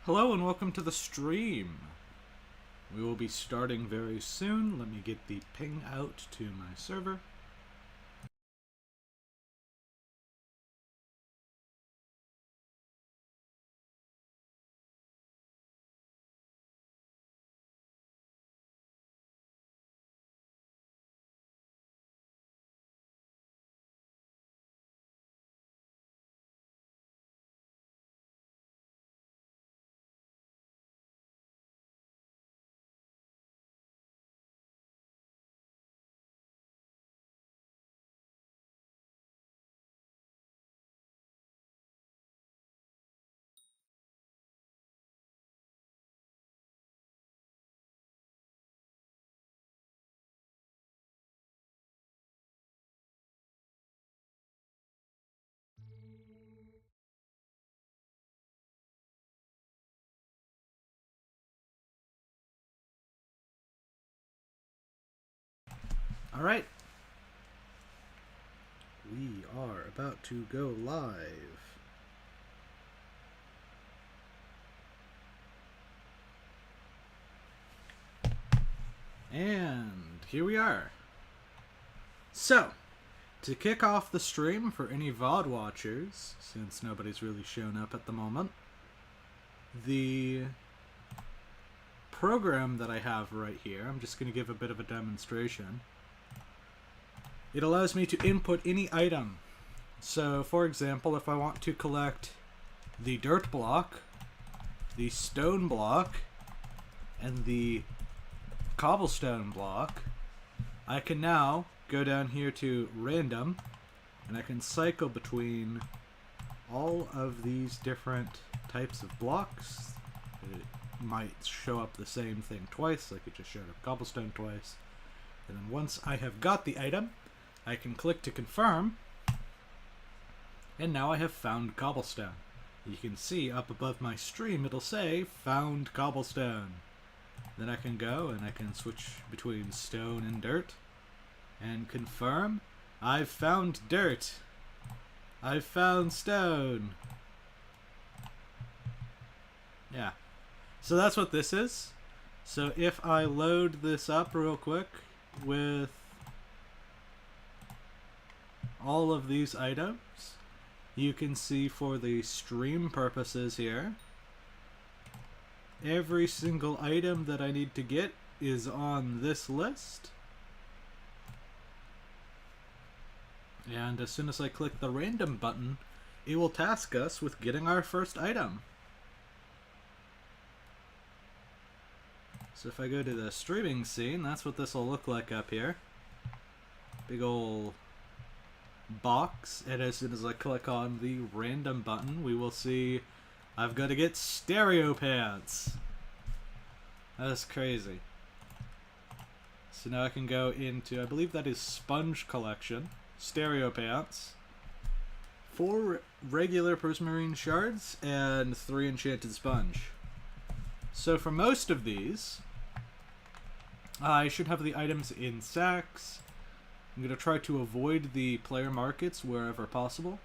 Hello and welcome to the stream. We will be starting very soon. Let me get the ping out to my server. Alright. We are about to go live. And here we are. So, to kick off the stream for any VOD watchers, since nobody's really shown up at the moment, the program that I have right here, I'm just going to give a bit of a demonstration. It allows me to input any item. So, for example, if I want to collect the dirt block, the stone block, and the cobblestone block, I can now go down here to random, and I can cycle between all of these different types of blocks. It might show up the same thing twice, like it just showed up cobblestone twice. And then once I have got the item, I can click to confirm, and now I have found cobblestone. You can see up above my stream it'll say found cobblestone. Then I can go and I can switch between stone and dirt and confirm I've found dirt. I've found stone. Yeah. So that's what this is. So if I load this up real quick with all of these items, you can see for the stream purposes here, every single item that I need to get is on this list. And as soon as I click the random button, it will task us with getting our first item. So if I go to the streaming scene, that's what this will look like up here. Big ol' box, and as soon as I click on the random button, we will see I've got to get stereo pants. That's crazy. So now I can go into, I believe that is sponge collection, stereo pants, 4 regular prismarine shards, and 3 enchanted sponge. So for most of these, I should have the items in sacks. I'm going to try to avoid the player markets wherever possible.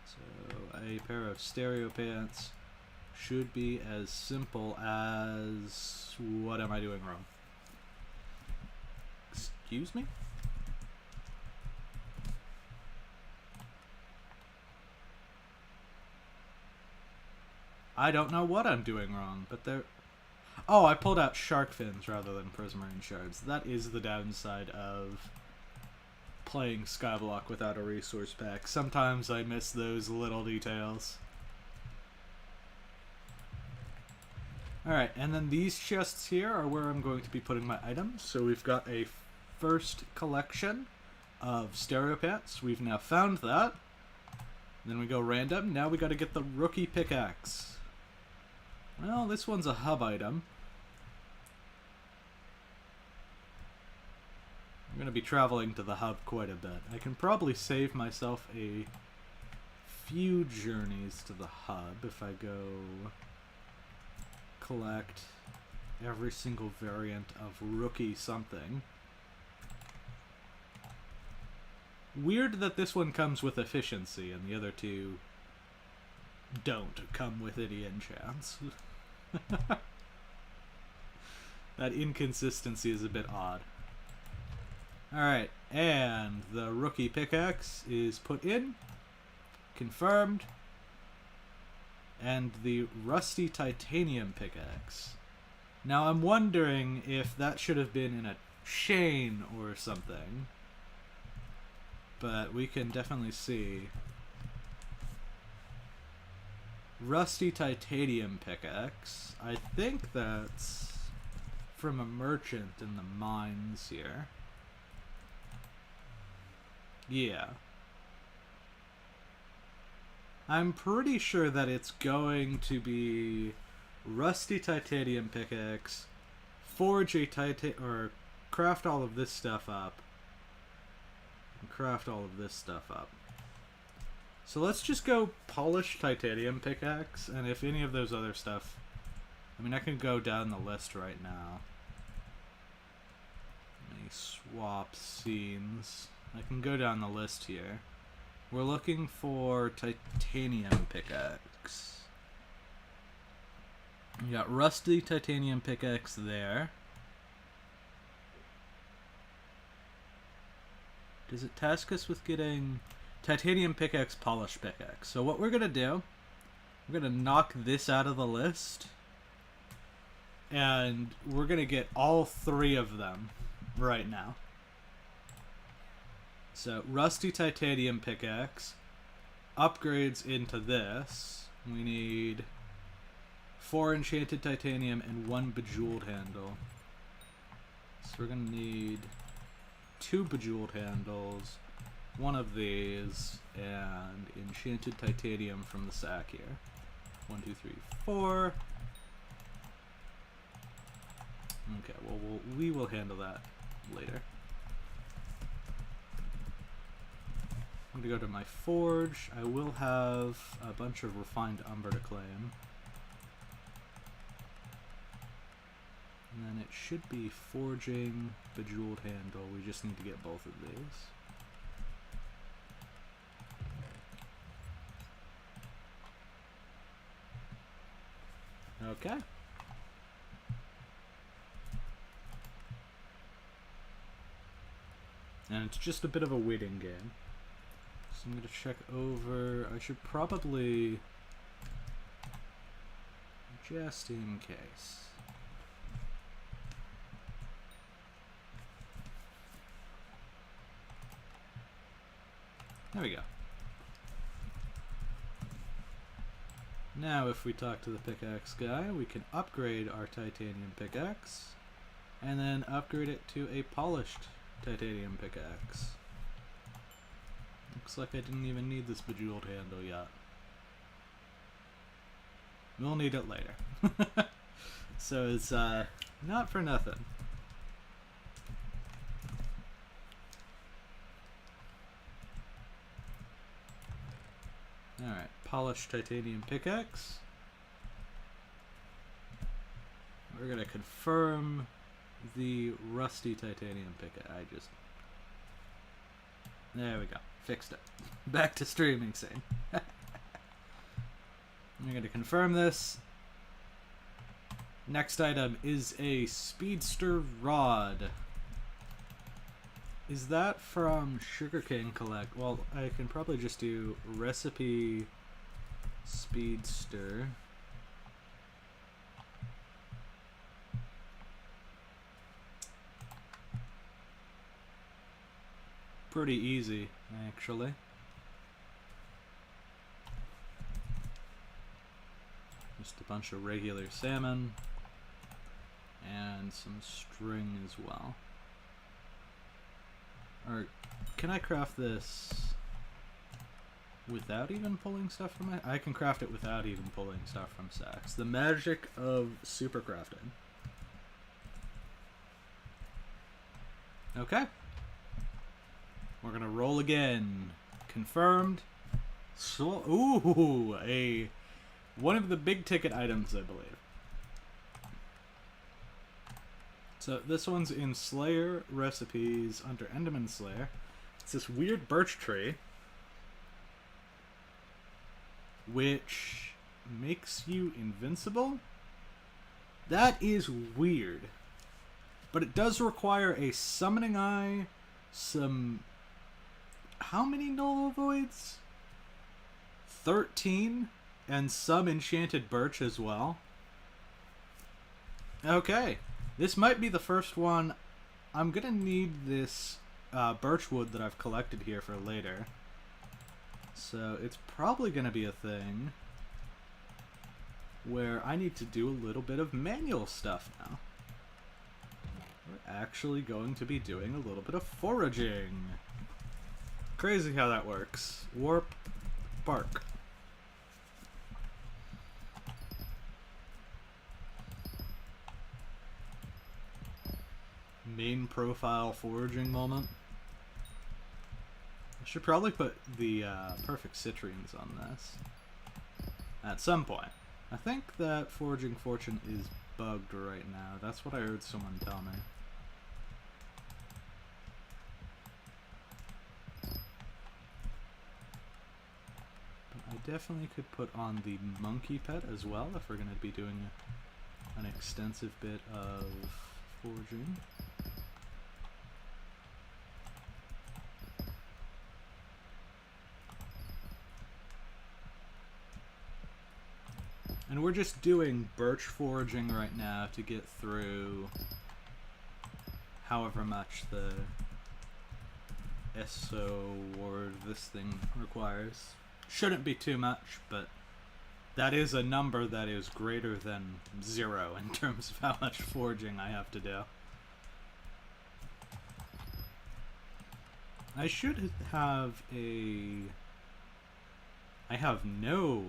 So a pair of stereo pants should be as simple as... What am I doing wrong? Excuse me? I don't know what I'm doing wrong, but they're... Oh, I pulled out shark fins rather than prismarine shards. That is the downside of playing Skyblock without a resource pack. Sometimes I miss those little details. Alright, and then these chests here are where I'm going to be putting my items. So we've got a first collection of stereo pants. We've now found that. Then we go random. Now we gotta get the rookie pickaxe. Well, this one's a hub item. I'm going to be traveling to the hub quite a bit. I can probably save myself a few journeys to the hub if I go collect every single variant of rookie something. Weird that this one comes with efficiency and the other two don't come with any enchants. That inconsistency is a bit odd. Alright, and the rookie pickaxe is put in, confirmed, and the rusty titanium pickaxe. Now I'm wondering if that should have been in a chain or something, but we can definitely see. Rusty titanium pickaxe. I think that's from a merchant in the mines here. Yeah. I'm pretty sure that it's going to be rusty titanium pickaxe, forge a or craft all of this stuff up, and craft all of this stuff up. So let's just go polish titanium pickaxe, and if any of those other stuff, I mean, I can go down the list right now. Let me swap scenes. I can go down the list here. We're looking for titanium pickaxe. We got rusty titanium pickaxe there. Does it task us with getting titanium pickaxe, polished pickaxe? So what we're gonna do, we're gonna knock this out of the list, and we're gonna get all three of them right now. So rusty titanium pickaxe, upgrades into this. We need 4 enchanted titanium and 1 bejeweled handle. So we're gonna need 2 bejeweled handles, 1 of these, and enchanted titanium from the sack here. 1, 2, 3, 4. Okay, well, we will handle that later. I'm going to go to my forge. I will have a bunch of refined umber to claim. And then it should be forging, bejeweled handle. We just need to get both of these. Okay. And it's just a bit of a waiting game. So I'm going to check over. I should probably, just in case. There we go. Now if we talk to the pickaxe guy, we can upgrade our titanium pickaxe, and then upgrade it to a polished titanium pickaxe. Looks like I didn't even need this bejeweled handle yet. We'll need it later. So it's not for nothing. Alright, polished titanium pickaxe. We're gonna confirm the rusty titanium pickaxe. There we go. Fixed it. Back to streaming scene. I'm gonna confirm this. Next item is a speedster rod. Is that from Sugarcane Collect? Well, I can probably just do recipe speedster. Pretty easy, actually. Just a bunch of regular salmon and some string as well. Or can I craft this without even pulling stuff from it? I can craft it without even pulling stuff from sacks. The magic of super crafting. Okay. We're gonna roll again. Confirmed. So, ooh, one of the big ticket items, I believe. So this one's in Slayer recipes under Enderman Slayer. It's this weird birch tree. which makes you invincible. That is weird. But it does require a summoning eye, some... How many null voids? 13, and some enchanted birch as well. Okay, this might be the first one. I'm gonna need this birch wood that I've collected here for later. So it's probably gonna be a thing where I need to do a little bit of manual stuff now. We're actually going to be doing a little bit of foraging. Crazy how that works. Warp, bark. Main profile foraging moment. I should probably put the perfect citrines on this at some point. I think that foraging fortune is bugged right now. That's what I heard someone tell me. But I definitely could put on the monkey pet as well if we're going to be doing an extensive bit of foraging. And we're just doing birch foraging right now to get through however much the SO ward this thing requires. Shouldn't be too much, but that is a number that is greater than 0 in terms of how much foraging I have to do. I should have a... I have no...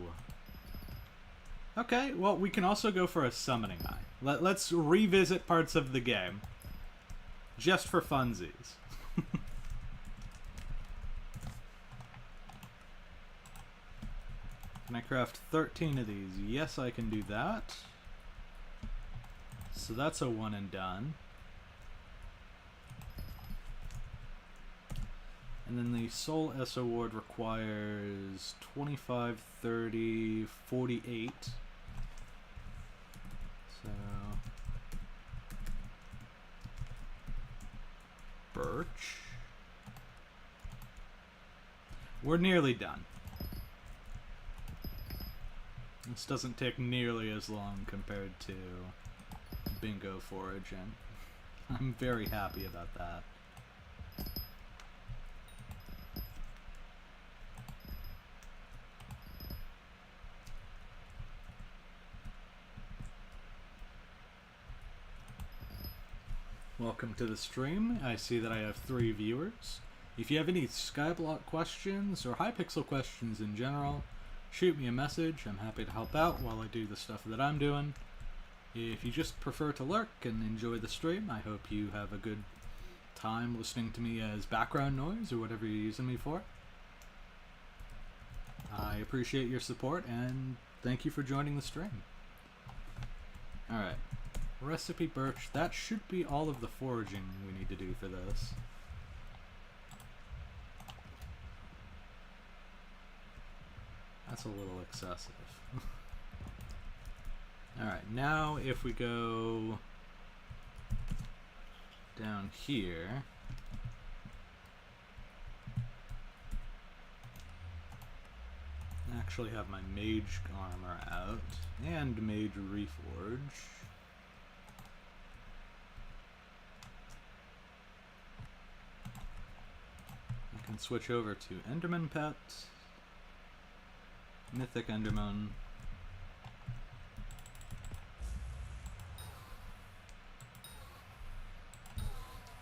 Okay, well, we can also go for a summoning eye. Let's revisit parts of the game. Just for funsies. Can I craft 13 of these? Yes, I can do that. So that's a one and done. And then the Soul S award requires 25, 30, 48. So... birch. We're nearly done. This doesn't take nearly as long compared to bingo foraging. I'm very happy about that. Welcome to the stream. I see that I have 3 viewers. If you have any Skyblock questions or Hypixel questions in general, shoot me a message. I'm happy to help out while I do the stuff that I'm doing. If you just prefer to lurk and enjoy the stream, I hope you have a good time listening to me as background noise or whatever you're using me for. I appreciate your support and thank you for joining the stream. Alright. Recipe birch. That should be all of the foraging we need to do for this. That's a little excessive. Alright, now if we go down here, I actually have my mage armor out and mage reforge. I can switch over to Enderman Pet, Mythic Enderman,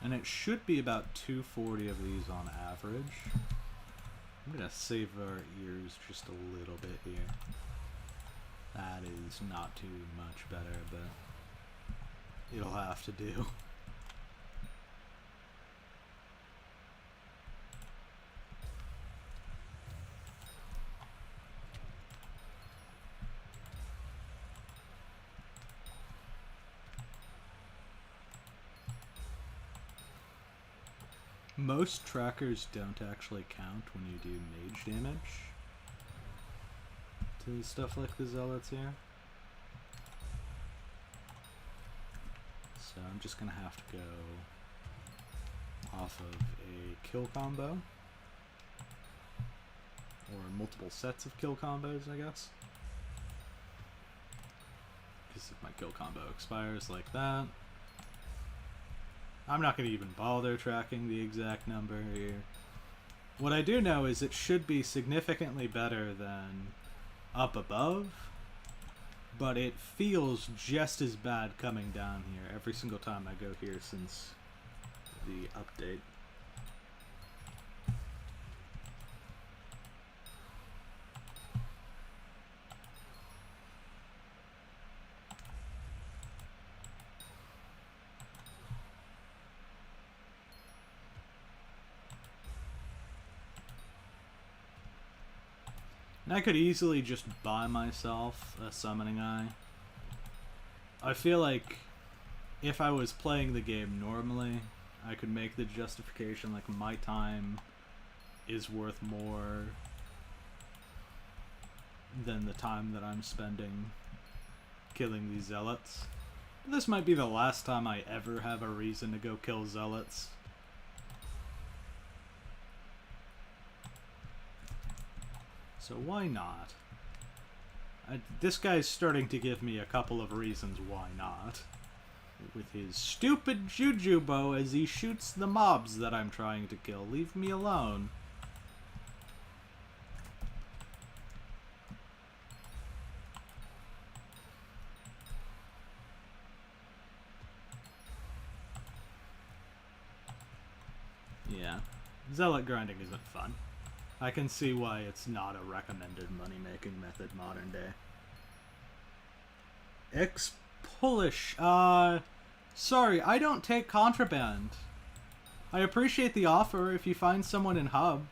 and it should be about 240 of these on average. I'm gonna save our ears just a little bit here. That is not too much better, but it'll have to do. Most trackers don't actually count when you do mage damage. to stuff like the zealots here. So I'm just gonna have to go off of a kill combo. Or multiple sets of kill combos, I guess. Because if my kill combo expires like that. I'm not going to even bother tracking the exact number here. What I do know is it should be significantly better than up above. But it feels just as bad coming down here every single time I go here since the update. And I could easily just buy myself a summoning eye. I feel like if I was playing the game normally, I could make the justification like my time is worth more than the time that I'm spending killing these zealots. This might be the last time I ever have a reason to go kill zealots. So why not? This guy's starting to give me a couple of reasons why not. With his stupid juju bow as he shoots the mobs that I'm trying to kill. Leave me alone. Yeah, zealot grinding isn't fun. I can see why it's not a recommended money-making method modern day. Expolish. Sorry, I don't take contraband. I appreciate the offer. If you find someone in Hub,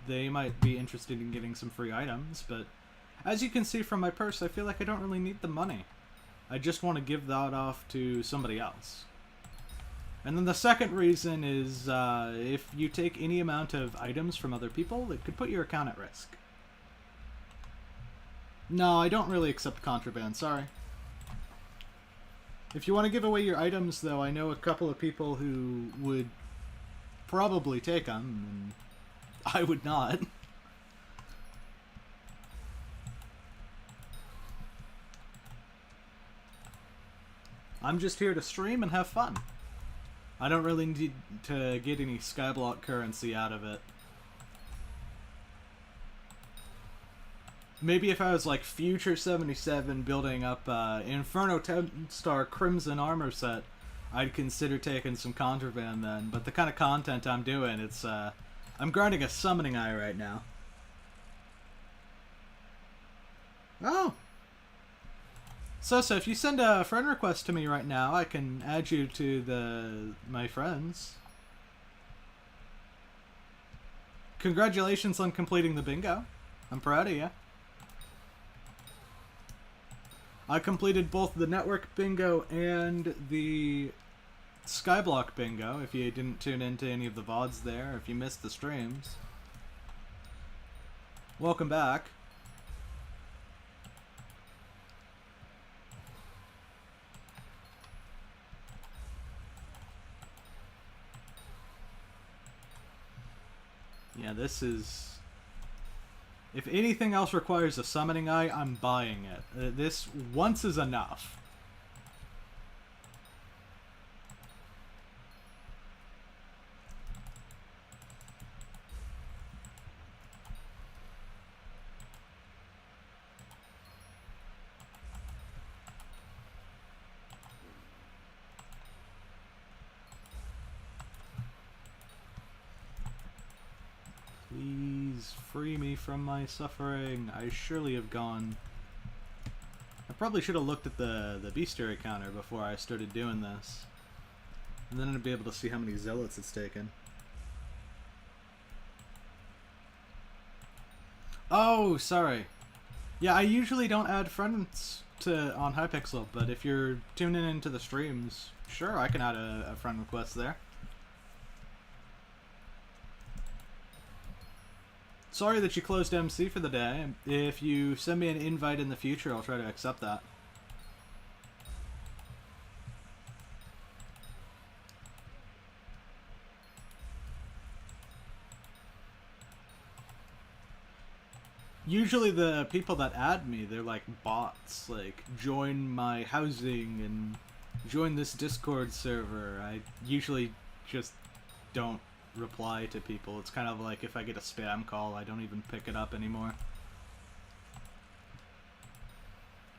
they might be interested in getting some free items, but as you can see from my purse, I feel like I don't really need the money. I just want to give that off to somebody else. And then the second reason is if you take any amount of items from other people, it could put your account at risk. No, I don't really accept contraband, sorry. If you want to give away your items, though, I know a couple of people who would probably take them, and I would not. I'm just here to stream and have fun. I don't really need to get any Skyblock currency out of it. Maybe if I was like Future 77 building up Inferno 10-star Crimson armor set, I'd consider taking some contraband then. But the kind of content I'm doing, it's I'm grinding a summoning eye right now. Oh! So if you send a friend request to me right now, I can add you to my friends. Congratulations on completing the bingo. I'm proud of you. I completed both the network bingo and the Skyblock bingo, if you didn't tune into any of the VODs there, if you missed the streams. Welcome back. Yeah, this is... If anything else requires a summoning eye, I'm buying it. This once is enough. Please free me from my suffering. I surely have gone... I probably should have looked at the bestiary counter before I started doing this. And then I'd be able to see how many zealots it's taken. Oh, sorry. Yeah, I usually don't add friends on Hypixel, but if you're tuning into the streams, sure, I can add a friend request there. Sorry that you closed MC for the day. If you send me an invite in the future, I'll try to accept that. Usually the people that add me, they're like bots, like join my housing and join this Discord server. I usually just don't reply to people. It's kind of like if I get a spam call, I don't even pick it up anymore.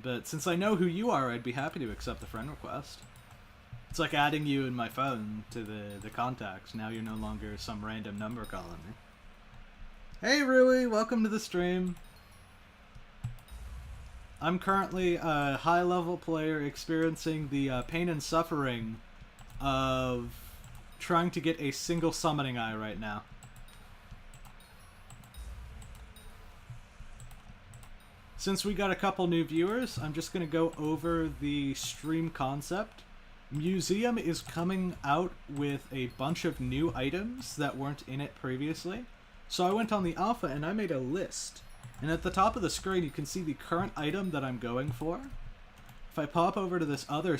But since I know who you are, I'd be happy to accept the friend request. It's like adding you in my phone to the contacts. Now you're no longer some random number calling me. Hey Rui, welcome to the stream. I'm currently a high-level player experiencing the pain and suffering of trying to get a single summoning eye right now. Since we got a couple new viewers, I'm just going to go over the stream concept. Museum is coming out with a bunch of new items that weren't in it previously. So I went on the alpha and I made a list. And at the top of the screen you can see the current item that I'm going for. If I pop over to this other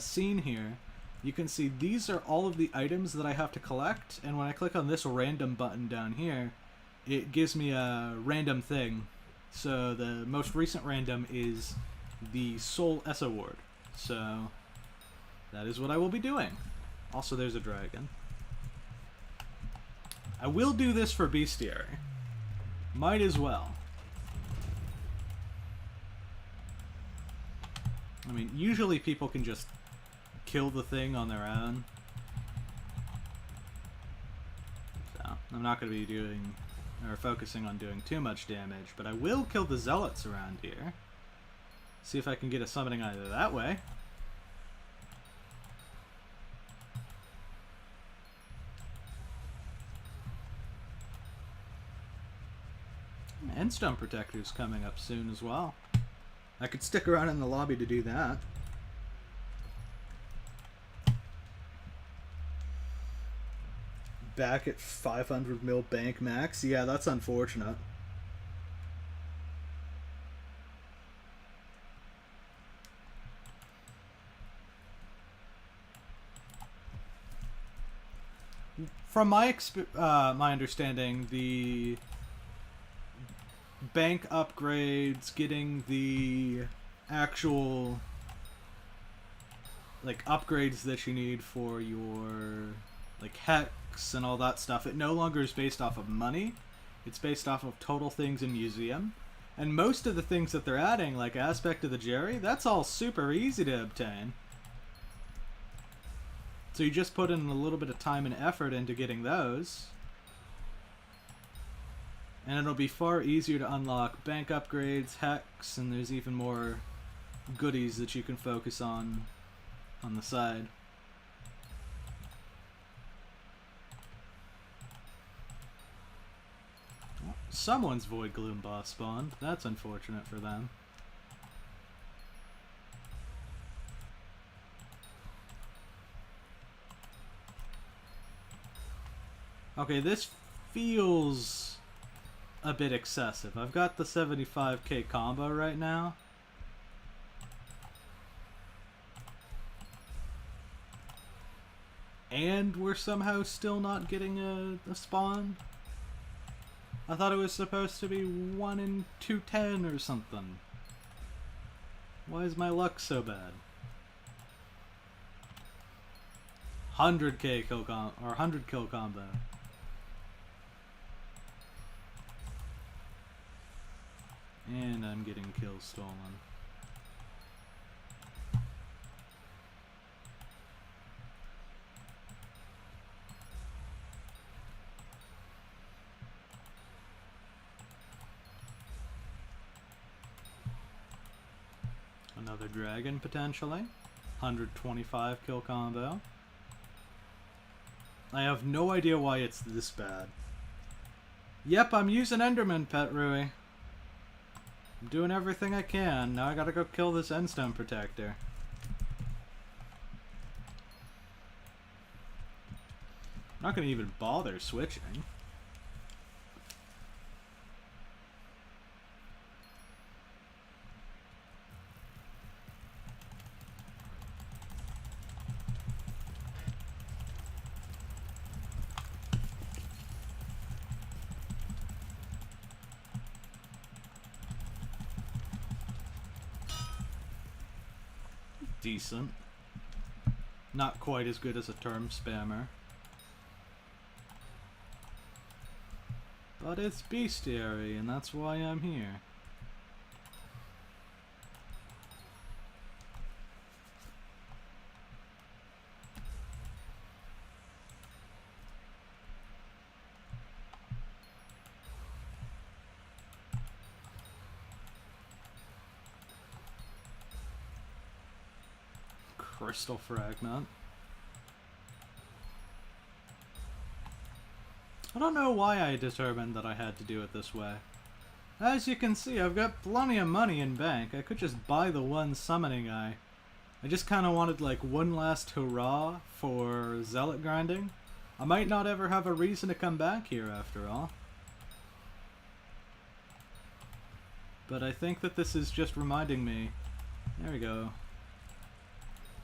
scene here, you can see these are all of the items that I have to collect. And when I click on this random button down here, it gives me a random thing. So the most recent random is the Soul S Award. So that is what I will be doing. Also, there's a dragon. I will do this for bestiary. Might as well. I mean, usually people can just kill the thing on their own. So, I'm not going to be doing, or focusing on doing too much damage, but I will kill the zealots around here. See if I can get a summoning either that way. Endstone Protector's coming up soon as well. I could stick around in the lobby to do that. Back at 500 mil bank max? Yeah, that's unfortunate. From my my understanding, the bank upgrades, getting the actual like upgrades that you need for your like hex and all that stuff, it no longer is based off of money. It's based off of total things in museum. And most of the things that they're adding, like Aspect of the Jerry, that's all super easy to obtain. So you just put in a little bit of time and effort into getting those. And it'll be far easier to unlock bank upgrades, hex, and there's even more goodies that you can focus on the side. Someone's Void Gloom boss spawned. That's unfortunate for them. Okay, this feels a bit excessive. I've got the 75k combo right now. And we're somehow still not getting a spawn. I thought it was supposed to be 1 in 210 or something. Why is my luck so bad? 100k kill or 100 kill combo. And I'm getting kills stolen. Another dragon, potentially. 125 kill combo. I have no idea why it's this bad. Yep, I'm using Enderman, Pet Rui. I'm doing everything I can. Now I gotta go kill this Endstone Protector. I'm not gonna even bother switching. decent. Not quite as good as a term spammer. But it's bestiary, and that's why I'm here. Crystal fragment. I don't know why I determined that I had to do it this way. As you can see, I've got plenty of money in bank. I could just buy the one summoning eye. I just kind of wanted like one last hurrah for zealot grinding. I might not ever have a reason to come back here after all. But I think that this is just reminding me. There we go.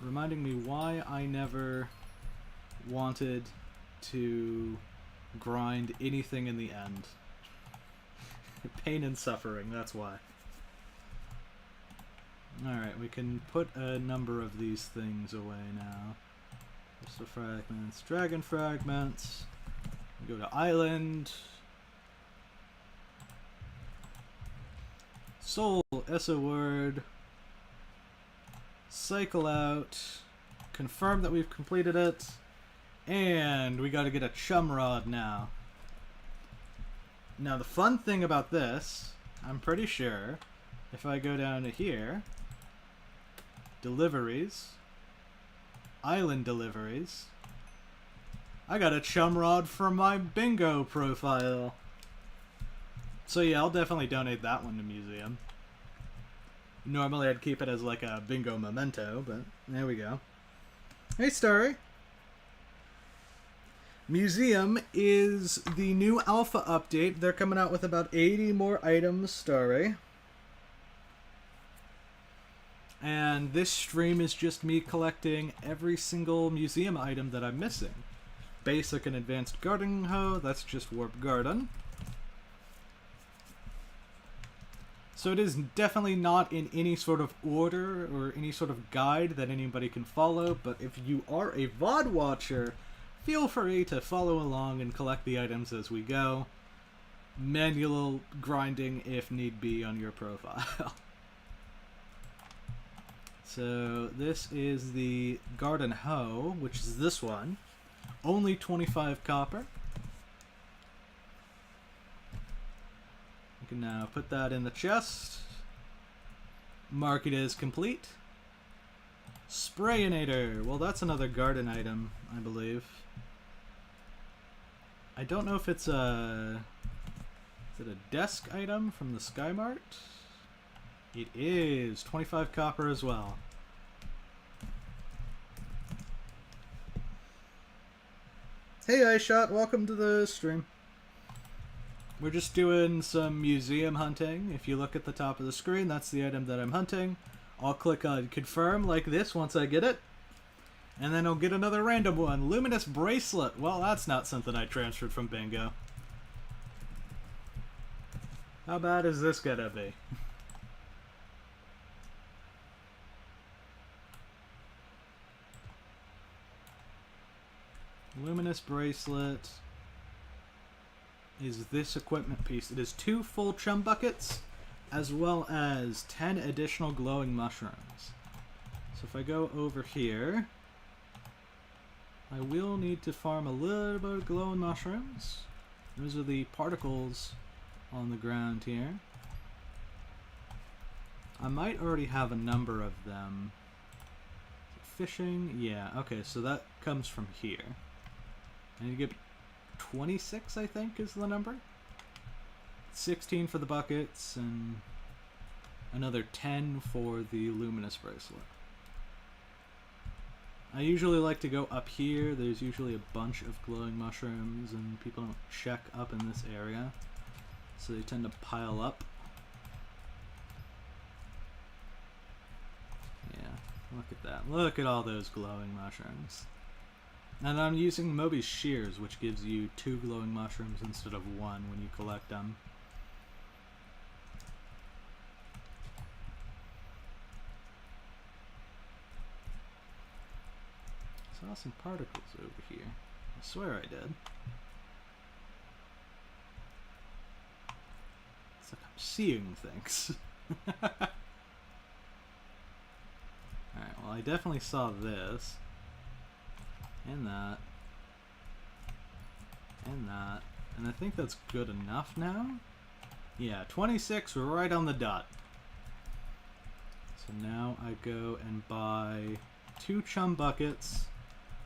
Reminding me why I never wanted to grind anything in the end. Pain and suffering, that's why. Alright, we can put a number of these things away now. Crystal fragments, dragon fragments. We go to island. Soul, S a word. Cycle out. Confirm that we've completed it. And we gotta get a chum rod now. Now the fun thing about this, I'm pretty sure, if I go down to here, deliveries, island deliveries, I got a chum rod for my bingo profile. So yeah, I'll definitely donate that one to museum. Normally I'd keep it as like a bingo memento, but there we go. Hey Starry. Museum is the new alpha update. They're coming out with about 80 more items, Starry. And this stream is just me collecting every single museum item that I'm missing. Basic and advanced gardening hoe, that's just warp garden. So it is definitely not in any sort of order or any sort of guide that anybody can follow, but if you are a VOD watcher, feel free to follow along and collect the items as we go. Manual grinding if need be on your profile. So this is the garden hoe, which is this one. Only 25 copper. You can now put that in the chest. Mark it as complete. Sprayinator. Well, that's another garden item, I believe. I don't know if it's a... Is it a desk item from the Sky Mart? It is. 25 copper as well. Hey iShot, welcome to the stream. We're just doing some museum hunting. If you look at the top of the screen, that's the item that I'm hunting. I'll click on confirm like this once I get it. And then I'll get another random one. Luminous bracelet. Well, that's not something I transferred from bingo. How bad is this gonna be? Luminous bracelet is this equipment piece. It is 2 full chum buckets as well as 10 additional glowing mushrooms. So if I go over here, I will need to farm a little bit of glowing mushrooms. Those are the particles on the ground here. I might already have a number of them. Fishing? Yeah, okay, so that comes from here. I need to get 26, I think, is the number. 16 for the buckets, and another 10 for the luminous bracelet. I usually like to go up here. There's usually a bunch of glowing mushrooms, and people don't check up in this area, so they tend to pile up. Yeah, look at that. Look at all those glowing mushrooms. And I'm using Moby's Shears, which gives you 2 glowing mushrooms instead of 1 when you collect them. saw some particles over here. I swear I did. It's like I'm seeing things. Alright, well I definitely saw this. And that. And that. And I think that's good enough now? Yeah, 26, we're right on the dot. So now I go and buy 2 chum buckets.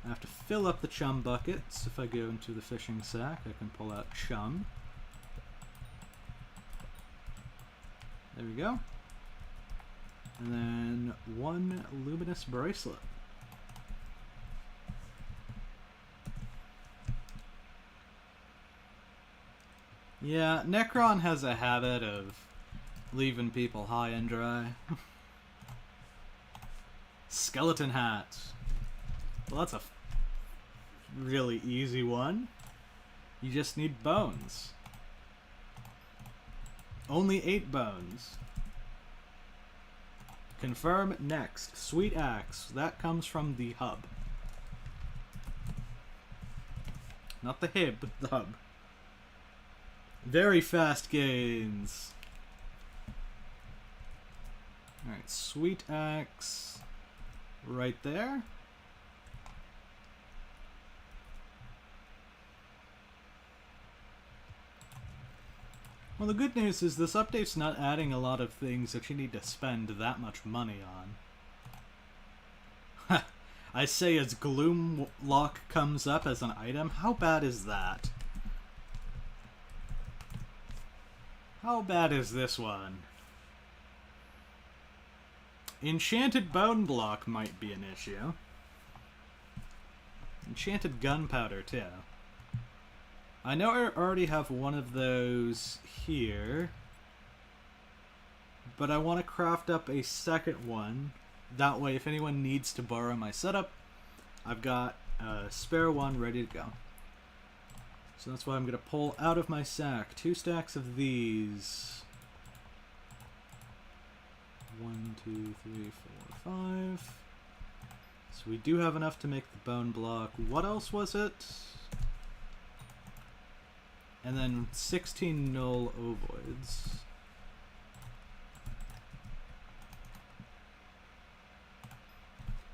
I have to fill up the chum buckets. If I go into the fishing sack, I can pull out chum. There we go. And then 1 luminous bracelet. Yeah, Necron has a habit of leaving people high and dry. Skeleton hat. Well, that's a really easy one. You just need bones. Only 8 bones. Confirm next. Sweet axe. That comes from the hub. Not the hib, the hub. Very fast gains. Alright, sweet axe. Right there. Well, the good news is this update's not adding a lot of things that you need to spend that much money on. I say as Gloom Lock comes up as an item, how bad is that? How bad is this one? Enchanted Bone Block might be an issue. Enchanted Gunpowder, too. I know I already have one of those here, but I want to craft up a second one. That way, if anyone needs to borrow my setup, I've got a spare one ready to go. So that's why I'm going to pull out of my sack 2 stacks of these. 1, 2, 3, 4, 5. So we do have enough to make the bone block. What else was it? And then 16 null ovoids.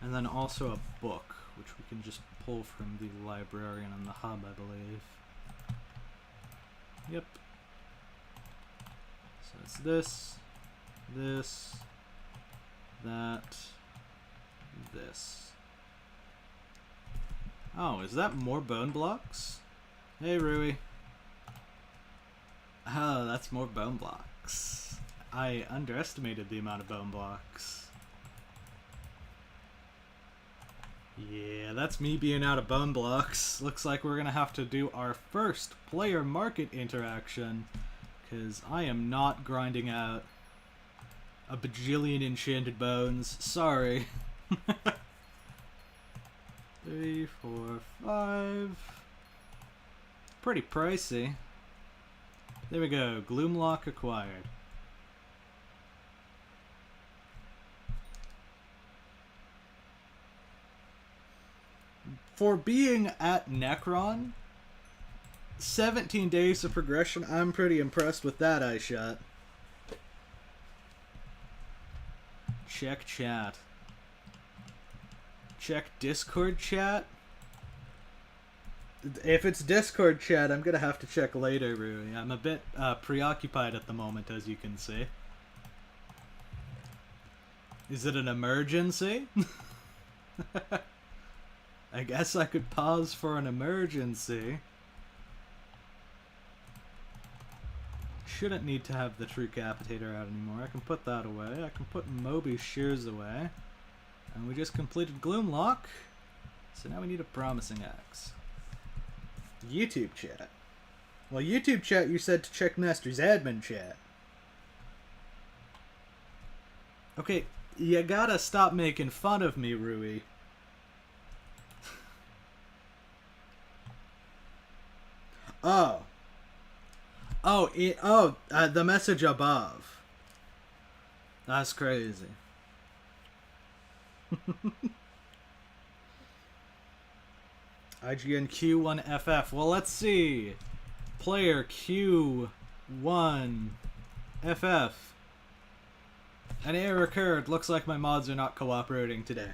And then also a book, which we can just pull from the librarian on the hub, I believe. Yep. So it's this, this, that, this. Oh, is that more bone blocks? Hey, Rui. Oh, that's more bone blocks. I underestimated the amount of bone blocks. Yeah, that's me being out of bone blocks. Looks like we're gonna have to do our first player market interaction, because I am not grinding out a bajillion enchanted bones. Sorry. 3, 4, 5. Pretty pricey. There we go. Gloomlock acquired. For being at Necron, 17 days of progression, I'm pretty impressed with that, I shot. Check chat. Check Discord chat. If it's Discord chat, I'm gonna have to check later, Rui. I'm a bit preoccupied at the moment, as you can see. Is it an emergency? I guess I could pause for an emergency. Shouldn't need to have the Truecapitator out anymore. I can put that away. I can put Moby's shears away. And we just completed Gloomlock. So now we need a promising axe. YouTube chat. Well, YouTube chat, you said to check Nestor's admin chat. Okay, you gotta stop making fun of me, Rui. Oh. Oh, the message above. That's crazy. IGN Q1FF. Well, let's see. Player Q1FF. An error occurred. Looks like my mods are not cooperating today.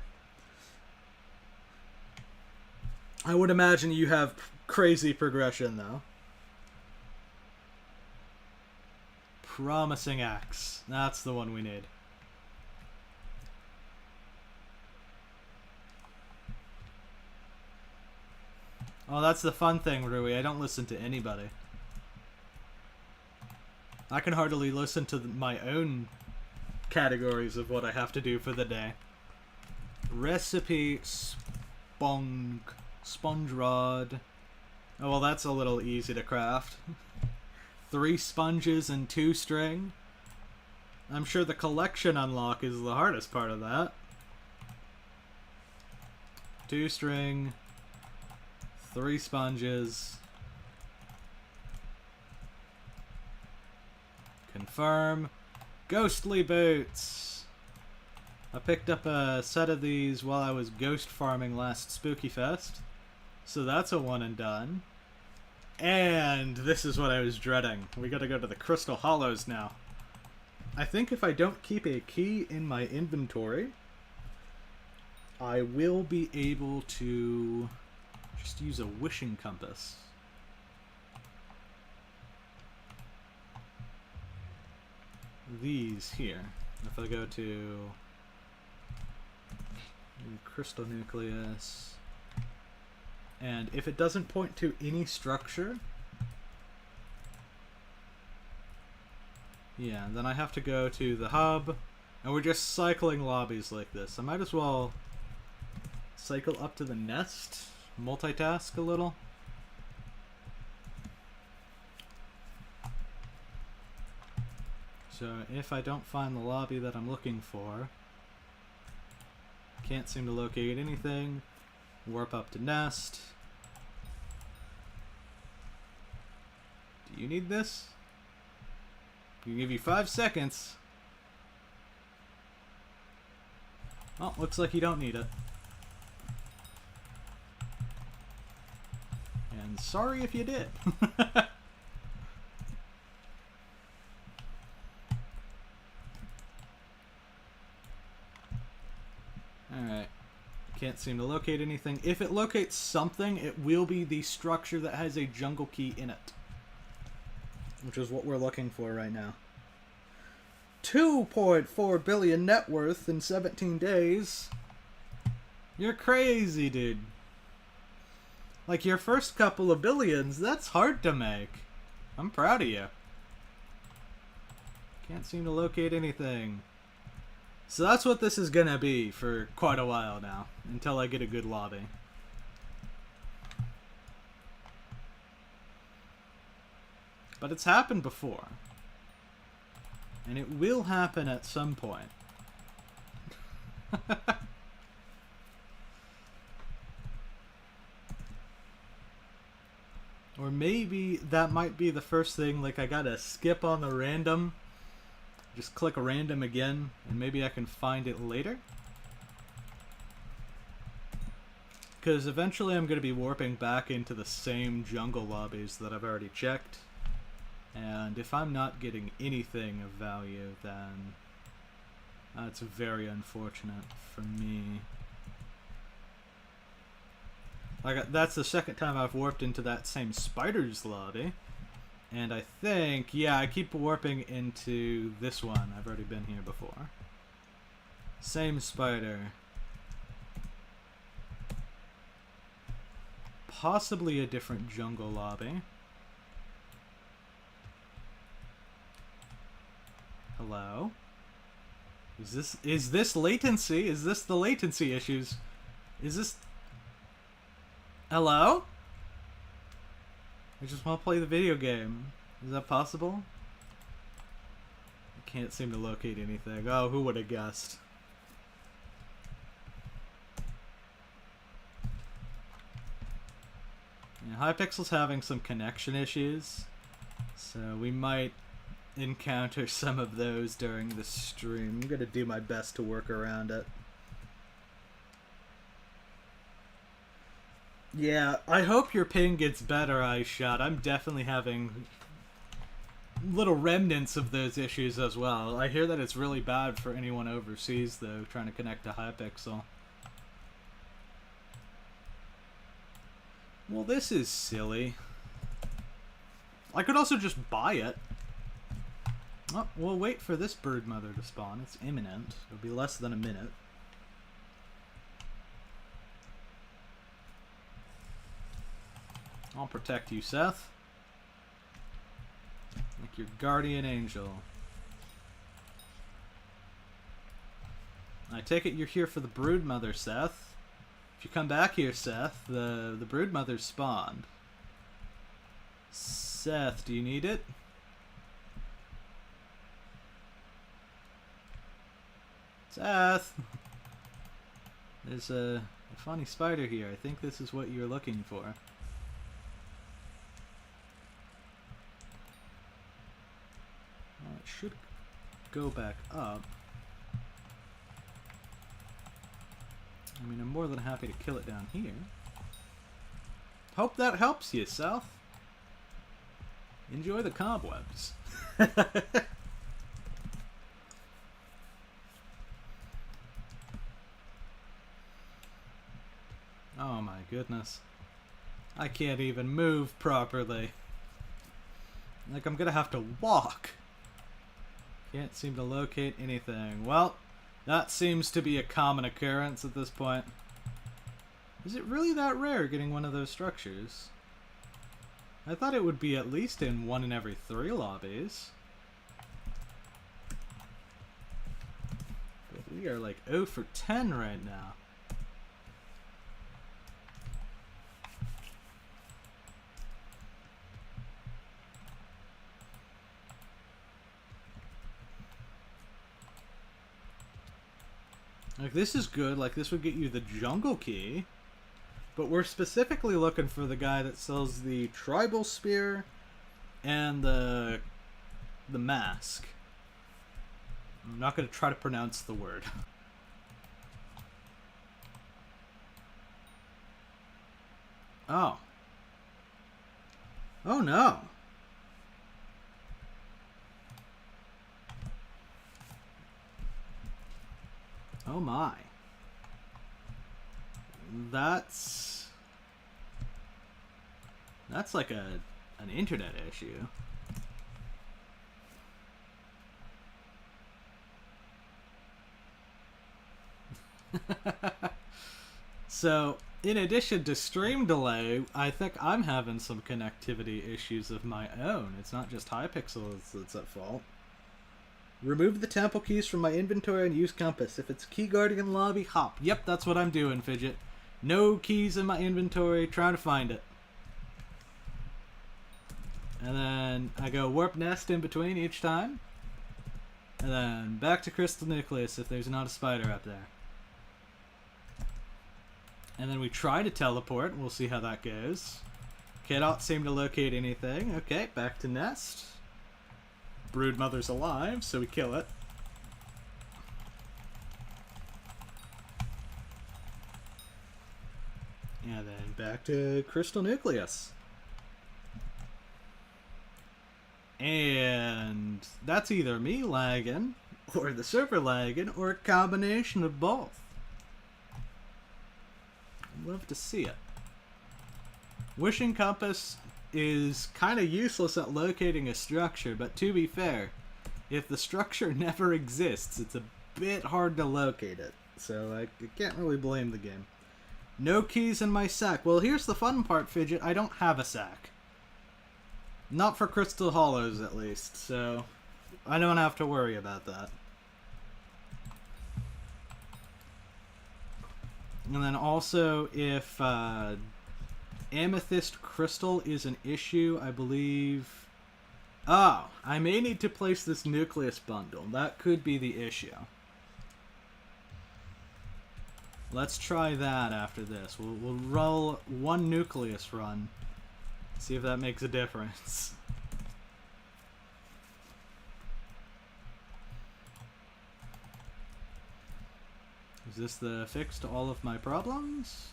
I would imagine you have crazy progression, though. Promising Axe. That's the one we need. Oh, that's the fun thing, Rui. I don't listen to anybody. I can hardly listen to my own categories of what I have to do for the day. Recipe sponge rod. Oh, well, that's a little easy to craft. 3 sponges and 2 string. I'm sure the collection unlock is the hardest part of that. 2 string, 3 sponges. Confirm. Ghostly boots. I picked up a set of these while I was ghost farming last Spooky Fest. So that's a one and done. And this is what I was dreading. We gotta go to the Crystal Hollows now. I think if I don't keep a key in my inventory, I will be able to just use a wishing compass. These here. If I go to Crystal Nucleus, and if it doesn't point to any structure, yeah, then I have to go to the hub, and we're just cycling lobbies like this. I might as well cycle up to the nest, multitask a little. So if I don't find the lobby that I'm looking for, can't seem to locate anything, warp up to nest. Do you need this? I can give you 5 seconds. Oh, looks like you don't need it. And sorry if you did. Alright. Can't seem to locate anything. If it locates something, it will be the structure that has a jungle key in it. Which is what we're looking for right now. 2.4 billion net worth in 17 days. You're crazy, dude. Like, your first couple of billions, that's hard to make. I'm proud of you. Can't seem to locate anything. So that's what this is gonna be for quite a while now, until I get a good lobby. But it's happened before. And it will happen at some point. Or maybe that might be the first thing, like I gotta skip on the random. Just click random again, and maybe I can find it later. Because eventually I'm going to be warping back into the same jungle lobbies that I've already checked. And if I'm not getting anything of value, then that's very unfortunate for me. Like, that's the second time I've warped into that same spiders lobby. And I think, yeah, I keep warping into this one. I've already been here before. Same spider. Possibly a different jungle lobby. Hello? Is this latency? Is this the latency issues? Is this... Hello? I just want to play the video game. Is that possible? I can't seem to locate anything. Oh, who would have guessed? Yeah, Hypixel's having some connection issues, so we might encounter some of those during the stream. I'm gonna do my best to work around it. Yeah, I hope your ping gets better, iShot. I'm definitely having little remnants of those issues as well. I hear that it's really bad for anyone overseas, though, trying to connect to Hypixel. Well, this is silly. I could also just buy it. Oh, we'll wait for this bird mother to spawn. It's imminent. It'll be less than a minute. I'll protect you, Seth. Like your guardian angel. I take it you're here for the broodmother, Seth. If you come back here, Seth, the broodmother's spawned. Seth, do you need it? Seth! There's a funny spider here. I think this is what you're looking for. Well, it should go back up. I mean, I'm more than happy to kill it down here. Hope that helps you, Seth. Enjoy the cobwebs. Oh my goodness. I can't even move properly. Like, I'm gonna have to walk. Can't seem to locate anything. Well, that seems to be a common occurrence at this point. Is it really that rare getting one of those structures? I thought it would be at least in 1 in every 3 lobbies. But we are like 0 for 10 right now. Like, this is good. Like, this would get you the jungle key. But we're specifically looking for the guy that sells the tribal spear and the mask. I'm not going to try to pronounce the word. Oh. Oh no. Oh my. That's like an internet issue. So, in addition to stream delay, I think I'm having some connectivity issues of my own. It's not just Hypixel that's at fault. Remove the temple keys from my inventory and use compass. If it's key guardian lobby, hop. Yep, that's what I'm doing, Fidget. No keys in my inventory, trying to find it. And then I go warp nest in between each time. And then back to crystal nucleus if there's not a spider up there. And then we try to teleport. We'll see how that goes. Cannot seem to locate anything. Okay, back to nest. Broodmother's alive, so we kill it. And then back to crystal nucleus. And that's either me lagging, or the server lagging, or a combination of both. I'd love to see it. Wishing compass is kind of useless at locating a structure, but to be fair, if the structure never exists, it's a bit hard to locate it. So I can't really blame the game. No keys in my sack. Well, here's the fun part, Fidget. I don't have a sack. Not for Crystal Hollows, at least, so I don't have to worry about that. And then also, if amethyst crystal is an issue, I believe... Oh, I may need to place this nucleus bundle. That could be the issue. Let's try that after this. We'll roll 1 nucleus run. See if that makes a difference. Is this the fix to all of my problems?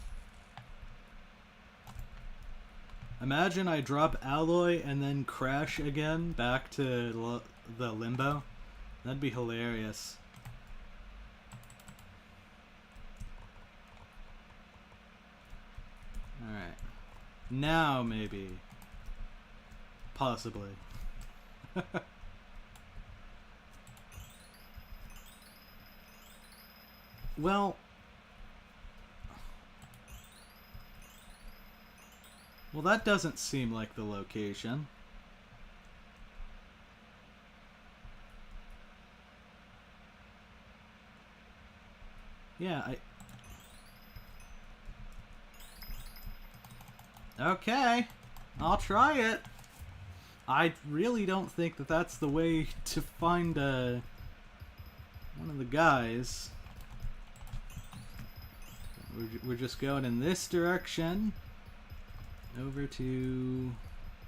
Imagine I drop Alloy and then crash again back to the limbo. That'd be hilarious. Alright. Now maybe. Possibly. Well, that doesn't seem like the location. Yeah, Okay, I'll try it. I really don't think that that's the way to find one of the guys. We're just going in this direction. Over to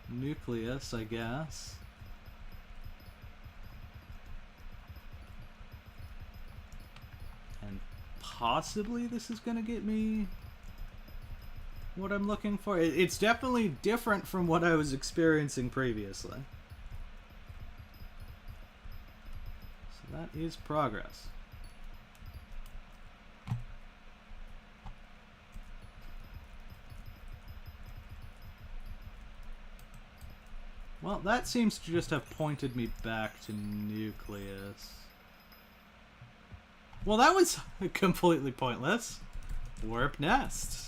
Nucleus, I guess. And possibly this is gonna get me what I'm looking for. It's definitely different from what I was experiencing previously. So that is progress. Well, that seems to just have pointed me back to Nucleus. Well, that was completely pointless. Warp nest.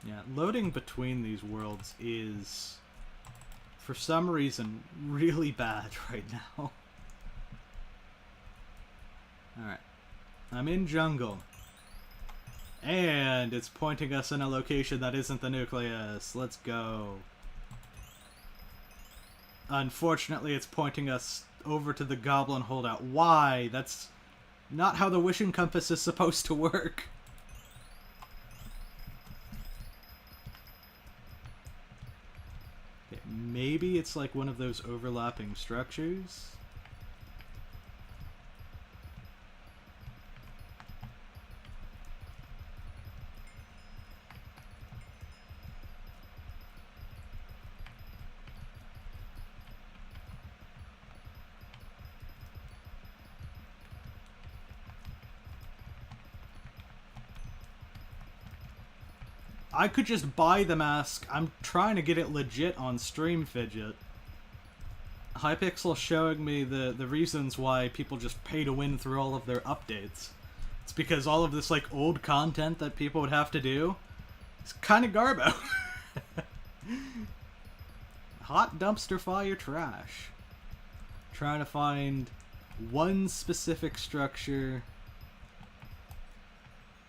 Yeah, loading between these worlds is, for some reason, really bad right now. Alright. I'm in jungle. And it's pointing us in a location that isn't the nucleus. Let's go. Unfortunately, it's pointing us over to the goblin holdout. Why? That's not how the wishing compass is supposed to work. Okay, maybe it's like one of those overlapping structures. I could just buy the mask. I'm trying to get it legit on Stream Fidget. Hypixel showing me the reasons why people just pay to win through all of their updates. It's because all of this like old content that people would have to do is kind of garbo. Hot dumpster fire trash. Trying to find one specific structure.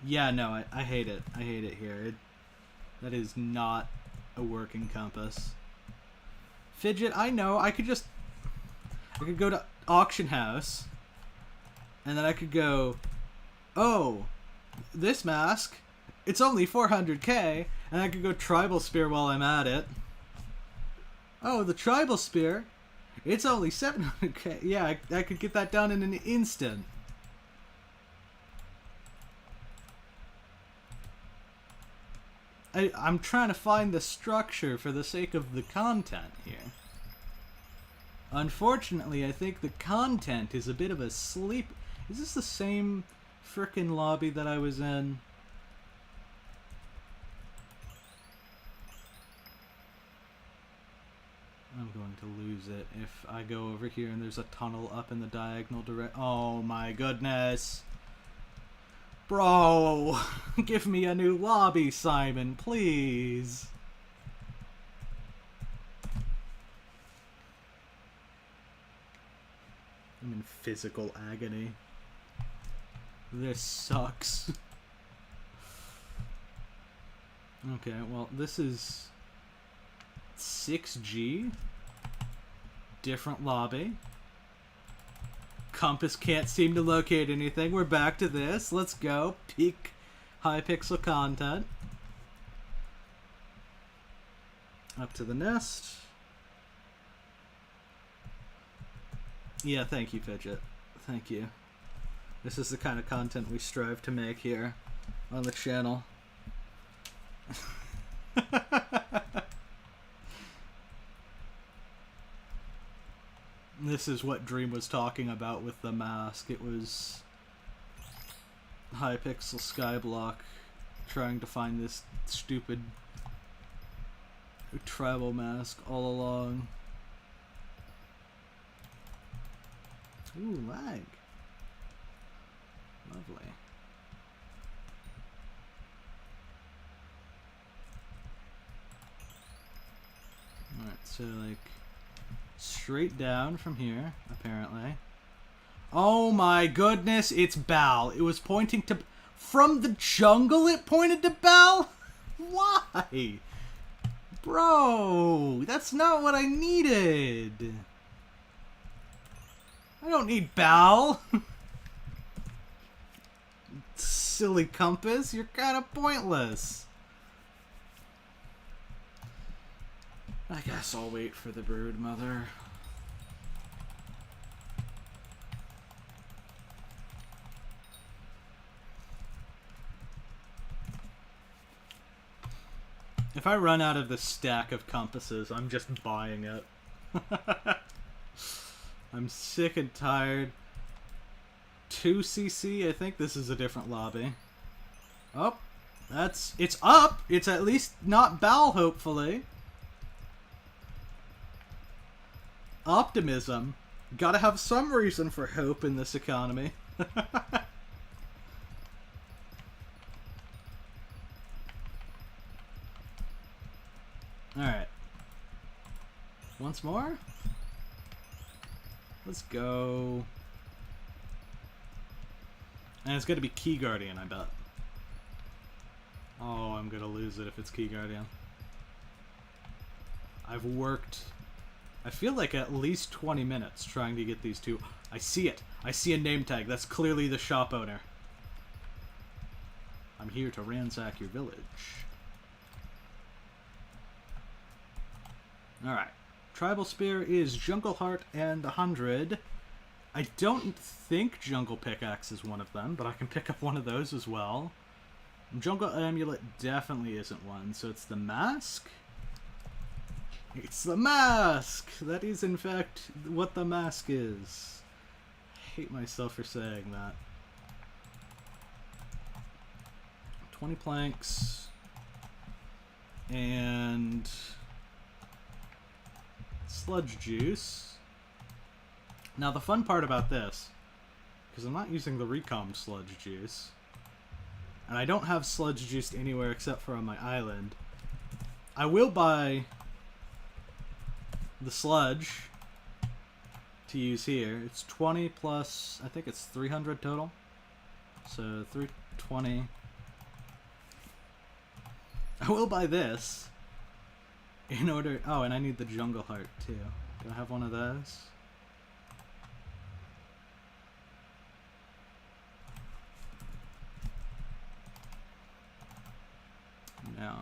Yeah, no, I hate it. I hate it here. That is not a working compass. Fidget, I know. I could go to Auction House, and then I could go, oh, this mask, it's only 400k, and I could go Tribal Spear while I'm at it. Oh, the Tribal Spear, it's only 700k. Yeah, I could get that done in an instant. I'm trying to find the structure for the sake of the content here. Unfortunately, I think the content is a bit of a sleep. Is this the same frickin' lobby that I was in? I'm going to lose it if I go over here and there's a tunnel up in the diagonal direction. Oh my goodness. Bro, give me a new lobby, Simon, please. I'm in physical agony. This sucks. Okay, well, this is 6G. Different lobby. Compass can't seem to locate anything. We're back to this. Let's go. Peak Hypixel content. Up to the nest. Yeah, thank you, Fidget. Thank you. This is the kind of content we strive to make here on the channel. This is what Dream was talking about with the mask. It was Hypixel Skyblock trying to find this stupid tribal mask all along. Ooh, lag. Lovely. Alright, so like straight down from here, apparently. Oh my goodness, it's Bal. It was pointing to... From the jungle it pointed to Bal? Why? Bro, that's not what I needed. I don't need Bal. Silly compass, you're kind of pointless. I guess I'll wait for the brood mother. If I run out of this stack of compasses, I'm just buying it. I'm sick and tired. 2cc, I think this is a different lobby. Oh, it's up! It's at least not Bal, hopefully. Optimism. Gotta have some reason for hope in this economy. Alright. Once more? Let's go. And it's gonna be Key Guardian, I bet. Oh, I'm gonna lose it if it's Key Guardian. I've worked... I feel like at least 20 minutes trying to get these two. I see it. I see a name tag. That's clearly the shop owner. I'm here to ransack your village. Alright. Tribal Spear is Jungle Heart and 100. I don't think Jungle Pickaxe is one of them, but I can pick up one of those as well. Jungle Amulet definitely isn't one, so it's the Mask? It's the mask! That is, in fact, what the mask is. I hate myself for saying that. 20 planks. And... sludge juice. Now, the fun part about this, because I'm not using the Recom sludge juice, and I don't have sludge juice anywhere except for on my island, I will buy... the sludge to use here. It's 20 plus, I think it's 300 total. So 320. I will buy this in order... Oh, and I need the Jungle Heart too. Do I have one of those? No.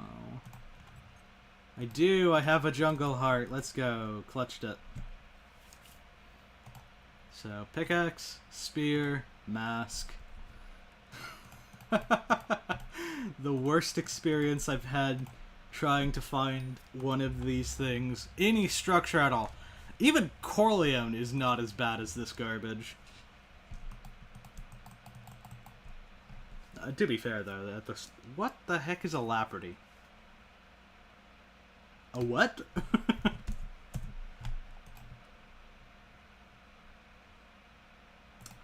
I do, I have a Jungle Heart. Let's go. Clutched it. So, pickaxe, spear, mask. The worst experience I've had trying to find one of these things. Any structure at all. Even Corleone is not as bad as this garbage. To be fair, though, what the heck is a Lapardy? A what?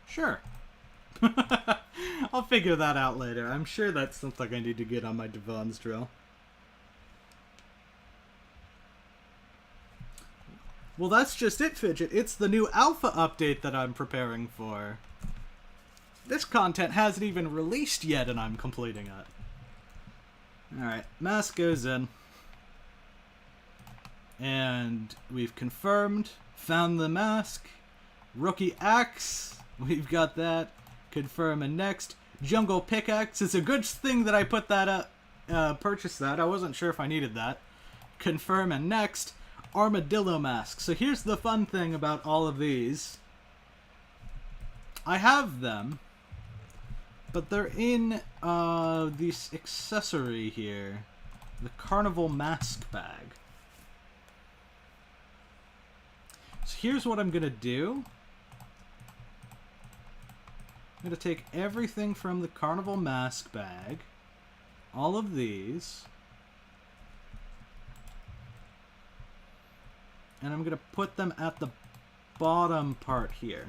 Sure. I'll figure that out later. I'm sure that's something I need to get on my Devon's drill. Well, that's just it, Fidget. It's the new alpha update that I'm preparing for. This content hasn't even released yet, and I'm completing it. Alright, mask goes in. And we've confirmed, found the mask. Rookie axe, we've got that. Confirm and next. Jungle pickaxe. It's a good thing that I put that up, purchased that. I wasn't sure if I needed that. Confirm and next. Armadillo mask. So here's the fun thing about all of these. I have them, but they're in this accessory here, the Carnival Mask Bag. So here's what I'm gonna do. I'm gonna take everything from the Carnival Mask Bag, all of these, and I'm gonna put them at the bottom part here.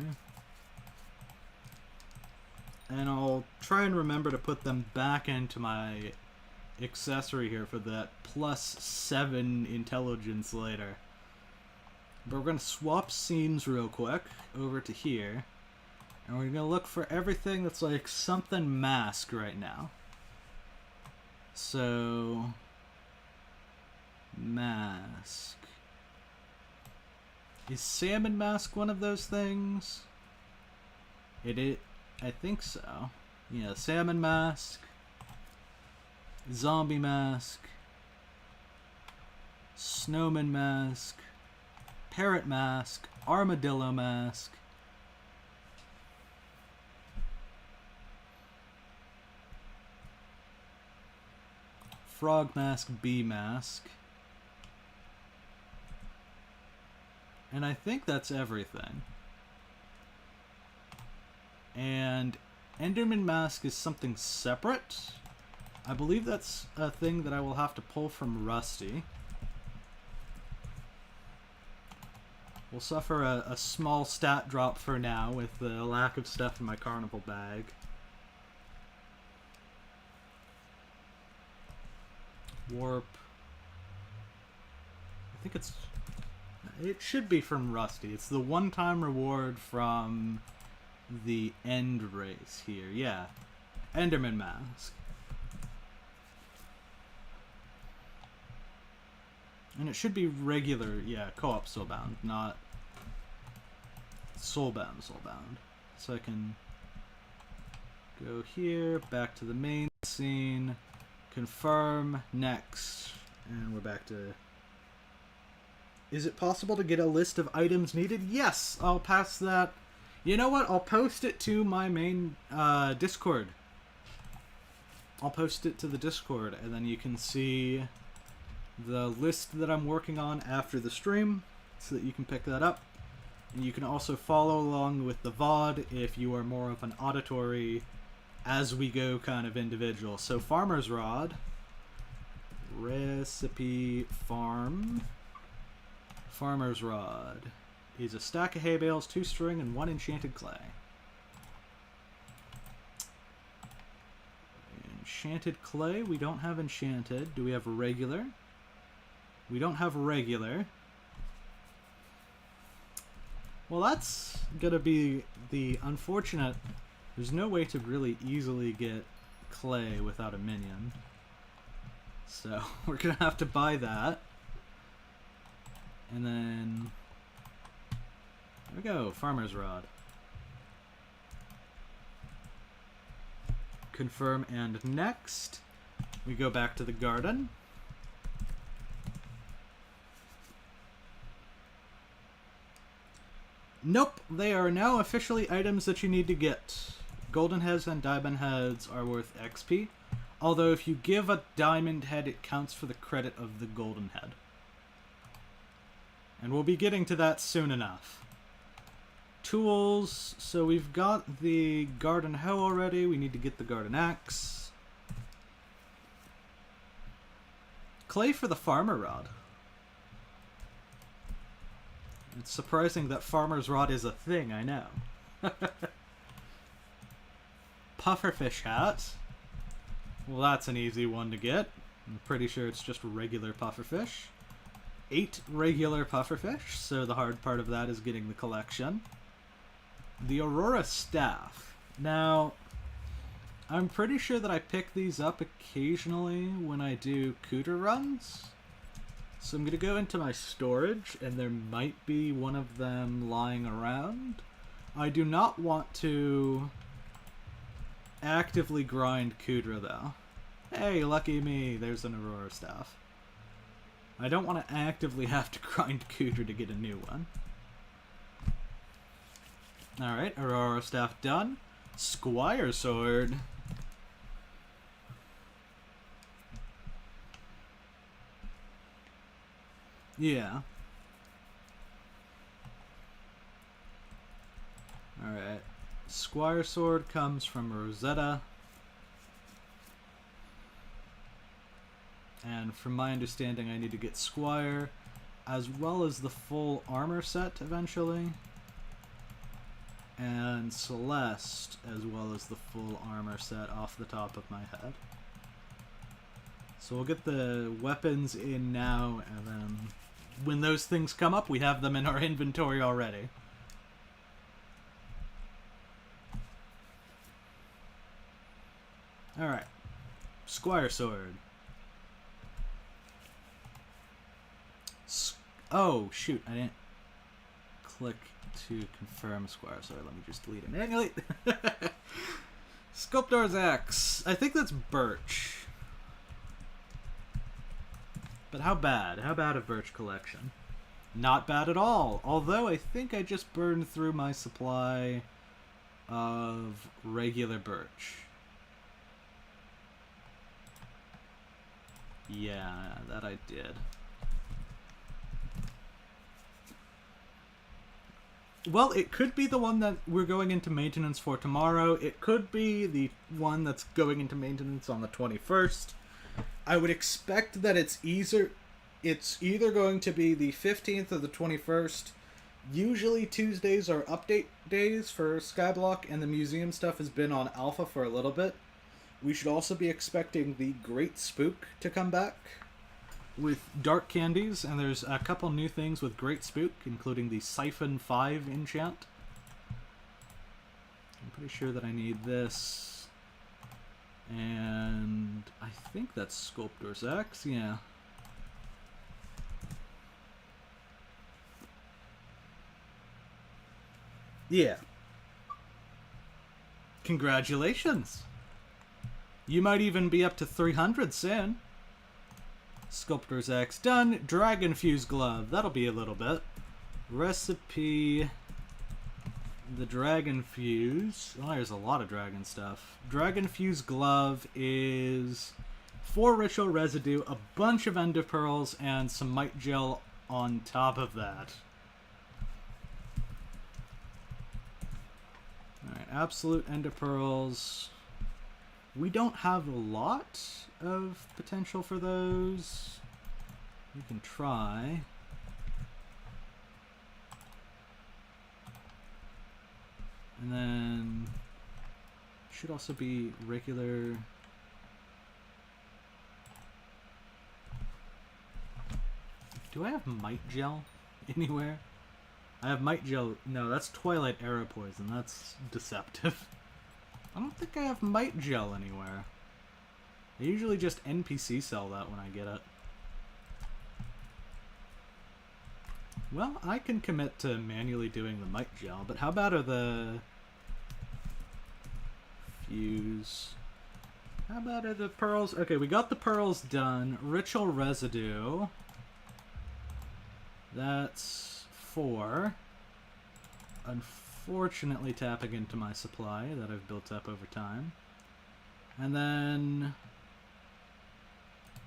And I'll try and remember to put them back into my accessory here for that +7 intelligence later. But we're going to swap scenes real quick over to here. And we're going to look for everything that's like something mask right now. So, mask. Is salmon mask one of those things? I think so. Yeah, salmon mask, zombie mask, snowman mask, parrot mask, armadillo mask, frog mask, bee mask, and I think that's everything. And Enderman Mask is something separate. I believe that's a thing that I will have to pull from Rusty. We'll suffer a small stat drop for now with the lack of stuff in my carnival bag. Warp. I think it should be from Rusty. It's the one-time reward from the end race here. Yeah. Enderman Mask. And it should be regular, yeah, co-op soulbound, not soulbound. So I can go here, back to the main scene, confirm, next, and we're back to... Is it possible to get a list of items needed? Yes! I'll pass that. You know what? I'll post it to my main Discord. I'll post it to the Discord, and then you can see the list that I'm working on after the stream, so that you can pick that up. And you can also follow along with the VOD if you are more of an auditory, as-we-go kind of individual. So Farmer's Rod, recipe farm, Farmer's Rod is a stack of hay bales, 2 string, and 1 enchanted clay. Enchanted clay, we don't have enchanted. Do we have regular? We don't have regular. Well, that's gonna be the unfortunate... There's no way to really easily get clay without a minion. So, we're gonna have to buy that. And then... There we go, Farmer's Rod. Confirm, and next, we go back to the garden. Nope, they are now officially items that you need to get. Golden heads and diamond heads are worth XP, although if you give a diamond head, it counts for the credit of the golden head. And we'll be getting to that soon enough. Tools, so we've got the garden hoe already, we need to get the garden axe. Clay for the farmer rod. It's surprising that farmer's rod is a thing, I know. Pufferfish hat. Well, that's an easy one to get. I'm pretty sure it's just regular pufferfish. 8 regular pufferfish, so the hard part of that is getting the collection. The Aurora Staff. Now, I'm pretty sure that I pick these up occasionally when I do cooter runs. So I'm going to go into my storage, and there might be one of them lying around. I do not want to actively grind cooter, though. Hey, lucky me, there's an Aurora Staff. I don't want to actively have to grind cooter to get a new one. Alright, Aurora Staff done. Squire Sword. Yeah. Alright. Squire Sword comes from Rosetta. And from my understanding, I need to get Squire, as well as the full armor set eventually. And Celeste, as well as the full armor set off the top of my head. So we'll get the weapons in now, and then when those things come up, we have them in our inventory already. Alright. Squire Sword. Oh, shoot, I didn't click to confirm Squire Sword. Let me just delete it manually. Sculptor's Axe. I think that's birch. But how bad? How bad a birch collection? Not bad at all. Although I think I just burned through my supply of regular birch. Yeah, that I did. Well, it could be the one that we're going into maintenance for tomorrow. It could be the one that's going into maintenance on the 21st. I would expect that it's either going to be the 15th or the 21st. Usually Tuesdays are update days for Skyblock, and the museum stuff has been on alpha for a little bit. We should also be expecting the Great Spook to come back with dark candies, and there's a couple new things with Great Spook, including the Siphon 5 enchant. I'm pretty sure that I need this. And I think that's Sculptor's Axe, yeah. Yeah. Congratulations! You might even be up to 300 soon. Sculptor's Axe done. Dragon Fuse Glove. That'll be a little bit. Recipe. The Dragon Fuse. Oh, there's a lot of dragon stuff. Dragon Fuse Glove is 4 ritual residue, a bunch of ender pearls, and some mite gel on top of that. Alright, absolute ender pearls. We don't have a lot of potential for those. We can try. And then should also be regular. Do I have mite gel anywhere? I have mite gel. No, that's Twilight Arrow Poison. That's deceptive. I don't think I have mite gel anywhere. I usually just NPC sell that when I get it. Well, I can commit to manually doing the mite gel, but how about the fuse? How about the pearls? Okay, we got the pearls done. Ritual residue. That's 4. Unfortunately tapping into my supply that I've built up over time. And then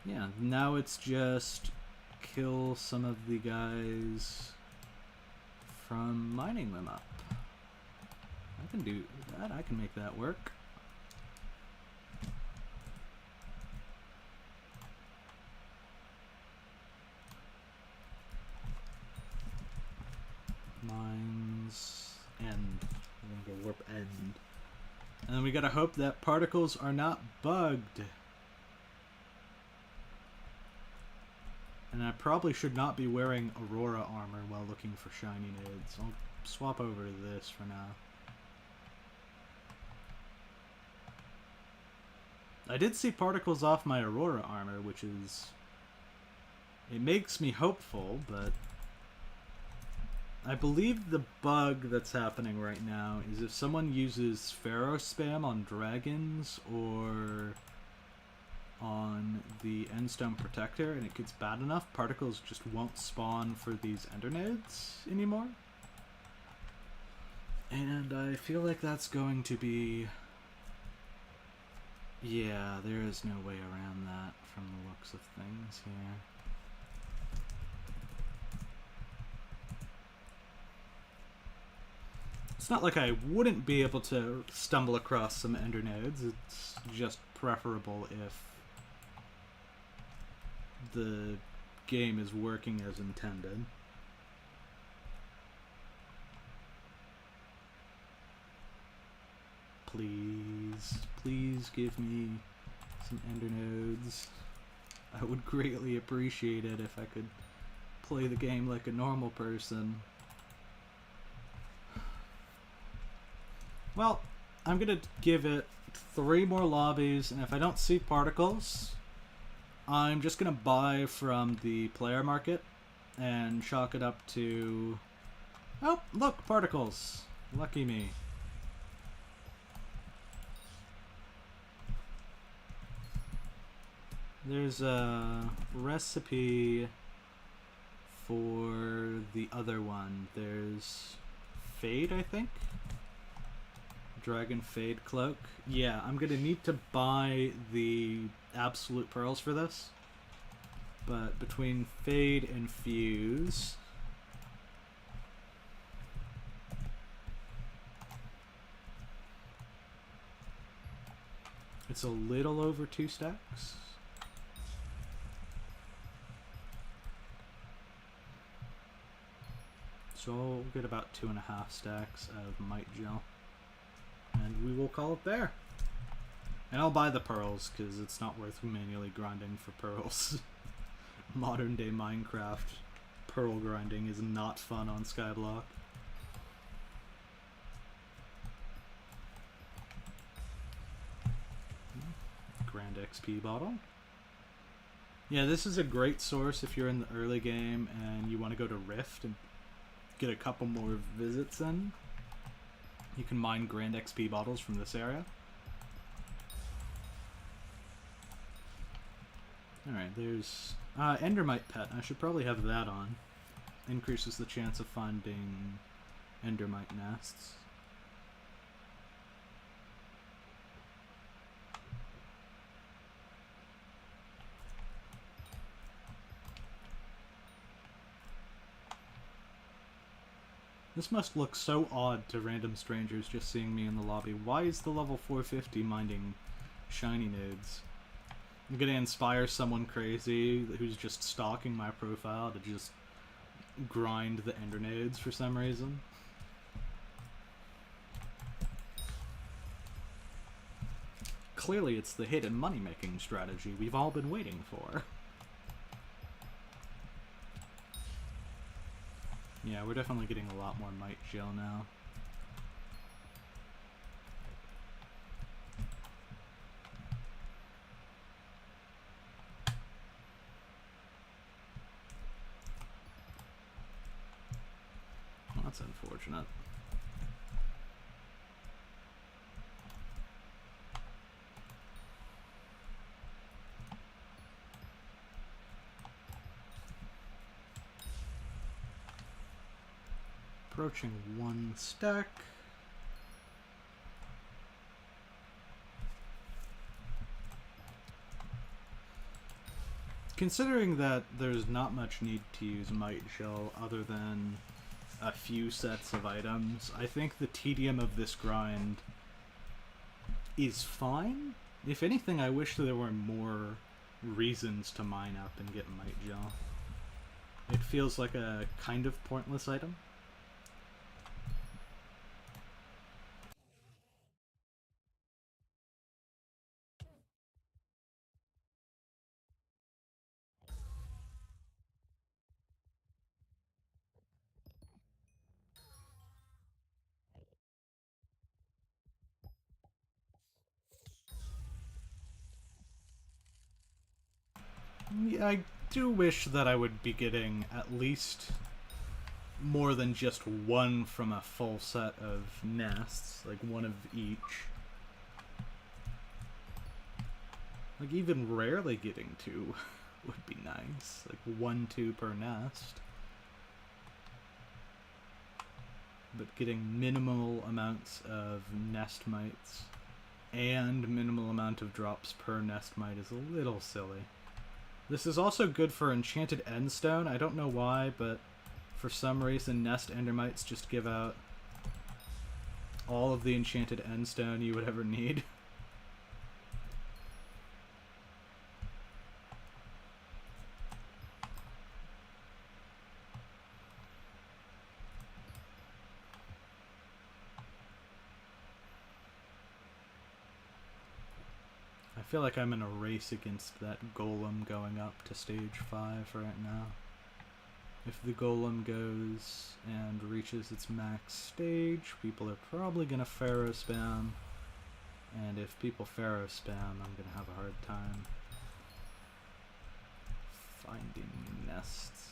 yeah, now it's just kill some of the guys from mining them up. I can do that. I can make that work. Mines end. I'm gonna go warp end. And then we gotta hope that particles are not bugged. And I probably should not be wearing Aurora armor while looking for shiny nodes. I'll swap over to this for now. I did see particles off my Aurora armor, which is... it makes me hopeful, but... I believe the bug that's happening right now is if someone uses Pharaoh spam on dragons or on the Endstone Protector and it gets bad enough, particles just won't spawn for these ender nodes anymore. And I feel like that's going to be... Yeah, there is no way around that from the looks of things here. It's not like I wouldn't be able to stumble across some ender nodes. It's just preferable if the game is working as intended. Please give me some ender nodes. I would greatly appreciate it if I could play the game like a normal person. Well, I'm gonna give it 3 more lobbies, and if I don't see particles, I'm just gonna buy from the player market and chalk it up to... Oh, look, particles! Lucky me. There's a recipe for the other one. There's Fade, I think? Dragon Fade Cloak. Yeah, I'm gonna need to buy the absolute pearls for this. But between Fade and Fuse... it's a little over 2 stacks. So I'll get about 2.5 stacks of Might Gel. And we will call it there. And I'll buy the pearls, because it's not worth manually grinding for pearls. Modern day Minecraft pearl grinding is not fun on Skyblock. Grand XP bottle. Yeah, this is a great source if you're in the early game and you want to go to Rift and get a couple more visits in. You can mine Grand XP bottles from this area. Alright, there's Endermite Pet. I should probably have that on. Increases the chance of finding Endermite nests. This must look so odd to random strangers just seeing me in the lobby. Why is the level 450 mining shiny nodes? I'm gonna inspire someone crazy who's just stalking my profile to just grind the ender nodes for some reason. Clearly it's the hidden money-making strategy we've all been waiting for. Yeah, we're definitely getting a lot more Might Gel now. Well, that's unfortunate. Approaching 1 stack. Considering that there's not much need to use Might Gel other than a few sets of items, I think the tedium of this grind is fine. If anything, I wish there were more reasons to mine up and get Might Gel. It feels like a kind of pointless item. Yeah, I do wish that I would be getting at least more than just one from a full set of nests, like one of each. Like, even rarely getting 2 would be nice. Like, 1, 2 per nest. but getting minimal amounts of nest mites and minimal amount of drops per nest mite is a little silly. This is also good for enchanted endstone. I don't know why, but for some reason nest endermites just give out all of the enchanted endstone you would ever need. I feel like I'm in a race against that golem going up to stage 5 right now. If the golem goes and reaches its max stage, people are probably going to pharaoh spam. And if people pharaoh spam, I'm going to have a hard time finding nests.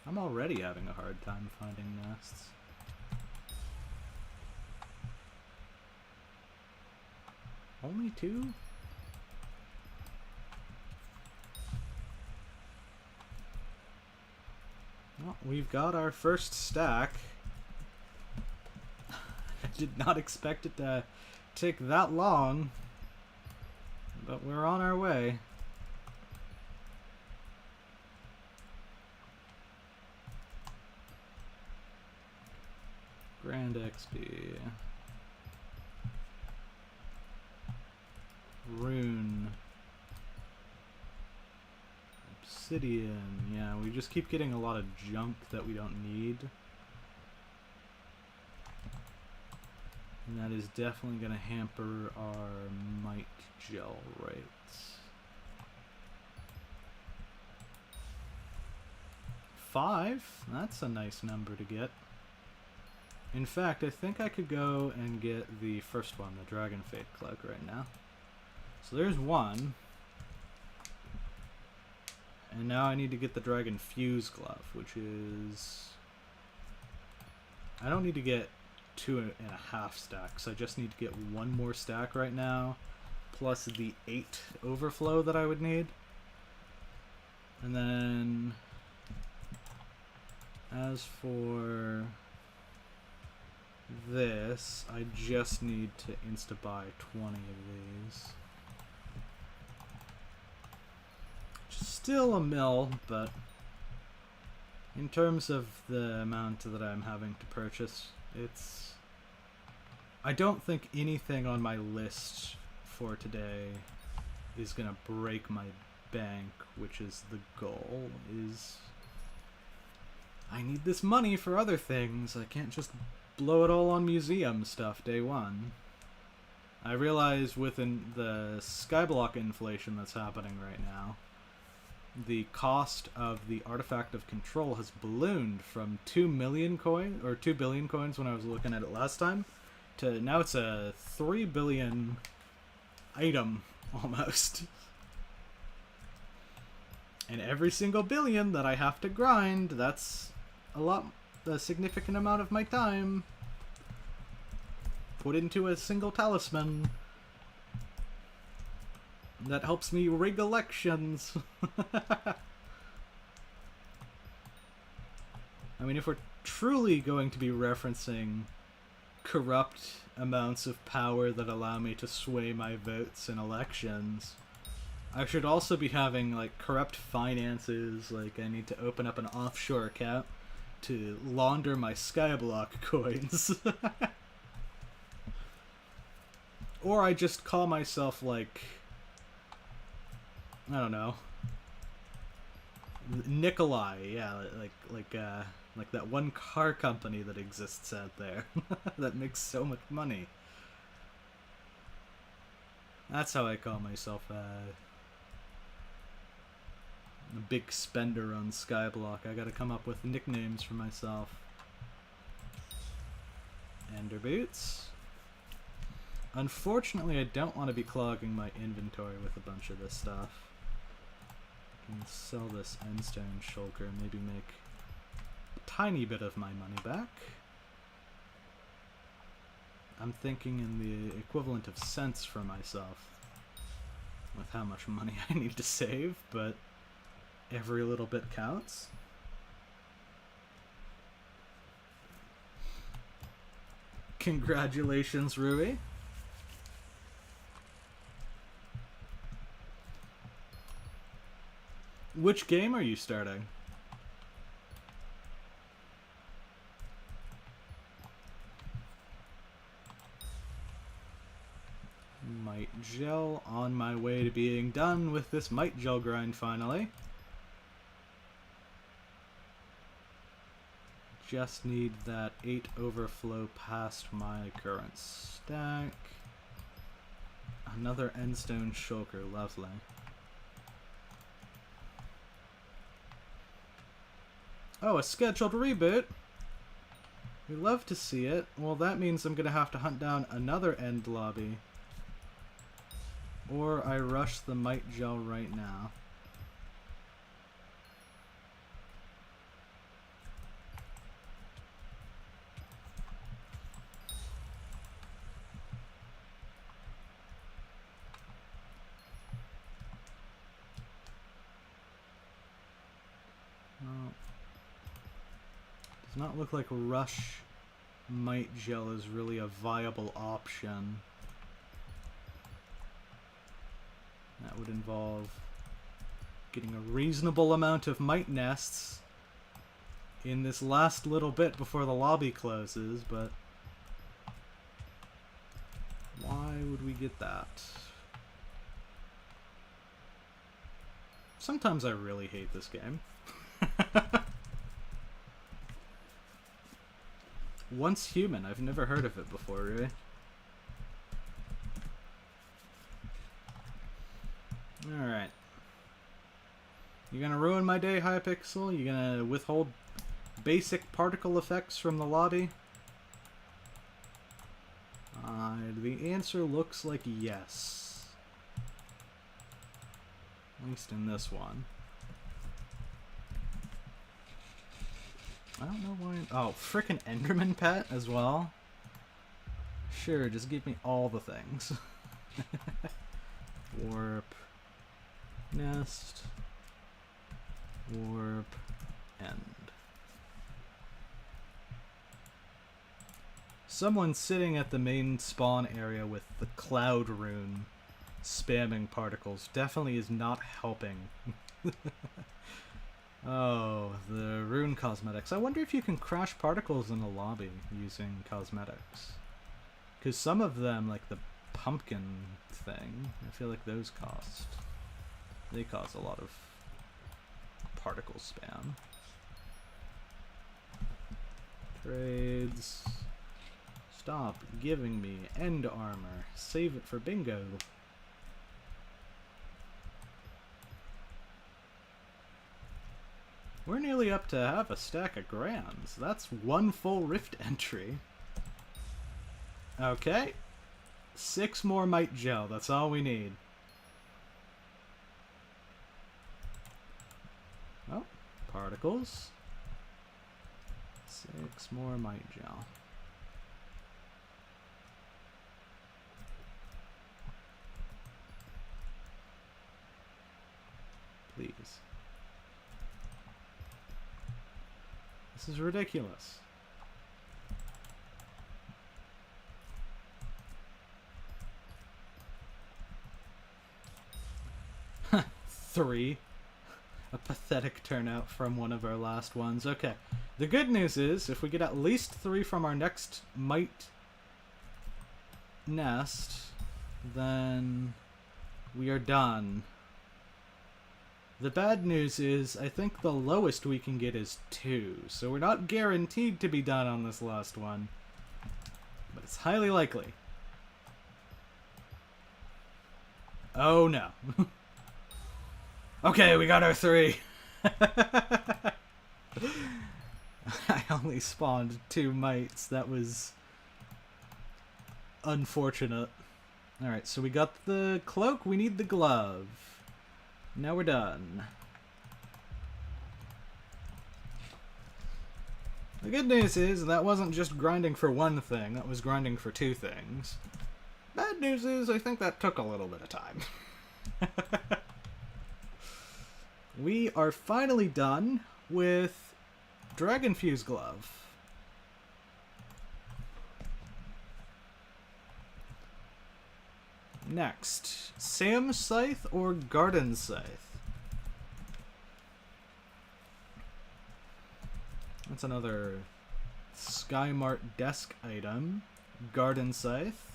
I'm already having a hard time finding nests. Only 2? Well, we've got our first stack. I did not expect it to take that long, but we're on our way. Grand XP. Rune. Obsidian. Yeah, we just keep getting a lot of junk that we don't need. And that is definitely going to hamper our mite gel rates. 5? That's a nice number to get. In fact, I think I could go and get the first one, the Dragon Fate Cloak, right now. So there's one. And now I need to get the Dragon Fuse Glove, which is... I don't need to get 2.5 stacks. I just need to get 1 more stack right now, plus the 8 overflow that I would need. And then... as for this, I just need to insta-buy 20 of these. Still a mill, but in terms of the amount that I'm having to purchase, it's... I don't think anything on my list for today is gonna break my bank, which is the goal, is... I need this money for other things. I can't just blow it all on museum stuff day one. I realize within the Skyblock inflation that's happening right now, the cost of the Artifact of Control has ballooned from 2 million coins, or 2 billion coins when I was looking at it last time, to now it's a 3 billion item, almost. And every single billion that I have to grind, that's a significant amount of my time put into a single talisman that helps me rig elections. I mean, if we're truly going to be referencing corrupt amounts of power that allow me to sway my votes in elections, I should also be having, like, corrupt finances, like I need to open up an offshore account to launder my Skyblock coins. Or I just call myself, like, I don't know, Nikolai, yeah, like that one car company that exists out there that makes so much money. That's how I call myself, a big spender on Skyblock. I gotta come up with nicknames for myself. Ender Boots. Unfortunately, I don't want to be clogging my inventory with a bunch of this stuff. I can sell this endstone shulker, maybe make a tiny bit of my money back. I'm thinking in the equivalent of cents for myself with how much money I need to save, but Every little bit counts. Congratulations, Rui. Which game are you starting? Might gel, on my way to being done with this might gel grind finally. Just need that 8 overflow past my current stack. Another endstone shulker, lovely. Oh, a scheduled reboot? We love to see it. Well, that means I'm gonna have to hunt down another end lobby. Or I rush the might gel right now. Does not look like rush might gel is really a viable option. That would involve getting a reasonable amount of might nests in this last little bit before the lobby closes, but why would we get that? Sometimes I really hate this game. Once Human, I've never heard of it before, really. Alright. You're gonna ruin my day, Hypixel? You're gonna withhold basic particle effects from the lobby? The answer looks like yes. At least in this one. I don't know why... Oh, frickin' Enderman pet as well? Sure, just give me all the things. Warp... Nest... Warp... End. Someone sitting at the main spawn area with the cloud rune spamming particles definitely is not helping. Oh, the rune cosmetics. I wonder if you can crash particles in the lobby using cosmetics. Because some of them, like the pumpkin thing, I feel like those they cause a lot of particle spam. Trades. Stop giving me end armor. Save it for bingo. We're nearly up to half a stack of grands. That's one full rift entry. Okay. 6 more might gel. That's all we need. Oh, particles. 6 more might gel. Please. This is ridiculous. Three. A pathetic turnout from one of our last ones. Okay. The good news is, if we get at least 3 from our next might nest, then we are done. The bad news is, I think the lowest we can get is 2, so we're not guaranteed to be done on this last one, but it's highly likely. Oh no. Okay, we got our 3. I only spawned 2 mites. That was unfortunate. Alright, so we got the cloak, we need the glove. Now we're done. The good news is that wasn't just grinding for one thing, that was grinding for 2 things. Bad news is I think that took a little bit of time. we are finally done with Dragon Fuse Glove. Next, Sam Scythe or Garden Scythe? That's another Skymart desk item. Garden Scythe.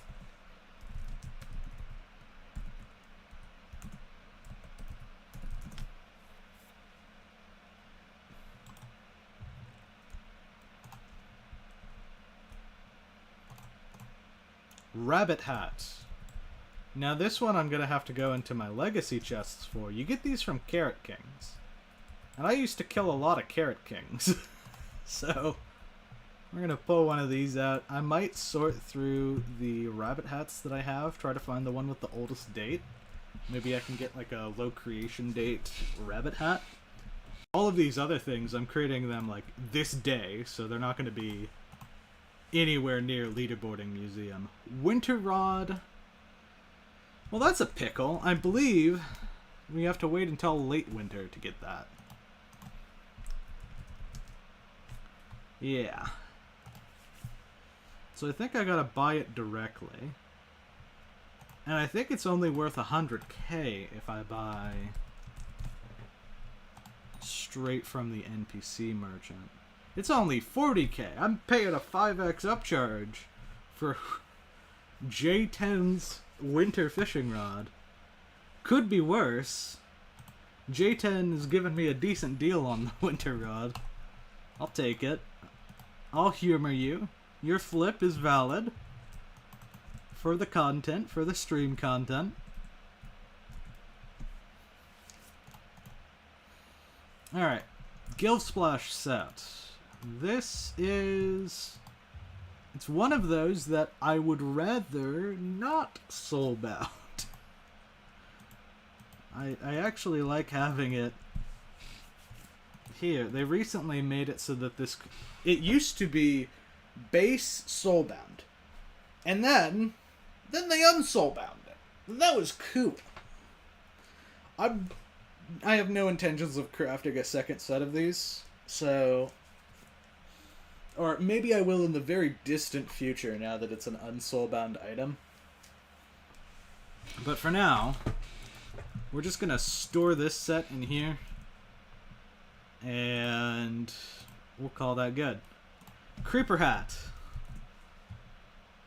Rabbit Hat. Now this one I'm going to have to go into my legacy chests for. You get these from Carrot Kings. And I used to kill a lot of Carrot Kings. So, we're going to pull one of these out. I might sort through the rabbit hats that I have, try to find the one with the oldest date. Maybe I can get like a low creation date rabbit hat. All of these other things, I'm creating them like this day, so they're not going to be anywhere near Leaderboarding Museum. Winter Rod. Well, that's a pickle. I believe we have to wait until late winter to get that. Yeah. So I think I gotta buy it directly. And I think it's only worth 100k if I buy straight from the NPC merchant. It's only 40k. I'm paying a 5x upcharge for J10's winter fishing rod. Could be worse. J10 has given me a decent deal on the winter rod. I'll take it. I'll humor you. Your flip is valid. For the content, for the stream content. Alright. Guild Splash set. This is... It's one of those that I would rather not soulbound. I actually like having it here. They recently made it so that this... It used to be base soulbound. And then they unsoulbound it. That was cool. I have no intentions of crafting a second set of these. So... Or maybe I will in the very distant future now that it's an unsoulbound item. But for now, we're just going to store this set in here. And we'll call that good. Creeper Hat.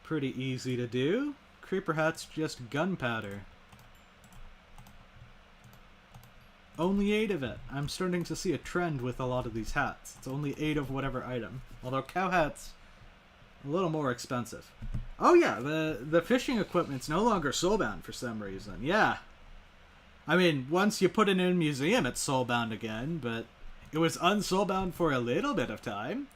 Pretty easy to do. Creeper Hat's just gunpowder. Only 8 of it. I'm starting to see a trend with a lot of these hats. It's only 8 of whatever item. Although cow hat's a little more expensive. Oh yeah, the fishing equipment's no longer soulbound for some reason. Yeah. I mean, once you put it in a museum, it's soulbound again, but it was unsoulbound for a little bit of time.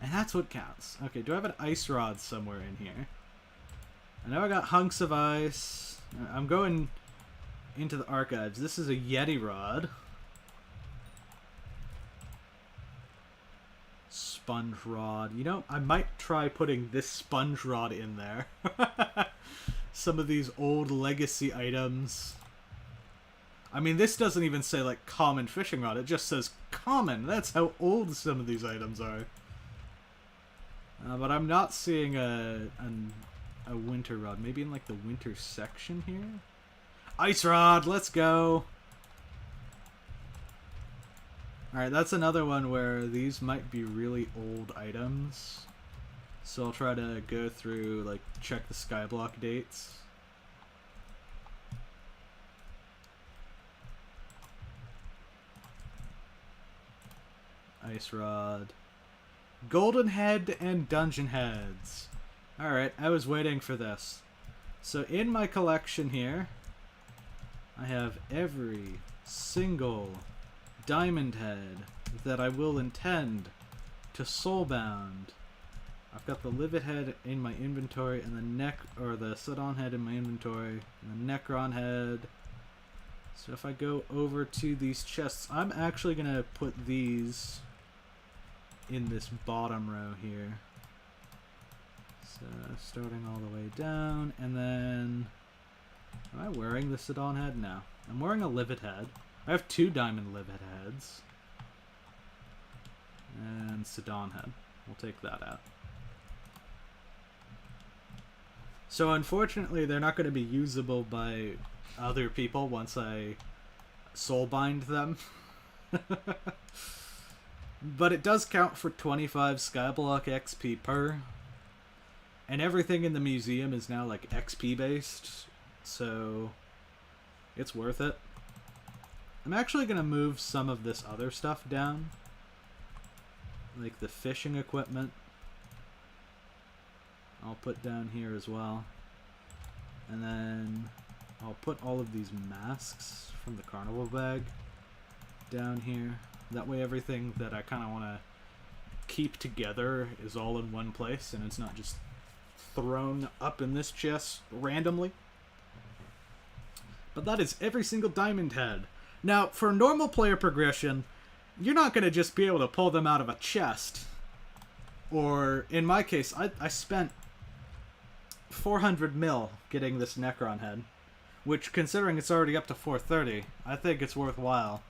And that's what counts. Okay, do I have an ice rod somewhere in here? I know I got hunks of ice. I'm going into the archives. This is a Yeti rod. Sponge rod. You know, I might try putting this sponge rod in there. Some of these old legacy items. I mean, this doesn't even say, like, common fishing rod. It just says common. That's how old some of these items are. But I'm not seeing a winter rod. Maybe in, like, the winter section here? Ice rod! Let's go! Alright, that's another one where these might be really old items. So I'll try to go through, like, check the Skyblock dates. Ice rod. Golden head and dungeon heads. Alright, I was waiting for this. So in my collection here, I have every single diamond head that I will intend to soulbound. I've got the livid head in my inventory, and the Sidon head in my inventory, and the Necron head. So if I go over to these chests, I'm actually gonna put these in this bottom row here. So starting all the way down, and then am I wearing the Sidon head? No. I'm wearing a livid head. I have 2 diamond livet heads. And Sidon head. We'll take that out. So unfortunately, they're not going to be usable by other people once I soulbind them. But it does count for 25 Skyblock XP per. And everything in the museum is now like XP based. So it's worth it. I'm actually going to move some of this other stuff down. Like the fishing equipment. I'll put down here as well. And then I'll put all of these masks from the carnival bag down here. That way everything that I kind of want to keep together is all in one place and it's not just thrown up in this chest randomly. But that is every single diamond head. Now, for normal player progression, you're not going to just be able to pull them out of a chest. Or, in my case, I spent 400 mil getting this Necron head. Which, considering it's already up to 430, I think it's worthwhile.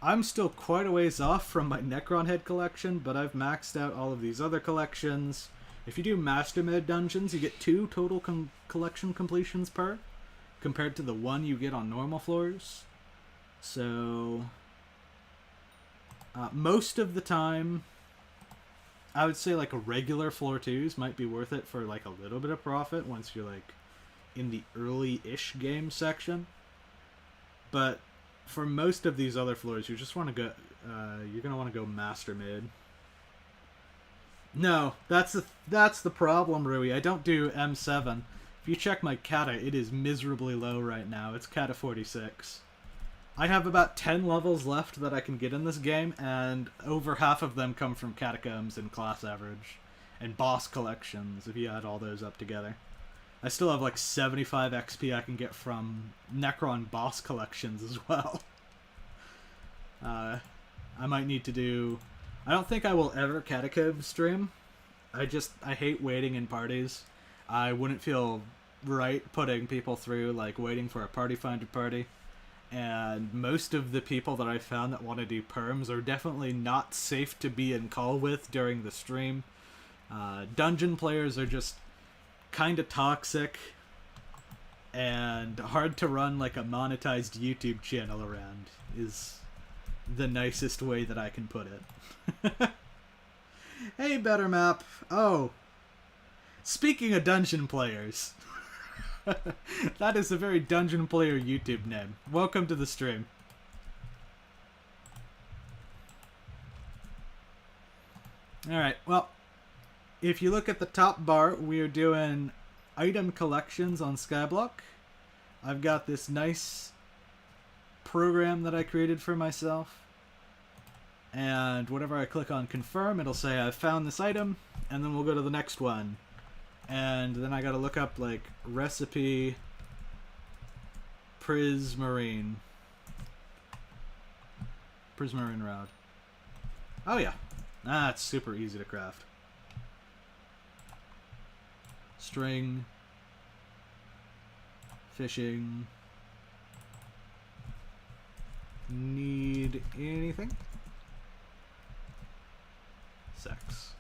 I'm still quite a ways off from my Necron head collection, but I've maxed out all of these other collections. If you do Master Mode dungeons, you get 2 total collection completions per, compared to the 1 you get on normal floors. So, most of the time, I would say like a regular floor 2s might be worth it for like a little bit of profit once you're like in the early-ish game section. But for most of these other floors, you just want to go, you're going to want to go Master Mid. No, that's the problem, Rui. I don't do M7. If you check my kata, it is miserably low right now. It's kata 46. I have about 10 levels left that I can get in this game, and over half of them come from Catacombs and Class Average, and Boss Collections, if you add all those up together. I still have like 75 XP I can get from Necron Boss Collections as well. I might need to do... I don't think I will ever Catacomb stream. I hate waiting in parties. I wouldn't feel right putting people through, like, waiting for a party finder party. And most of the people that I found that want to do perms are definitely not safe to be in call with during the stream. Dungeon players are just kind of toxic and hard to run like a monetized YouTube channel around is the nicest way that I can put it. Hey, Better Map. Oh, speaking of dungeon players, that is a very dungeon player YouTube name. Welcome to the stream. Alright, well, if you look at the top bar, we are doing item collections on Skyblock. I've got this nice program that I created for myself. And whenever I click on confirm, it'll say I've found this item, and then we'll go to the next one. And then I gotta look up, like, recipe prismarine rod. Oh yeah, that's super easy to craft. String, fishing, need anything? Sex.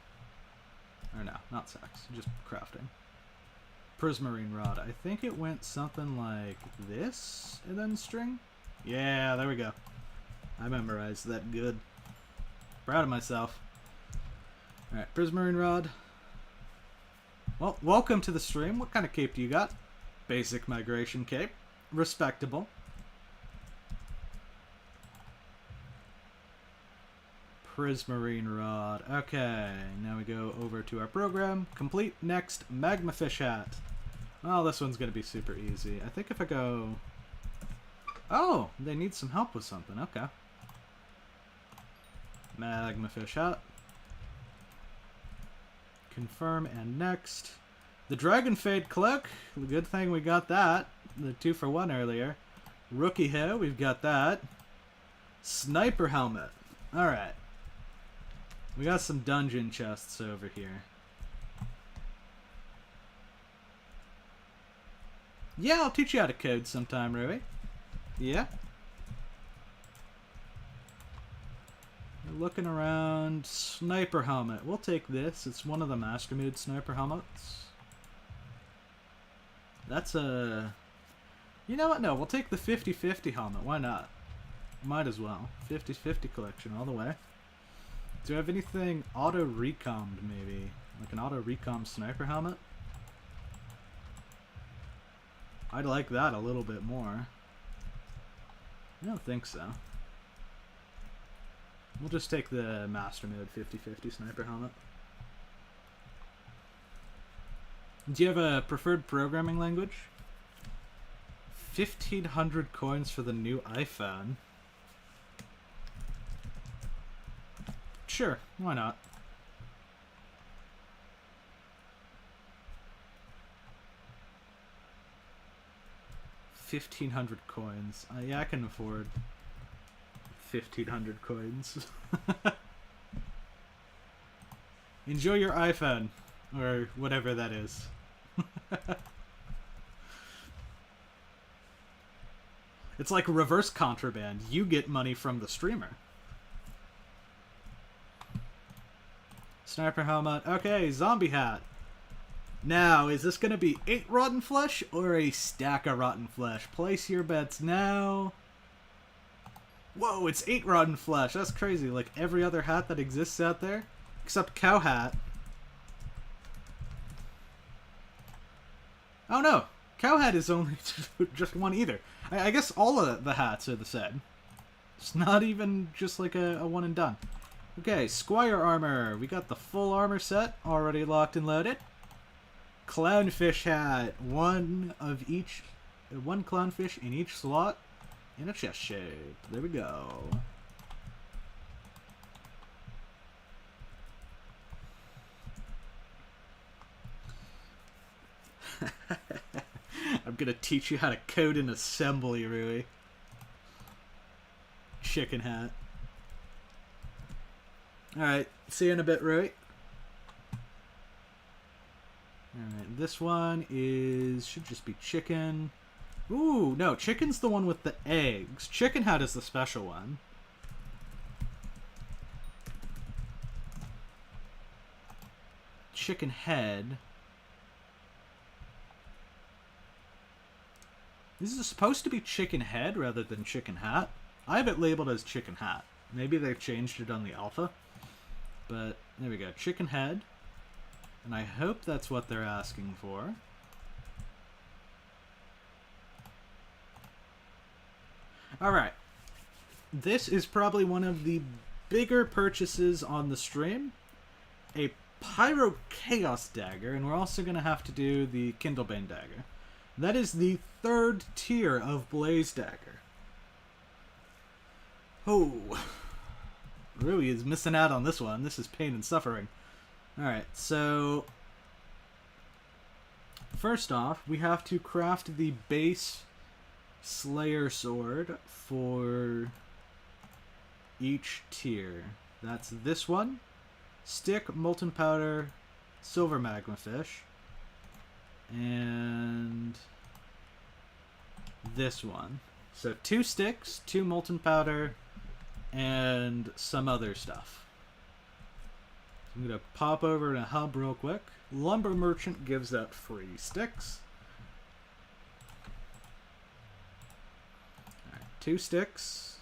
Or no, not sex, just crafting. Prismarine rod. I think it went something like this, and then string? Yeah, there we go. I memorized that good. Proud of myself. Alright, prismarine rod. Well, welcome to the stream. What kind of cape do you got? Basic migration cape. Respectable. Prismarine rod. Okay, now we go over to our program. Complete next magma fish hat. Oh, this one's going to be super easy. I think if I go... Oh, they need some help with something. Okay. Magma fish hat. Confirm and next. The Dragon Fade Cloak. Good thing we got that. The 2-for-1 earlier. Rookie hair. We've got that. Sniper helmet. Alright. We got some dungeon chests over here. Yeah, I'll teach you how to code sometime, Rui. Yeah? Looking around, sniper helmet. We'll take this. It's one of the master mode sniper helmets. That's a... You know what? No, we'll take the 50-50 helmet. Why not? Might as well. 50-50 collection all the way. Do I have anything auto-recommed, maybe? Like an auto-recom sniper helmet? I'd like that a little bit more. I don't think so. We'll just take the master mode 50-50 sniper helmet. Do you have a preferred programming language? 1,500 coins for the new iPhone. Sure, why not? $1,500 coins. Yeah, I can afford 1,500 coins. Enjoy your iPhone, or whatever that is. It's like reverse contraband. You get money from the streamer. Sniper helmet. Okay, zombie hat. Now, is this going to be 8 rotten flesh or a stack of rotten flesh? Place your bets now. Whoa, it's 8 rotten flesh. That's crazy. Like every other hat that exists out there. Except cow hat. Oh no. Cow hat is only just one either. I guess all of the hats are the same. It's not even just like a one and done. Okay, Squire armor. We got the full armor set already locked and loaded. Clownfish hat. One clownfish in each slot in a chest shape. There we go. I'm gonna teach you how to code and assemble, Rui. Chicken hat. Alright, see you in a bit, Rui. Alright, this one should just be chicken. Ooh, no, chicken's the one with the eggs. Chicken hat is the special one. Chicken head. This is supposed to be chicken head rather than chicken hat. I have it labeled as chicken hat. Maybe they've changed it on the alpha. But there we go, chicken head. And I hope that's what they're asking for. Alright. This is probably one of the bigger purchases on the stream. A Pyro Chaos Dagger, and we're also going to have to do the Kindlebane Dagger. That is the 3rd tier of Blaze Dagger. Oh. Rui is missing out on this one. This is pain and suffering. Alright, so first off, we have to craft the base Slayer Sword for each tier. That's this one. Stick, Molten Powder, Silver Magma Fish. And this one. So 2 sticks, 2 Molten Powder, and some other stuff. I'm going to pop over to Hub real quick. Lumber Merchant gives out free sticks. All right, 2 sticks.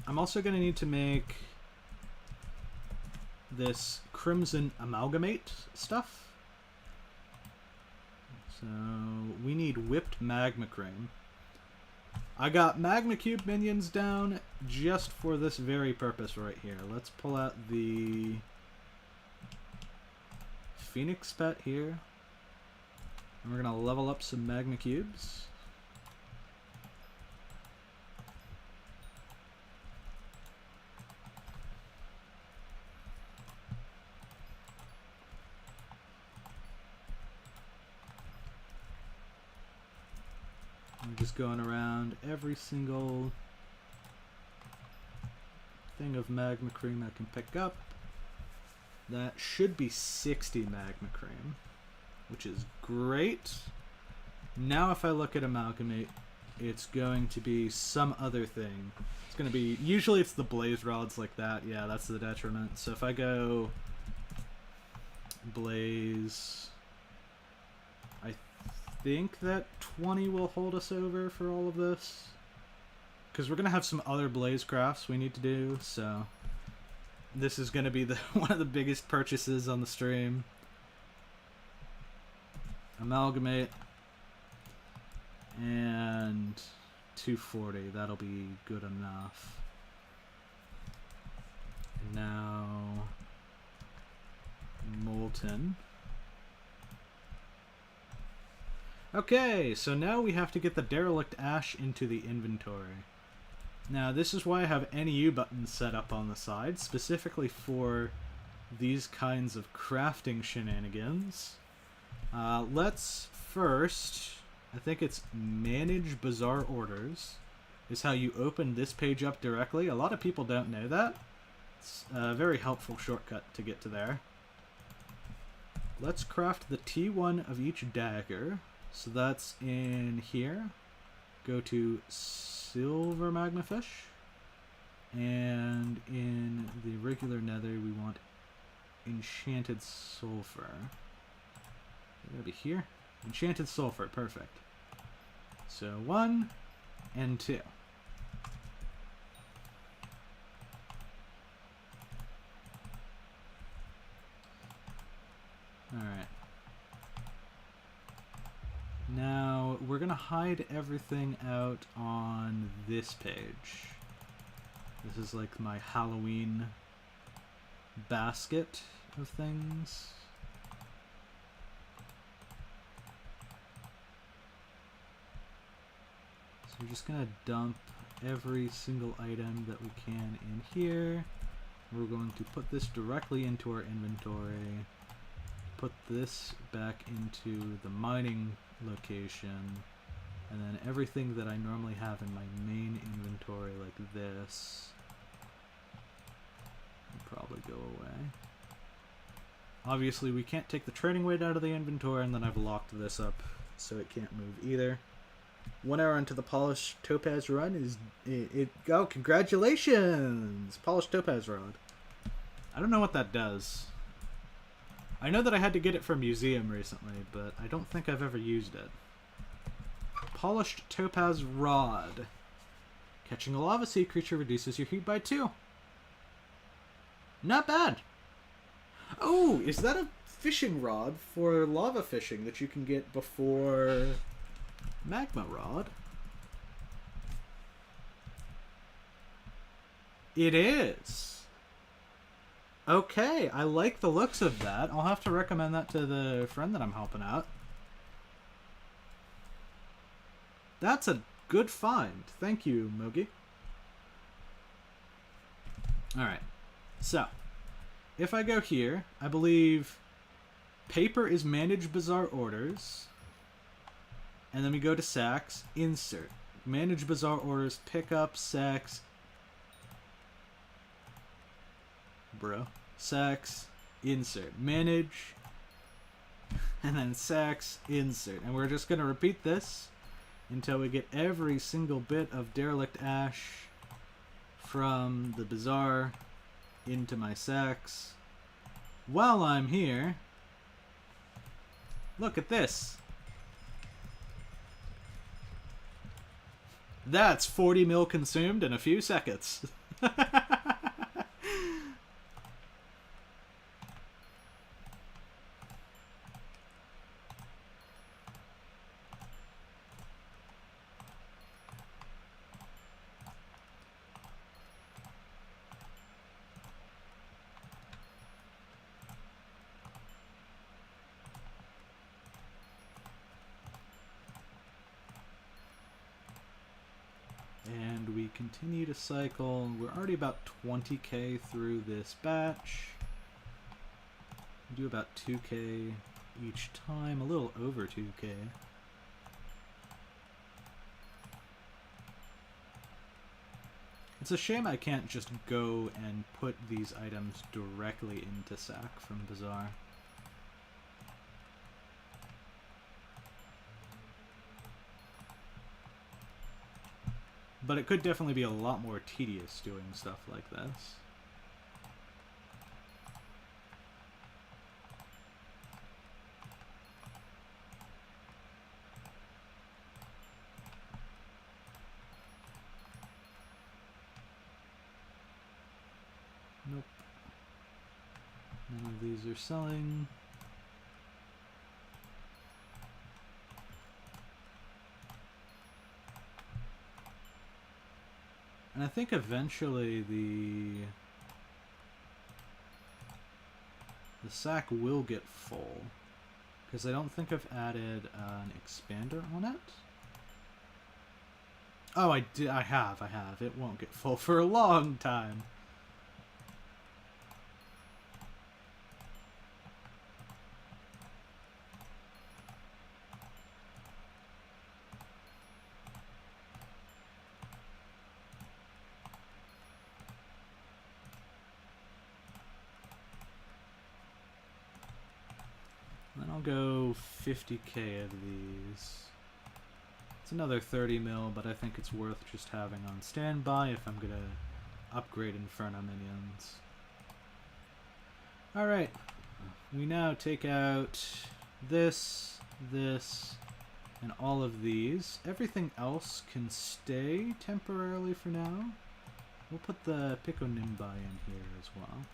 I'm also going to need to make this Crimson Amalgamate stuff. So we need Whipped Magma Cream. I got Magma Cube minions down just for this very purpose right here. Let's pull out the Phoenix Pet here. And we're going to level up some Magma Cubes. I'm just going around every single thing of magma cream I can pick up. That should be 60 magma cream, which is great. Now if I look at Amalgamate, it's going to be some other thing. It's going to be, usually it's the blaze rods like that. Yeah, that's the detriment. So if I go blaze, I think that 20 will hold us over for all of this. Because we're going to have some other blaze crafts we need to do, so this is going to be the one of the biggest purchases on the stream. Amalgamate. And 240, that'll be good enough. Now, molten. Okay, so now we have to get the derelict ash into the inventory. Now, this is why I have NEU buttons set up on the side, specifically for these kinds of crafting shenanigans. Let's first, I think it's manage bazaar orders is how you open this page up directly. A lot of people don't know that. It's a very helpful shortcut to get to there. Let's craft the T1 of each dagger. So that's in here. Go to silver magmafish. And in the regular nether, we want enchanted sulfur. It'll be here. Enchanted sulfur, perfect. So 1 and 2. Alright. Now, we're going to hide everything out on this page. This is like my Halloween basket of things. So we're just going to dump every single item that we can in here. We're going to put this directly into our inventory. Put this back into the mining location, and then everything that I normally have in my main inventory like this will probably go away. Obviously we can't take the trading weight out of the inventory, and then I've locked this up so it can't move either. 1 hour into the polished topaz run is oh, congratulations, polished topaz rod. I don't know what that does. I know that I had to get it from museum recently, but I don't think I've ever used it. Polished topaz rod. Catching a lava sea creature reduces your heat by 2. Not bad. Oh, is that a fishing rod for lava fishing that you can get before magma rod? It is. Okay, I like the looks of that. I'll have to recommend that to the friend that I'm helping out. That's a good find. Thank you, Mogi. Alright, so if I go here, I believe paper is manage bazaar orders. And then we go to sacks, insert. Manage bazaar orders, pick up, sacks. Bro. Sacks, insert. Manage, and then sacks, insert. And we're just going to repeat this until we get every single bit of derelict ash from the bazaar into my sacks. While I'm here, look at this. That's 40 mil consumed in a few seconds. And we continue to cycle. We're already about 20k through this batch. We do about 2k each time, a little over 2k. It's a shame I can't just go and put these items directly into sack from Bazaar. But it could definitely be a lot more tedious doing stuff like this. Nope. None of these are selling. And I think eventually the sack will get full, because I don't think I've added an expander on it. Oh, I have. It won't get full for a long time. Then I'll go 50k of these. It's another 30 mil, but I think it's worth just having on standby if I'm gonna upgrade Inferno minions. Alright, we now take out this, and all of these. Everything else can stay temporarily for now. We'll put the Pico Nimbi in here as well.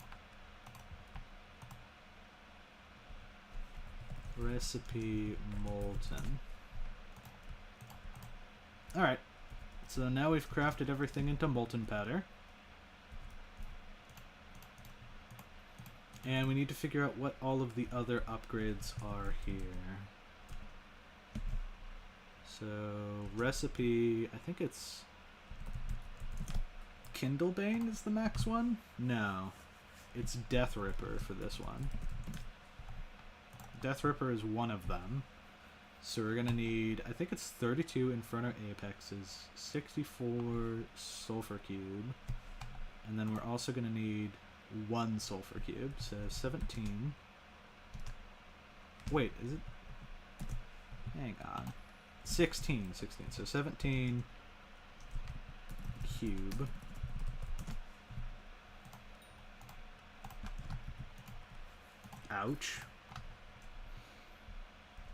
Recipe molten. Alright, so now we've crafted everything into molten powder. And we need to figure out what all of the other upgrades are here. So, recipe, I think it's Kindlebane is the max one? No, it's Death Ripper for this one. Death Ripper is one of them. So we're going to need, I think it's 32 Inferno Apexes, 64 Sulfur Cube, and then we're also going to need 1 Sulfur Cube, so 17. Wait, is it? Hang on. 16, so 17 cube. Ouch.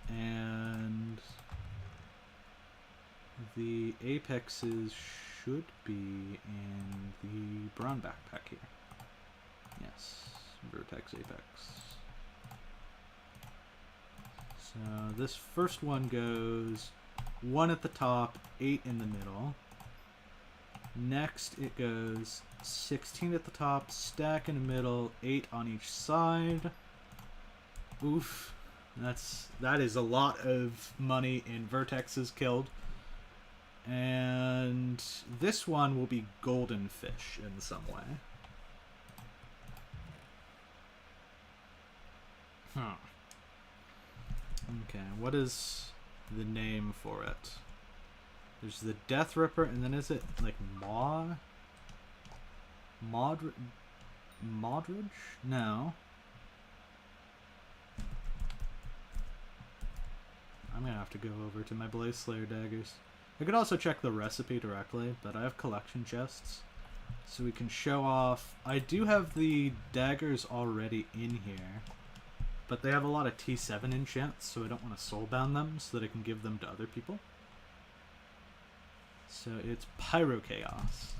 And the apexes should be in the brown backpack here. Yes, Vertex Apex. So this first one goes 1 at the top, 8 in the middle. Next it goes 16 at the top, stack in the middle, 8 on each side. Oof. That is a lot of money in vertexes killed. And this one will be golden fish in some way. Huh. Okay, what is the name for it? There's the Death Ripper, and then is it like Modridge? No. I'm gonna have to go over to my Blaze Slayer daggers. I could also check the recipe directly, but I have collection chests, so we can show off. I do have the daggers already in here, but they have a lot of T7 enchants, so I don't want to soulbound them so that I can give them to other people. So it's Pyro Chaos.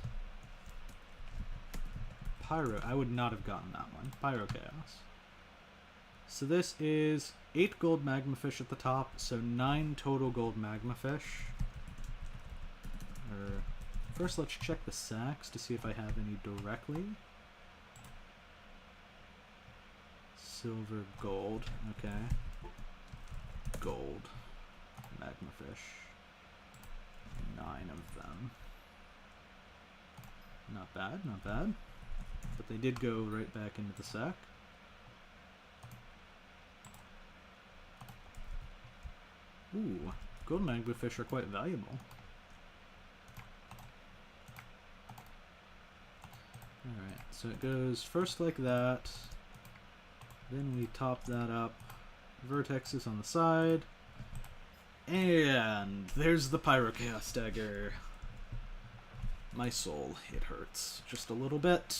I would not have gotten that one. Pyro Chaos. So this is 8 gold magma fish at the top, so 9 total gold magma fish. First let's check the sacks to see if I have any directly. Silver, gold, okay. Gold, magma fish. 9 of them. Not bad, not bad. But they did go right back into the sack. Ooh, gold magma fish are quite valuable. Alright, so it goes first like that. Then we top that up. Vertexes on the side. And there's the Pyro Chaos dagger. My soul, it hurts just a little bit.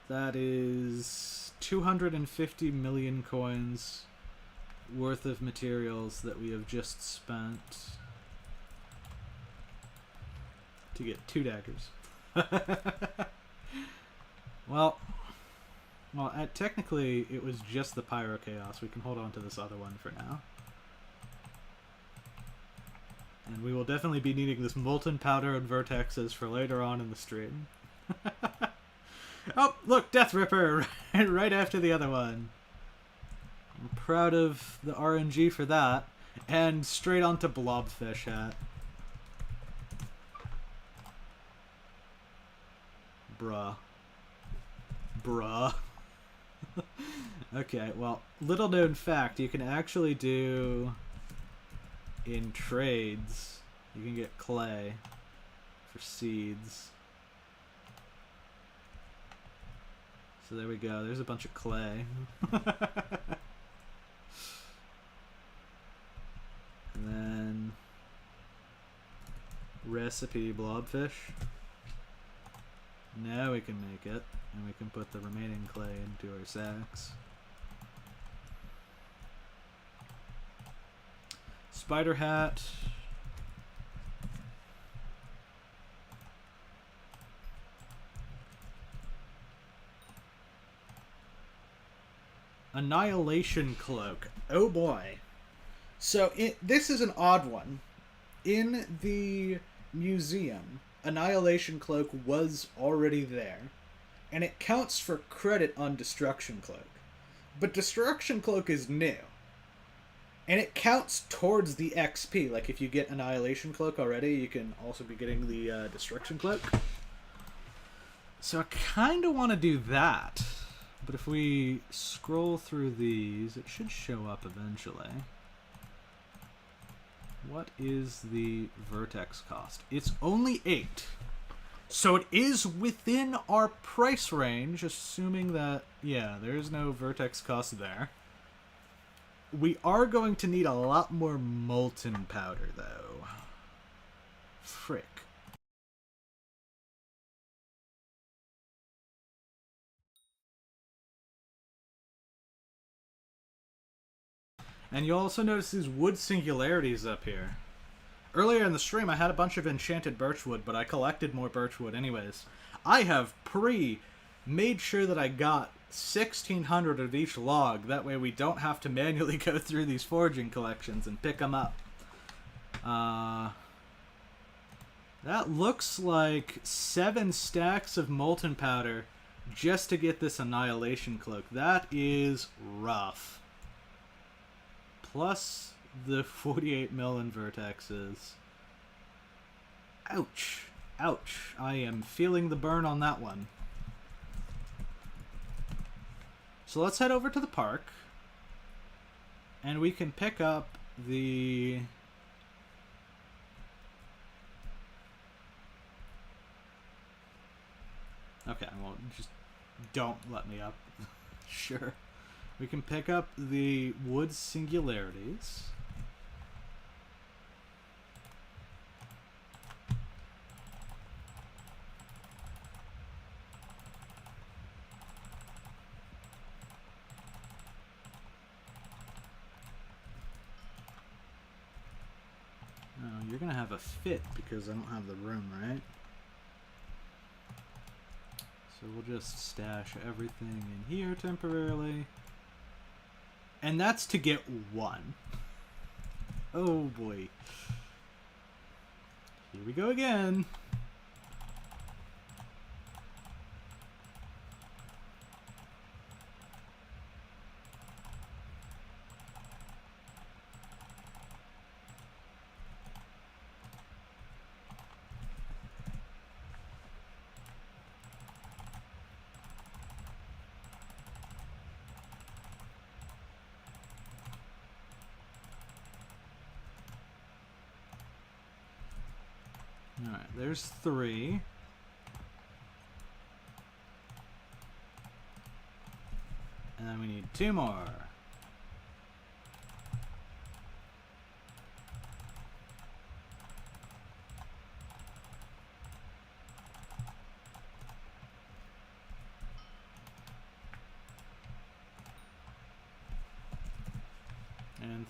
That is 250 million coins worth of materials that we have just spent to get 2 daggers. well, technically it was just the Pyro Chaos. We can hold on to this other one for now. And we will definitely be needing this Molten Powder and Vertexes for later on in the stream. Oh, look, Death Ripper! Right after the other one. I'm proud of the RNG for that. And straight onto Blobfish hat. Bruh. Okay, well, little known fact, you can actually do... in trades, you can get clay for seeds. So there we go, there's a bunch of clay. And then recipe blobfish. Now we can make it, and we can put the remaining clay into our sacks. Spider hat. Annihilation cloak. Oh boy. So this is an odd one. In the museum, Annihilation cloak was already there, and it counts for credit on Destruction cloak. But Destruction cloak is new. And it counts towards the XP. Like, if you get Annihilation Cloak already, you can also be getting the Destruction Cloak. So I kind of want to do that. But if we scroll through these, it should show up eventually. What is the Vertex cost? It's only 8. So it is within our price range, assuming that, yeah, there is no Vertex cost there. We are going to need a lot more molten powder, though. Frick. And you'll also notice these wood singularities up here. Earlier in the stream, I had a bunch of enchanted birchwood, but I collected more birchwood anyways. I have made sure that I got 1,600 of each log. That way we don't have to manually go through these foraging collections and pick them up. That looks like 7 stacks of molten powder just to get this Annihilation Cloak. That is rough. Plus the 48 million vertexes. Ouch. Ouch. I am feeling the burn on that one. So let's head over to the park. And we can pick up the... Okay, well, just don't let me up. Sure. We can pick up the wood singularities. Oh, you're gonna have a fit because I don't have the room, right? So we'll just stash everything in here temporarily. And that's to get 1. Oh boy. Here we go again. Alright, there's 3. And then we need 2 more.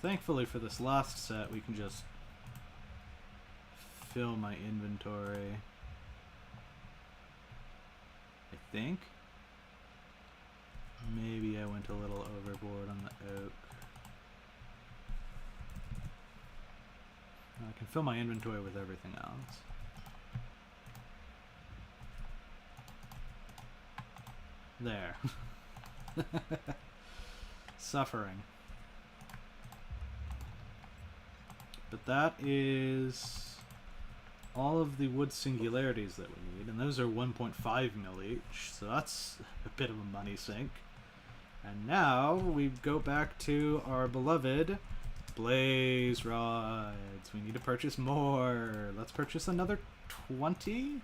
thankfully for this last set, we can just fill my inventory. I think. Maybe I went a little overboard on the oak. I can fill my inventory with everything else. There. Suffering. But that is all of the wood singularities that we need, and those are 1.5 mil each, so that's a bit of a money sink. And now we go back to our beloved blaze rods. We need to purchase more. Let's purchase another 20,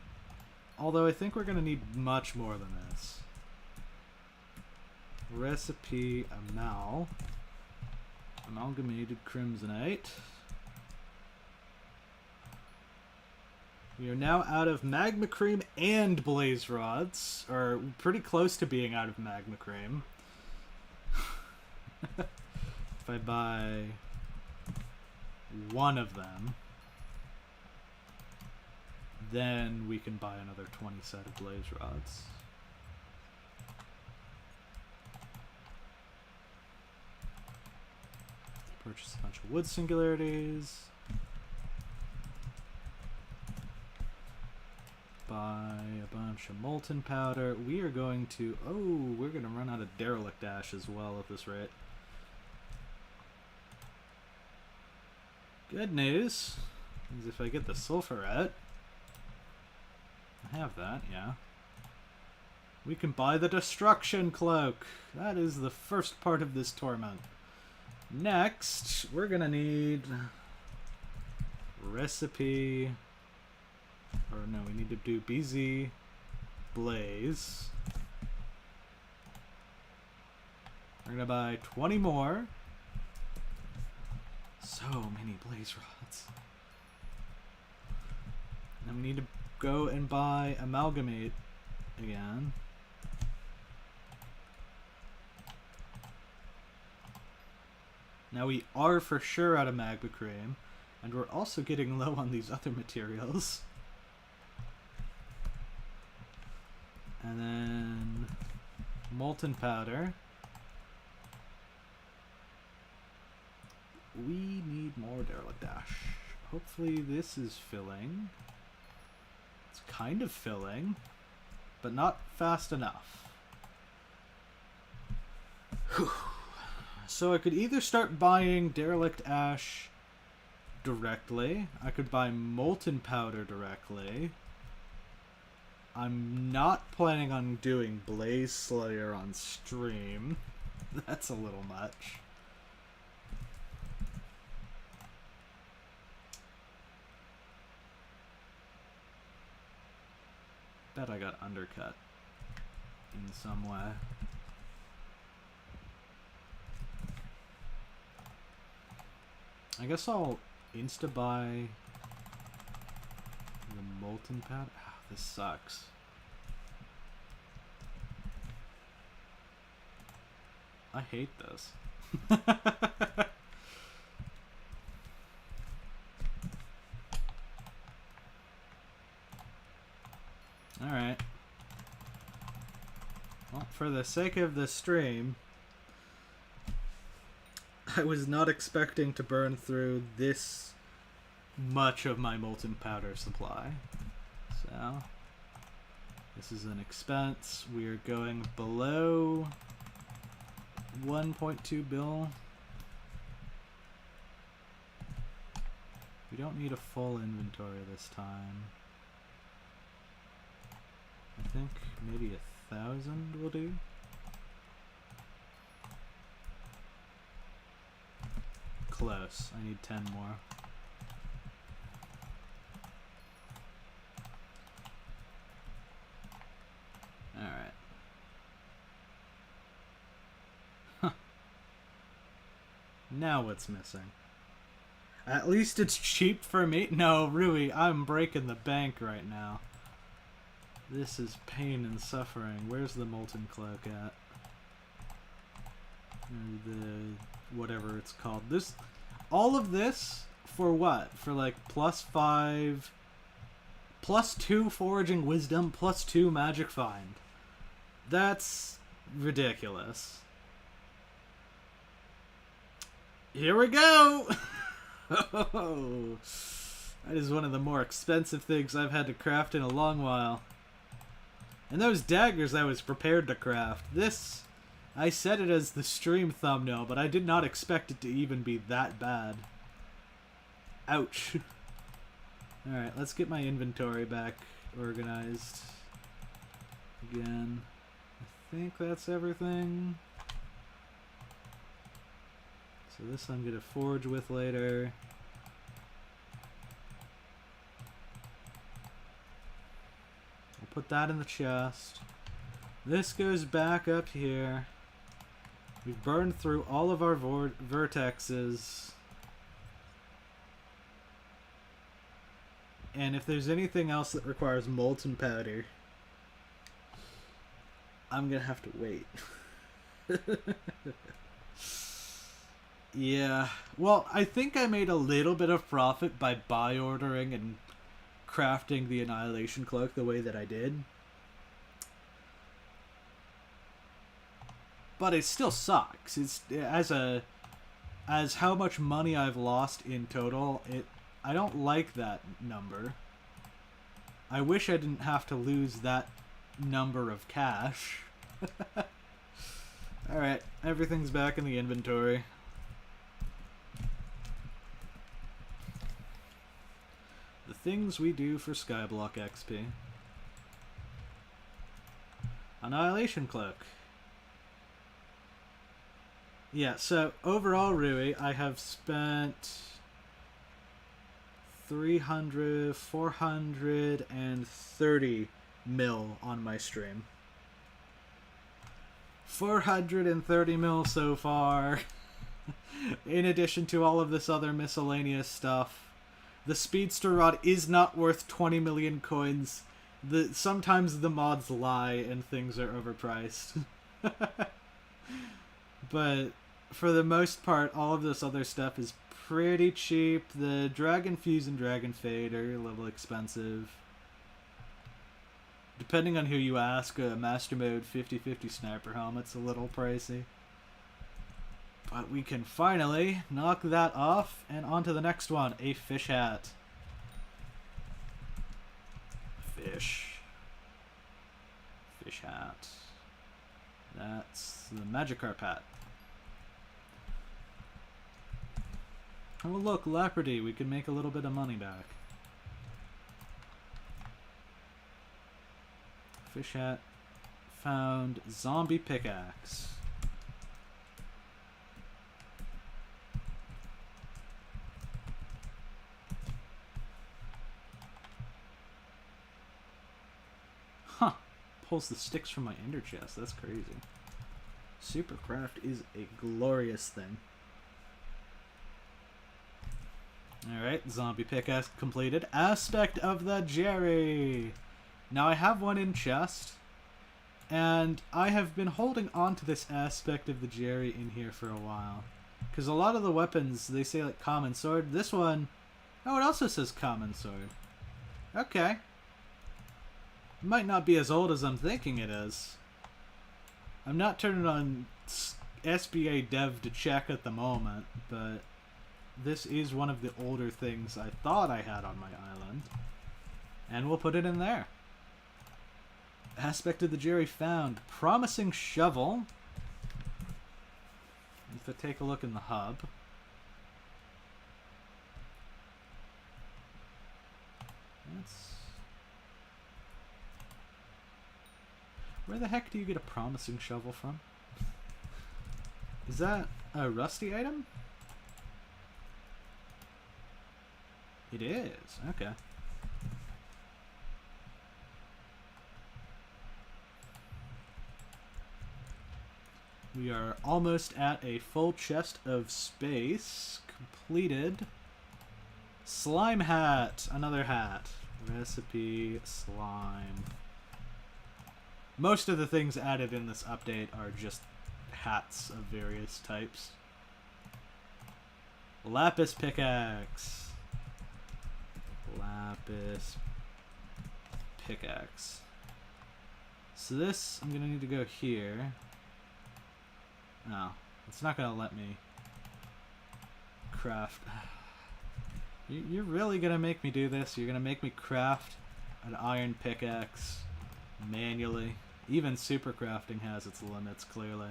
although I think we're going to need much more than this. Recipe amalgamated crimsonite. We are now out of magma cream and blaze rods, or pretty close to being out of magma cream. If I buy one of them, then we can buy another 20 set of blaze rods. Purchase a bunch of wood singularities. Buy a bunch of molten powder. We are going to... Oh, we're going to run out of derelict ash as well at this rate. Good news is if I get the sulfurette, I have that, yeah. We can buy the destruction cloak. That is the first part of this torment. Next, we're gonna need recipe, or no, we need to do BZ blaze. We're gonna buy 20 more. So many blaze rods. And we need to go and buy amalgamate again. Now we are for sure out of magma cream, and we're also getting low on these other materials. And then molten powder. We need more derelict ash. Hopefully this is filling. It's kind of filling, but not fast enough. Whew. So I could either start buying derelict ash directly. I could buy molten powder directly. I'm not planning on doing Blaze Slayer on stream. That's a little much. Bet I got undercut in some way. I guess I'll insta-buy the molten powder. Ah, this sucks. I hate this. Alright. Well, for the sake of the stream, I was not expecting to burn through this much of my molten powder supply. So, this is an expense. We are going below 1.2 bill. We don't need a full inventory this time. I think maybe 1,000 will do. Close. I need 10 more. Alright. Huh. Now what's missing? At least it's cheap for me. No, Rui, I'm breaking the bank right now. This is pain and suffering. Where's the molten cloak at? Or the whatever it's called. all of this for what? For like +5, +2 foraging wisdom, +2 magic find. That's ridiculous. Here we go! Oh, that is one of the more expensive things I've had to craft in a long while. And those daggers I was prepared to craft. This, I set it as the stream thumbnail, but I did not expect it to even be that bad. Ouch. Alright, let's get my inventory back organized. Again. I think that's everything. So this I'm going to forge with later. I'll put that in the chest. This goes back up here. We've burned through all of our vertexes. And if there's anything else that requires molten powder, I'm going to have to wait. Yeah, well, I think I made a little bit of profit by buy ordering and crafting the Annihilation Cloak the way that I did. But it still sucks. It's as how much money I've lost in total, I don't like that number. I wish I didn't have to lose that number of cash. Alright, everything's back in the inventory. The things we do for Skyblock XP. Annihilation Cloak. Yeah, so overall, Rui, I have spent 430 mil on my stream. 430 mil so far. In addition to all of this other miscellaneous stuff. The Speedster Rod is not worth 20 million coins. Sometimes the mods lie and things are overpriced. But for the most part, all of this other stuff is pretty cheap. The Dragon Fuse and Dragon Fade are a little expensive. Depending on who you ask, a Master Mode 50/50 Sniper Helmet's a little pricey. But we can finally knock that off, and on to the next one, a fish hat. Fish hat. That's the Magikarp hat. Oh look, Leopardy, we can make a little bit of money back. Fish hat. Found zombie pickaxe. Huh. Pulls the sticks from my ender chest. That's crazy. Supercraft is a glorious thing. Alright, zombie pickaxe completed. Aspect of the Jerry! Now I have one in chest, and I have been holding on to this aspect of the Jerry in here for a while. Because a lot of the weapons, they say like common sword. This one, oh, it also says common sword. Okay. Might not be as old as I'm thinking it is. I'm not turning on SBA dev to check at the moment, but this is one of the older things I thought I had on my island. And we'll put it in there. Aspect of the Jerry found. Promising shovel. If I take a look in the hub. Where the heck do you get a promising shovel from? Is that a rusty item? It is. Okay. We are almost at a full chest of space. Completed. Slime hat. Another hat. Recipe slime. Most of the things added in this update are just hats of various types. Lapis pickaxe. Lapis pickaxe. So this, I'm gonna need to go here. No, it's not gonna let me craft. You're really gonna make me do this? You're gonna make me craft an iron pickaxe manually? Even super crafting has its limits, clearly.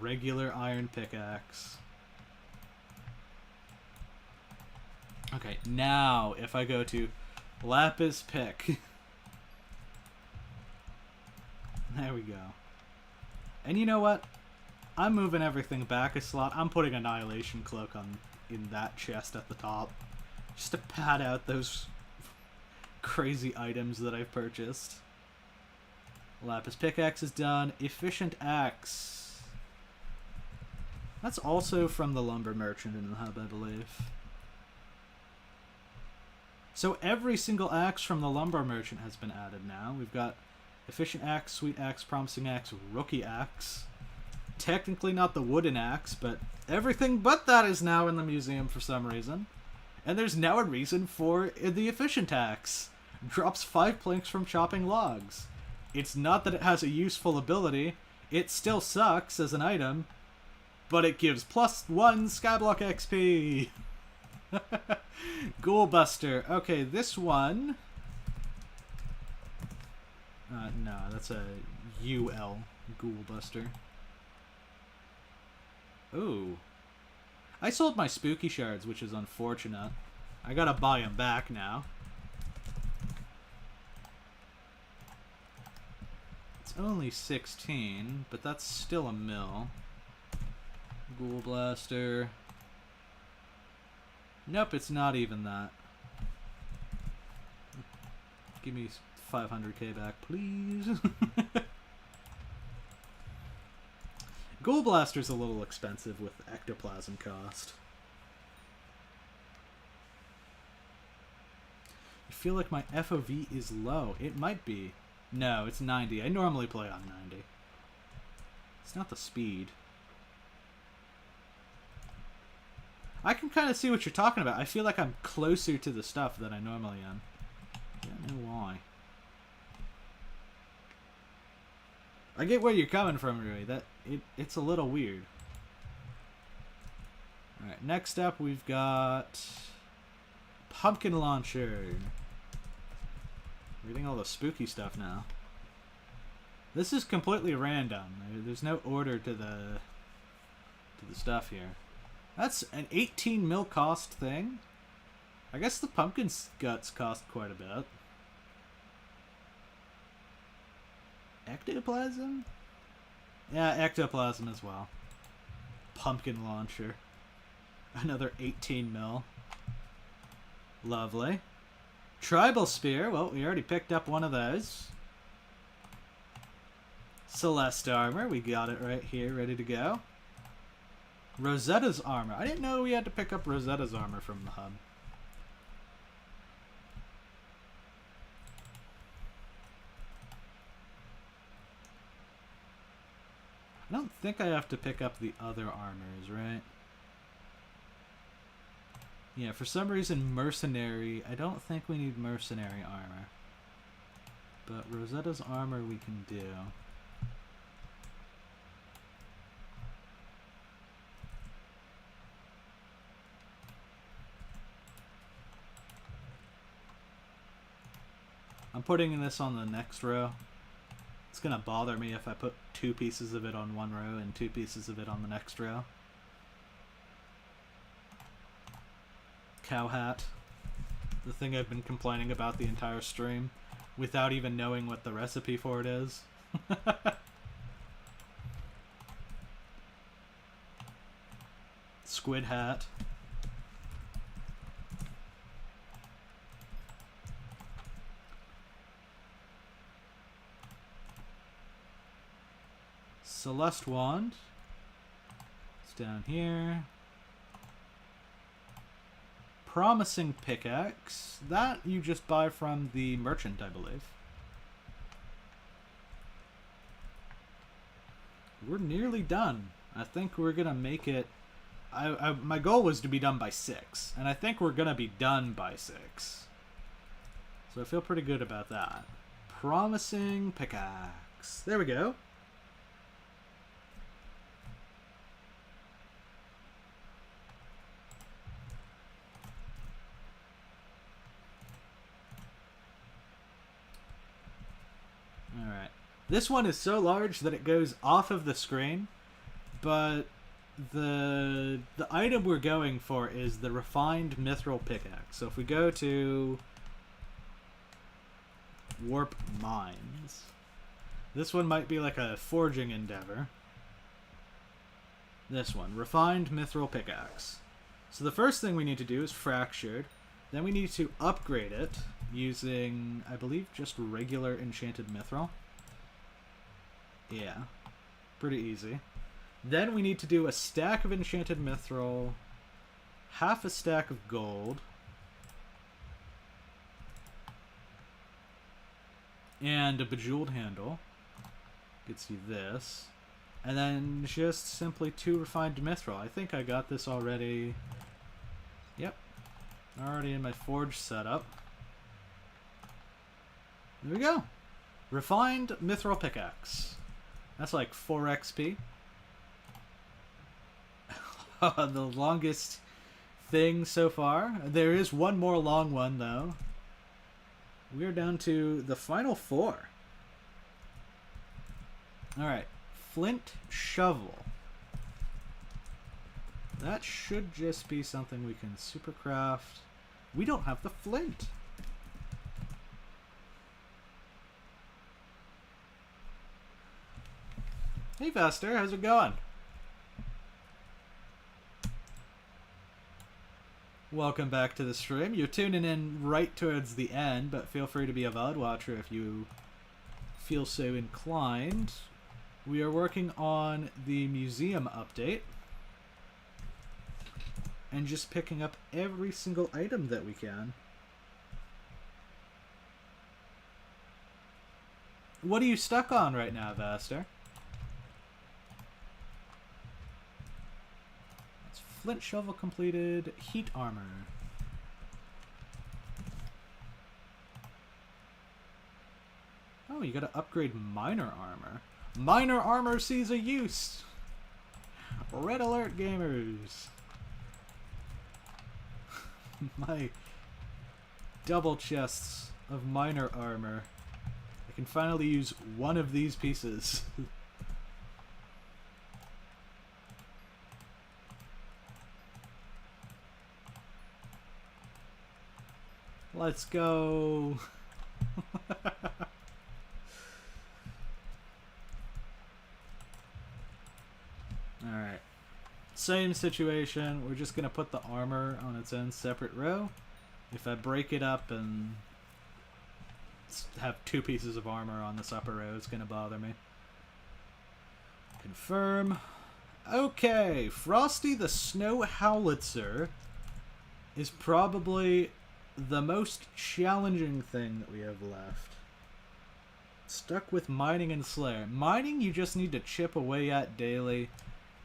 Regular iron pickaxe. Okay, now if I go to lapis pick. There we go. And you know what? I'm moving everything back a slot. I'm putting Annihilation Cloak in that chest at the top. Just to pad out those crazy items that I've purchased. Lapis pickaxe is done. Efficient axe. That's also from the lumber merchant in the hub, I believe. So every single axe from the lumber merchant has been added now. We've got efficient axe, sweet axe, promising axe, rookie axe. Technically not the wooden axe, but everything but that is now in the museum for some reason. And there's now a reason for the efficient axe. Drops 5 planks from chopping logs. It's not that it has a useful ability. It still sucks as an item, but it gives +1 Skyblock XP. Ghoulbuster. Okay, this one... no, that's a UL. Ghoulbuster. Ooh. I sold my spooky shards, which is unfortunate. I gotta buy them back now. It's only 16, but that's still a mill. Ghoul Blaster. Nope, it's not even that. Give me 500k back, please. Ghoul Blaster's a little expensive with ectoplasm cost. I feel like my FOV is low. It might be. No, it's 90. I normally play on 90. It's not the speed. I can kind of see what you're talking about. I feel like I'm closer to the stuff than I normally am. I don't know why. I get where you're coming from, Rui. It's a little weird. Alright, next up we've got Pumpkin Launcher. Reading all the spooky stuff now. This is completely random. There's no order to the stuff here. That's an 18 mil cost thing. I guess the pumpkin guts cost quite a bit. Ectoplasm? Yeah, ectoplasm as well. Pumpkin launcher. Another 18 mil. Lovely. Tribal spear. Well, we already picked up one of those. Celeste armor. We got it right here, ready to go. Rosetta's armor. I didn't know we had to pick up Rosetta's armor from the hub. I don't think I have to pick up the other armors, right? Yeah, for some reason, mercenary. I don't think we need mercenary armor. But Rosetta's armor we can do. I'm putting this on the next row. It's gonna bother me if I put 2 pieces of it on one row and 2 pieces of it on the next row. Cow hat. The thing I've been complaining about the entire stream without even knowing what the recipe for it is. Squid hat. Celeste wand. It's down here. Promising pickaxe. That you just buy from the merchant, I believe. we're nearly done. I think we're gonna make it. My goal was to be done by 6, and I think we're gonna be done by 6. So I feel pretty good about that. Promising pickaxe. There we go. Alright. This one is so large that it goes off of the screen, but the item we're going for is the refined mithril pickaxe. So if we go to warp mines, this one might be like a forging endeavor. This one, refined mithril pickaxe. So the first thing we need to do is fractured. Then we need to upgrade it using, I believe, just regular enchanted mithril. Yeah, pretty easy. Then we need to do a stack of enchanted mithril, half a stack of gold, and a bejeweled handle. Gets you this. And then just simply 2 refined mithril. I think I got this already. Yep. Already in my forge setup. There we go. Refined mithril pickaxe. That's like 4 XP. The longest thing so far. There is one more long one, though. We're down to the final 4. Alright. Flint shovel. That should just be something we can supercraft. We don't have the flint. Hey Vaster, how's it going? Welcome back to the stream. You're tuning in right towards the end, but feel free to be a VOD watcher if you feel so inclined. We are working on the museum update and just picking up every single item that we can. What are you stuck on right now, Vaster? That's flint shovel completed. Heat armor. Oh, you gotta upgrade minor armor. Minor armor sees a use! Red alert, gamers! My double chests of minor armor. I can finally use one of these pieces. Let's go! Alright. Same situation. We're just going to put the armor on its own separate row. If I break it up and have 2 pieces of armor on this upper row, it's going to bother me. Confirm. Okay. Frosty the Snow Howlitzer is probably the most challenging thing that we have left. Stuck with mining and Slayer. Mining, you just need to chip away at daily.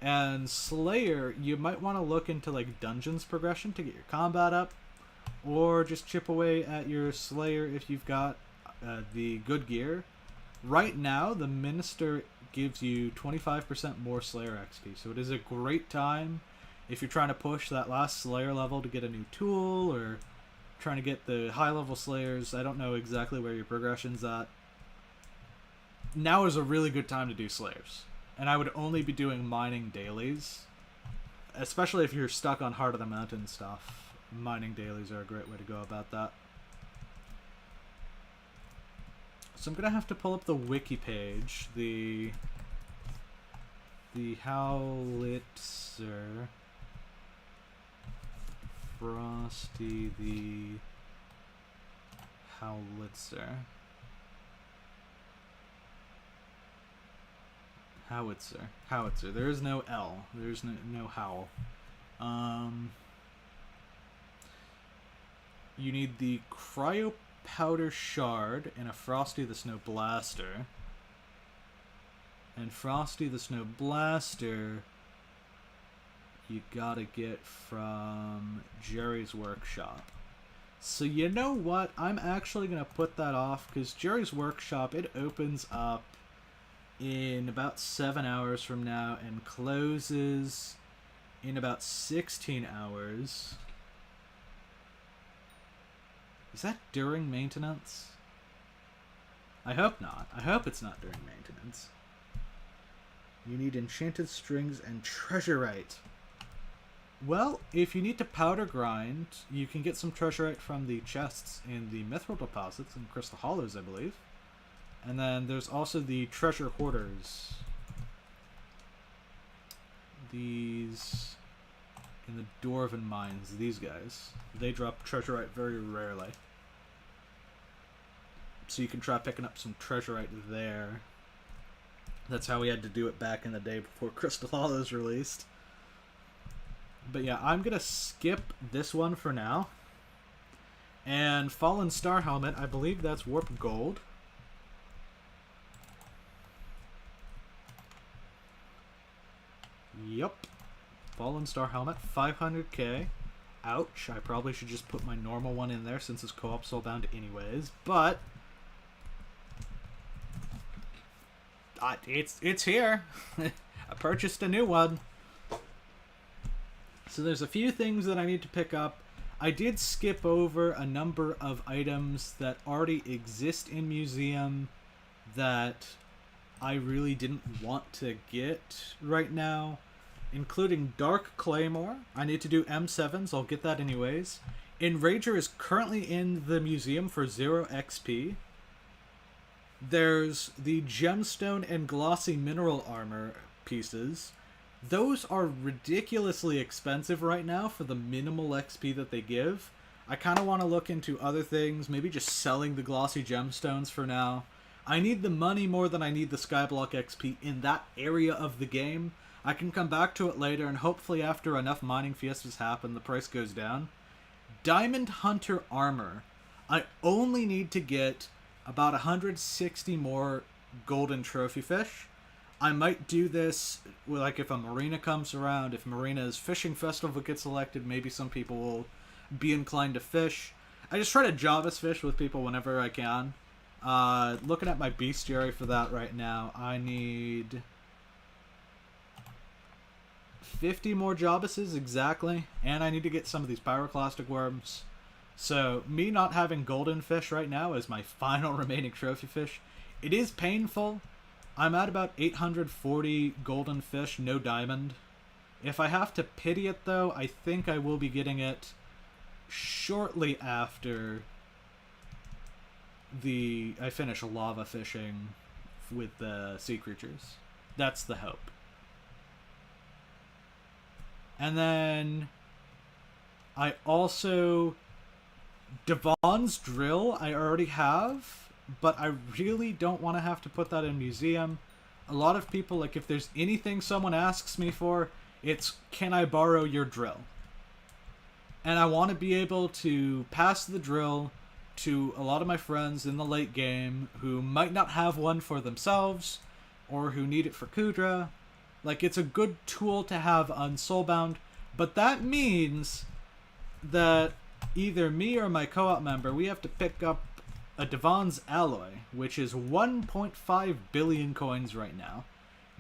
And Slayer, you might want to look into like dungeons progression to get your combat up, or just chip away at your Slayer if you've got the good gear. Right now, the Minister gives you 25% more Slayer XP, so it is a great time if you're trying to push that last Slayer level to get a new tool, or trying to get the high level Slayers. I don't know exactly where your progression's at. Now is a really good time to do Slayers. And I would only be doing mining dailies. Especially if you're stuck on Heart of the Mountain stuff. Mining dailies are a great way to go about that. So I'm going to have to pull up the wiki page. The Howlitzer. Frosty the Howlitzer. Howitzer. There is no L. There's no howl. You need the Cryo Powder Shard and a Frosty the Snow Blaster. And Frosty the Snow Blaster, you gotta get from Jerry's Workshop. So you know what? I'm actually gonna put that off, because Jerry's Workshop, it opens up in about 7 hours from now and closes in about 16 hours. Is that during maintenance? I hope not. I hope it's not during maintenance. You need enchanted strings and treasurite. Well, if you need to powder grind, you can get some treasurite from the chests in the mithril deposits and crystal hollows, I believe. And then there's also the treasure hoarders. These in the Dwarven mines, these guys. They drop treasurite very rarely. So you can try picking up some treasurite there. That's how we had to do it back in the day before Crystal Hollows released. But yeah, I'm going to skip this one for now. And Fallen Star Helmet, I believe that's Warp Gold. Yup. Fallen Star Helmet, 500k. Ouch, I probably should just put my normal one in there since it's co-op soulbound anyways, but it's here. I purchased a new one. So there's a few things that I need to pick up. I did skip over a number of items that already exist in Museum that I really didn't want to get right now, including Dark Claymore. I need to do M7s, I'll get that anyways. Enrager is currently in the museum for 0 XP. There's the Gemstone and Glossy Mineral Armor pieces. Those are ridiculously expensive right now for the minimal XP that they give. I kind of want to look into other things, maybe just selling the Glossy Gemstones for now. I need the money more than I need the Skyblock XP in that area of the game. I can come back to it later, and hopefully after enough mining fiestas happen, the price goes down. Diamond Hunter Armor. I only need to get about 160 more golden trophy fish. I might do this, like if a marina comes around, if Marina's fishing festival gets elected, maybe some people will be inclined to fish. I just try to Javis fish with people whenever I can. Looking at my bestiary for that right now, I need 50 more Javises exactly, and I need to get some of these pyroclastic worms. So me not having golden fish right now is my final remaining trophy fish. It is painful. I'm at about 840 golden fish, no diamond. If I have to pity it though, I think I will be getting it shortly after I finish lava fishing with the sea creatures. That's the hope. And then I also, Devon's drill I already have, but I really don't want to have to put that in museum. A lot of people, like if there's anything someone asks me for, it's, can I borrow your drill? And I want to be able to pass the drill to a lot of my friends in the late game who might not have one for themselves or who need it for Kudra. Like, it's a good tool to have on Soulbound, but that means that either me or my co-op member, we have to pick up a Devon's Alloy, which is 1.5 billion coins right now,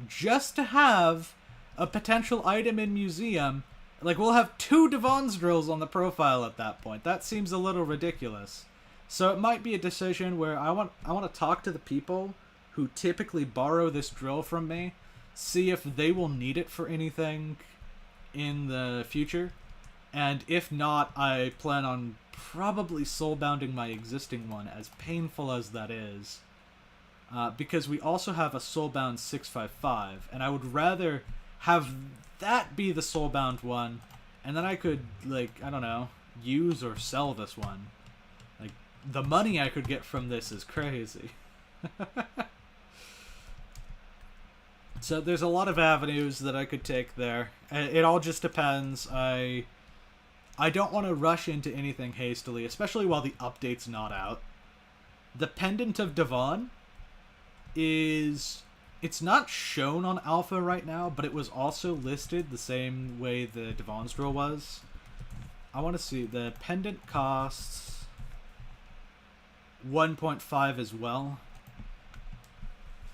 just to have a potential item in museum. Like, we'll have 2 Devon's drills on the profile at that point. That seems a little ridiculous. So it might be a decision where I want to talk to the people who typically borrow this drill from me, see if they will need it for anything in the future, and if not, I plan on probably soulbounding my existing one, as painful as that is, because we also have a soulbound 655, and I would rather have that be the soulbound one, and then I could, like, I don't know, use or sell this one. Like, the money I could get from this is crazy. So there's a lot of avenues that I could take there. It all just depends. I don't want to rush into anything hastily, especially while the update's not out. The Pendant of Devon is It's not shown on alpha right now, but it was also listed the same way the Devon's drill was. I want to see the pendant costs 1.5 as well.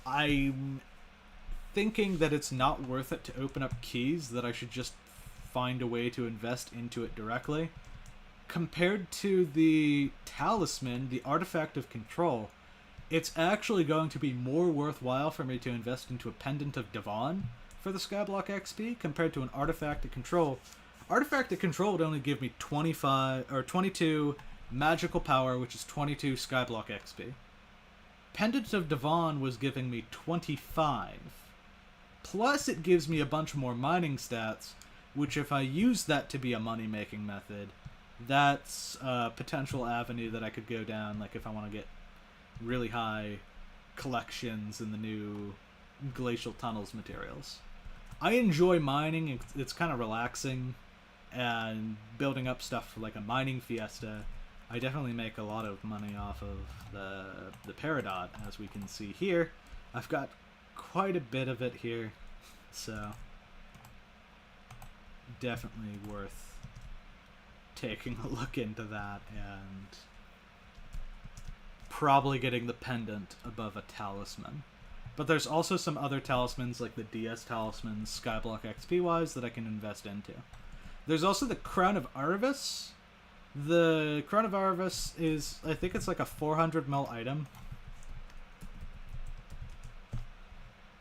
I'm thinking that it's not worth it to open up keys, that I should just find a way to invest into it directly. Compared to the talisman, the artifact of control, it's actually going to be more worthwhile for me to invest into a pendant of Devon for the Skyblock XP compared to an artifact of control. Artifact of control would only give me 22 magical power, which is 22 Skyblock XP. Pendant of Devon was giving me 25. Plus it gives me a bunch more mining stats, which if I use that to be a money-making method, that's a potential avenue that I could go down, like if I want to get really high collections in the new Glacial Tunnels materials. I enjoy mining, it's kind of relaxing, and building up stuff for like a mining fiesta. I definitely make a lot of money off of the Peridot, as we can see here. I've got quite a bit of it here, so definitely worth taking a look into that, and probably getting the pendant above a talisman. But there's also some other talismans, like the DS talismans, Skyblock XP-wise, that I can invest into. There's also the Crown of Arvis. The Crown of Arvis is, I think it's like a 400 mil item.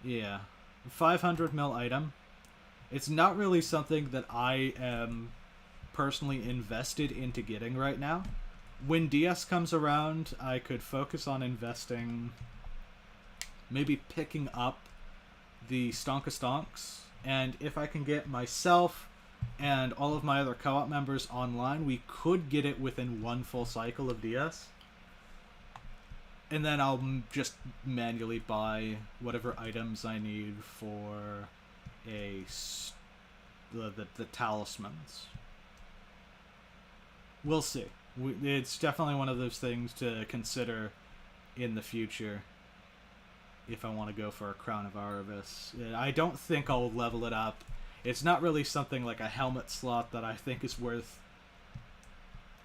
Yeah, 500 mil item. It's not really something that I am personally invested into getting right now. When DS comes around, I could focus on investing, maybe picking up the Stonka Stonks, and if I can get myself and all of my other co-op members online, we could get it within one full cycle of DS. And then I'll just manually buy whatever items I need for the talismans. We'll see. It's definitely one of those things to consider in the future if I want to go for a Crown of Arvis. I don't think I'll level it up. It's not really something like a helmet slot that I think is worth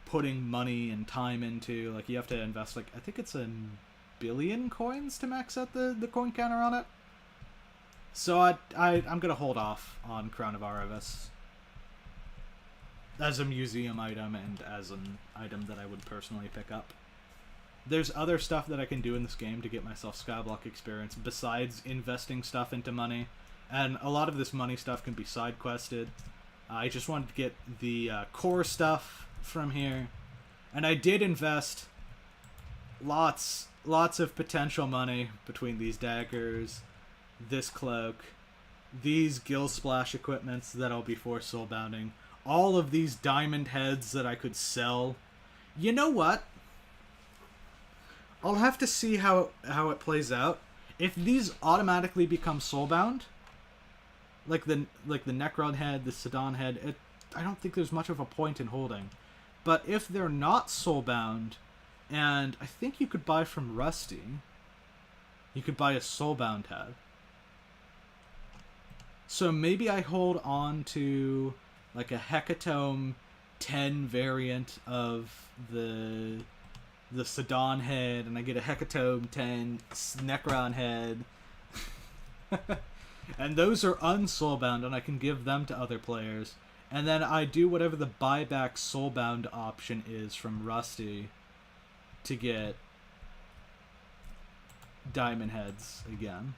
putting money and time into. Like, you have to invest, like, I think it's 1 billion coins to max out the coin counter on it. So I'm going to hold off on Crown of Arvis as a museum item and as an item that I would personally pick up. There's other stuff that I can do in this game to get myself Skyblock experience besides investing stuff into money, and a lot of this money stuff can be side quested. I just wanted to get the core stuff from here, and I did invest lots of potential money between these daggers, this cloak, these gill splash equipments that I'll be force soulbounding, all of these diamond heads that I could sell. You know what? I'll have to see how it plays out. If these automatically become soulbound, like the Necron head, the Sidon head, I don't think there's much of a point in holding. But if they're not soulbound, and I think you could buy from Rusty, you could buy a soulbound head. So maybe I hold on to like a Hecatome 10 variant of the Sidon head, and I get a Hecatome 10 Necron head. And those are unsoulbound, and I can give them to other players. And then I do whatever the buyback soulbound option is from Rusty to get diamond heads again.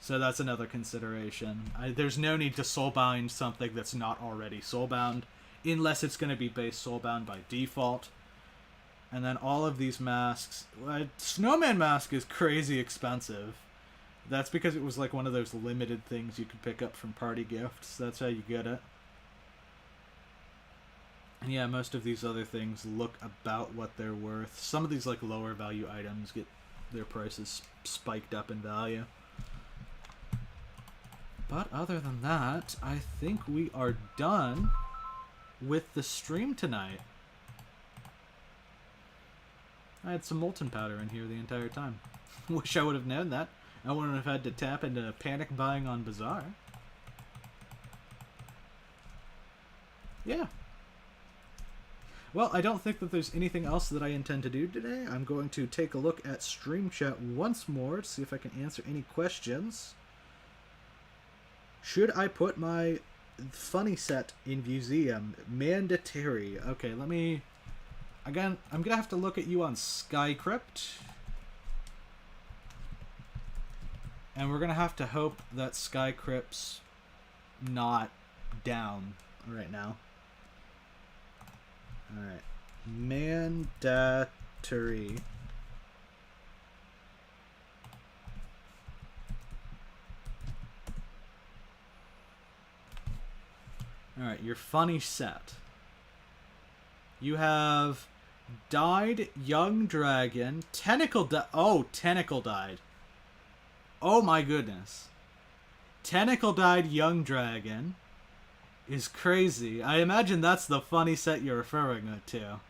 So that's another consideration. There's no need to soulbind something that's not already soulbound, unless it's going to be base soulbound by default. And then all of these masks. Snowman mask is crazy expensive. That's because it was like one of those limited things you could pick up from party gifts. That's how you get it. And yeah, most of these other things look about what they're worth. Some of these like lower value items get their prices spiked up in value. But other than that, I think we are done with the stream tonight. I had some molten powder in here the entire time. Wish I would have known that. I wouldn't have had to tap into panic buying on Bazaar. Yeah. Well, I don't think that there's anything else that I intend to do today. I'm going to take a look at Stream Chat once more to see if I can answer any questions. Should I put my funny set in museum? Mandatory. Okay, let me... Again, I'm going to have to look at you on Skycrypt. And we're going to have to hope that Skycrypt's not down right now. Alright. Mandatory. Alright, your funny set. You have Died Young Dragon. Tentacle Tentacle died. Oh my goodness. Tentacle Died Young Dragon is crazy. I imagine that's the funny set you're referring to.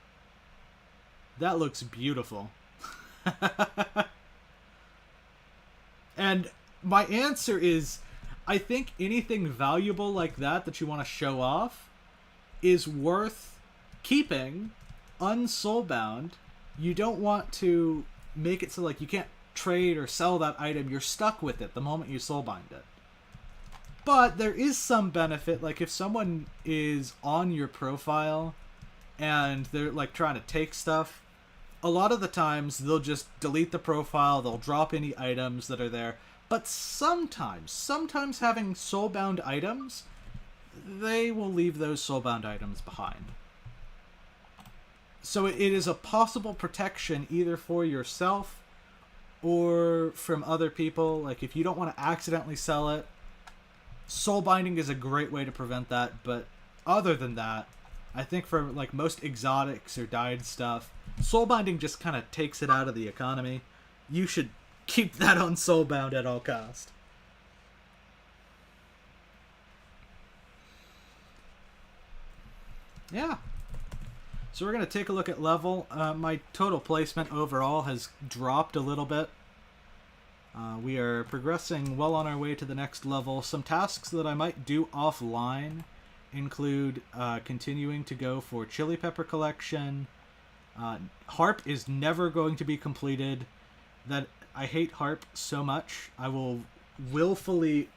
That looks beautiful. And my answer is, I think anything valuable like that you want to show off is worth keeping unsoulbound. You don't want to make it so like you can't trade or sell that item. You're stuck with it the moment you soulbind it. But there is some benefit, like if someone is on your profile and they're like trying to take stuff, a lot of the times they'll just delete the profile, they'll drop any items that are there. But sometimes having soulbound items, they will leave those soulbound items behind. So it is a possible protection either for yourself or from other people. Like if you don't want to accidentally sell it, soulbinding is a great way to prevent that. But other than that, I think for like most exotics or dyed stuff, soulbinding just kind of takes it out of the economy. You should keep that on soulbound at all cost. Yeah. So we're going to take a look at level. My total placement overall has dropped a little bit. We are progressing well on our way to the next level. Some tasks that I might do offline include continuing to go for chili pepper collection. Harp is never going to be completed. I hate Harp so much. I will willfully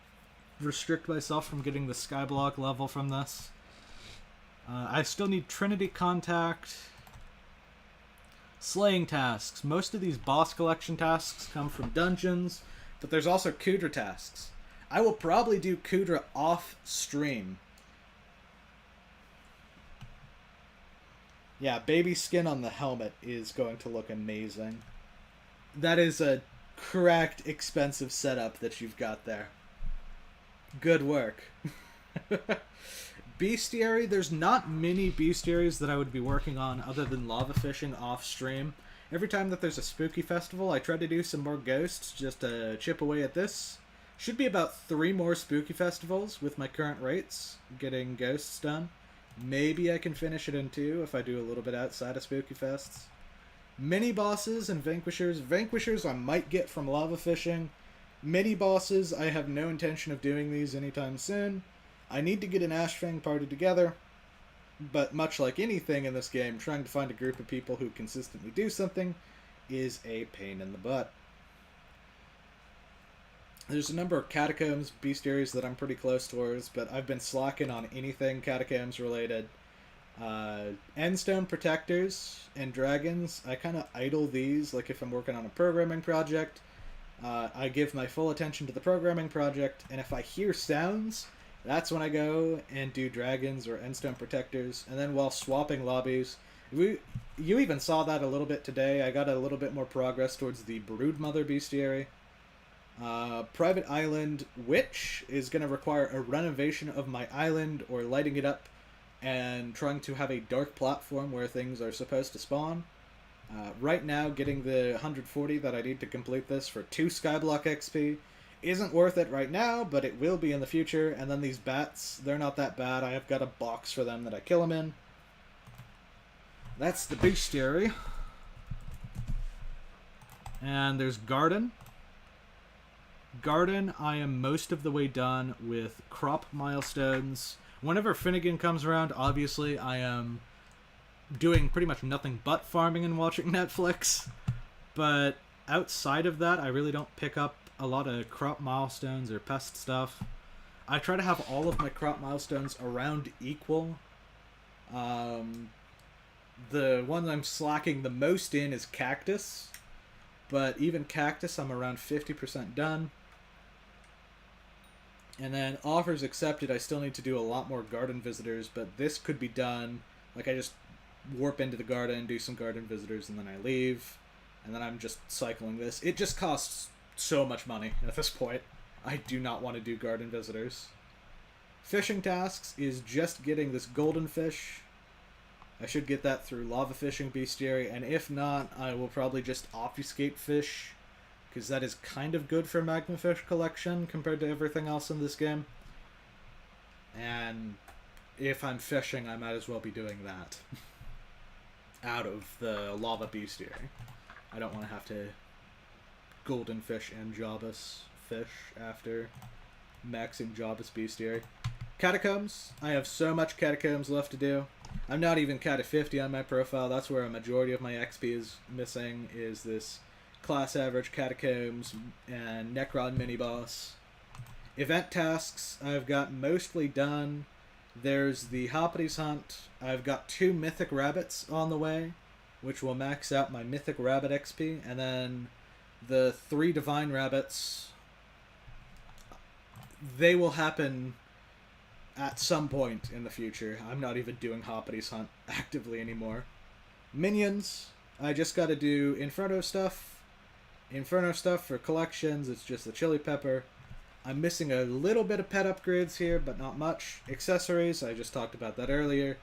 restrict myself from getting the Skyblock level from this. I still need Trinity Contact. Slaying tasks. Most of these boss collection tasks come from dungeons, but there's also Kudra tasks. I will probably do Kudra off stream. Yeah, baby skin on the helmet is going to look amazing. That is a correct, expensive setup that you've got there. Good work. Bestiary, there's not many bestiaries that I would be working on other than lava fishing off stream. Every time that there's a spooky festival, I try to do some more ghosts just to chip away at this. Should be about 3 more spooky festivals with my current rates, getting ghosts done. Maybe I can finish it in 2 if I do a little bit outside of spooky fests. Mini bosses and vanquishers. Vanquishers I might get from lava fishing. Mini bosses, I have no intention of doing these anytime soon. I need to get an Ashfang party together, but much like anything in this game, trying to find a group of people who consistently do something is a pain in the butt. There's a number of Catacombs bestiaries that I'm pretty close towards, but I've been slacking on anything Catacombs related. Endstone Protectors and Dragons, I kind of idle these, like if I'm working on a programming project. I give my full attention to the programming project, and if I hear sounds, that's when I go and do Dragons or Endstone Protectors. And then while swapping lobbies, you even saw that a little bit today. I got a little bit more progress towards the Broodmother Bestiary. Private Island Witch is going to require a renovation of my island or lighting it up and trying to have a dark platform where things are supposed to spawn. Right now, getting the 140 that I need to complete this for 2 Skyblock XP isn't worth it right now, but it will be in the future. And then these bats, they're not that bad. I have got a box for them that I kill them in. That's the bestiary. And there's Garden. garden, I am most of the way done with crop milestones. Whenever Finnegan comes around, obviously I am doing pretty much nothing but farming and watching Netflix. But outside of that, I really don't pick up a lot of crop milestones or pest stuff. I try to have all of my crop milestones around equal. The one I'm slacking the most in is cactus. But even cactus, I'm around 50% done. And then offers accepted, I still need to do a lot more garden visitors, but this could be done. Like, I just warp into the garden, do some garden visitors, and then I leave. And then I'm just cycling this. It just costs so much money at this point. I do not want to do garden visitors. Fishing tasks is just getting this golden fish. I should get that through lava fishing bestiary, and if not, I will probably just obfuscate fish, because that is kind of good for magma fish collection compared to everything else in this game. And if I'm fishing, I might as well be doing that out of the lava bestiary. I don't want to have to golden fish and Jabus fish after maxing Jabus bestiary. Catacombs. I have so much catacombs left to do. I'm not even cat of 50 on my profile. That's where a majority of my XP is missing, is this class average catacombs and Necron mini boss. Event tasks I've got mostly done. There's the Hypixel hunt. I've got 2 mythic rabbits on the way, which will max out my mythic rabbit XP, and then the 3 divine rabbits, they will happen at some point in the future. I'm not even doing Hypixel hunt actively anymore. Minions, I just gotta do Inferno stuff. Inferno stuff for collections, it's just the chili pepper. I'm missing a little bit of pet upgrades here, but not much. Accessories, I just talked about that earlier.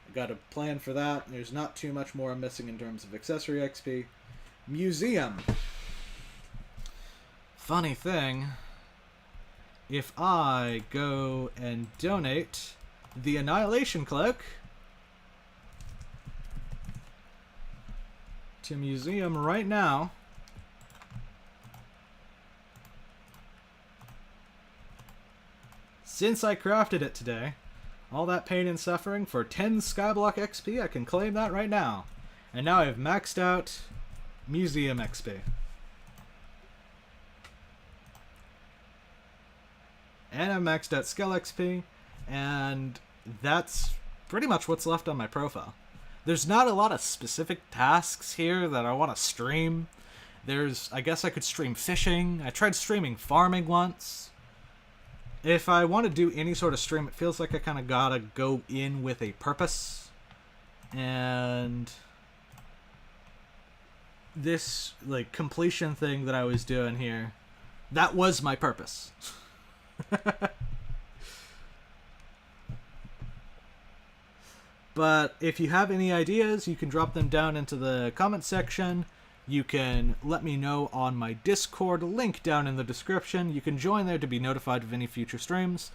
I got a plan for that. There's not too much more I'm missing in terms of accessory XP. Museum. Funny thing, if I go and donate the Annihilation Cloak to Museum right now, since I crafted it today, all that pain and suffering for 10 Skyblock XP, I can claim that right now. And now I've maxed out Museum XP. And I've maxed out Skull XP, and that's pretty much what's left on my profile. There's not a lot of specific tasks here that I want to stream. I guess I could stream fishing. I tried streaming farming once. If I want to do any sort of stream, it feels like I kind of gotta go in with a purpose. And this, like, completion thing that I was doing here, that was my purpose. But if you have any ideas, you can drop them down into the comment section. You can let me know on my Discord, link down in the description. You can join there to be notified of any future streams.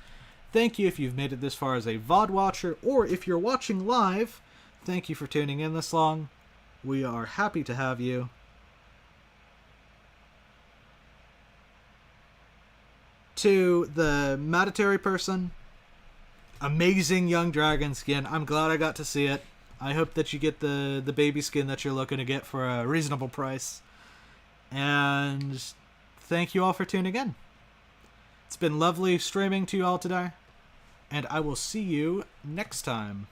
Thank you if you've made it this far as a VOD watcher, or if you're watching live, thank you for tuning in this long. We are happy to have you. To the Matatory person, amazing young dragon skin. I'm glad I got to see it. I hope that you get the baby skin that you're looking to get for a reasonable price. And thank you all for tuning in. It's been lovely streaming to you all today. And I will see you next time.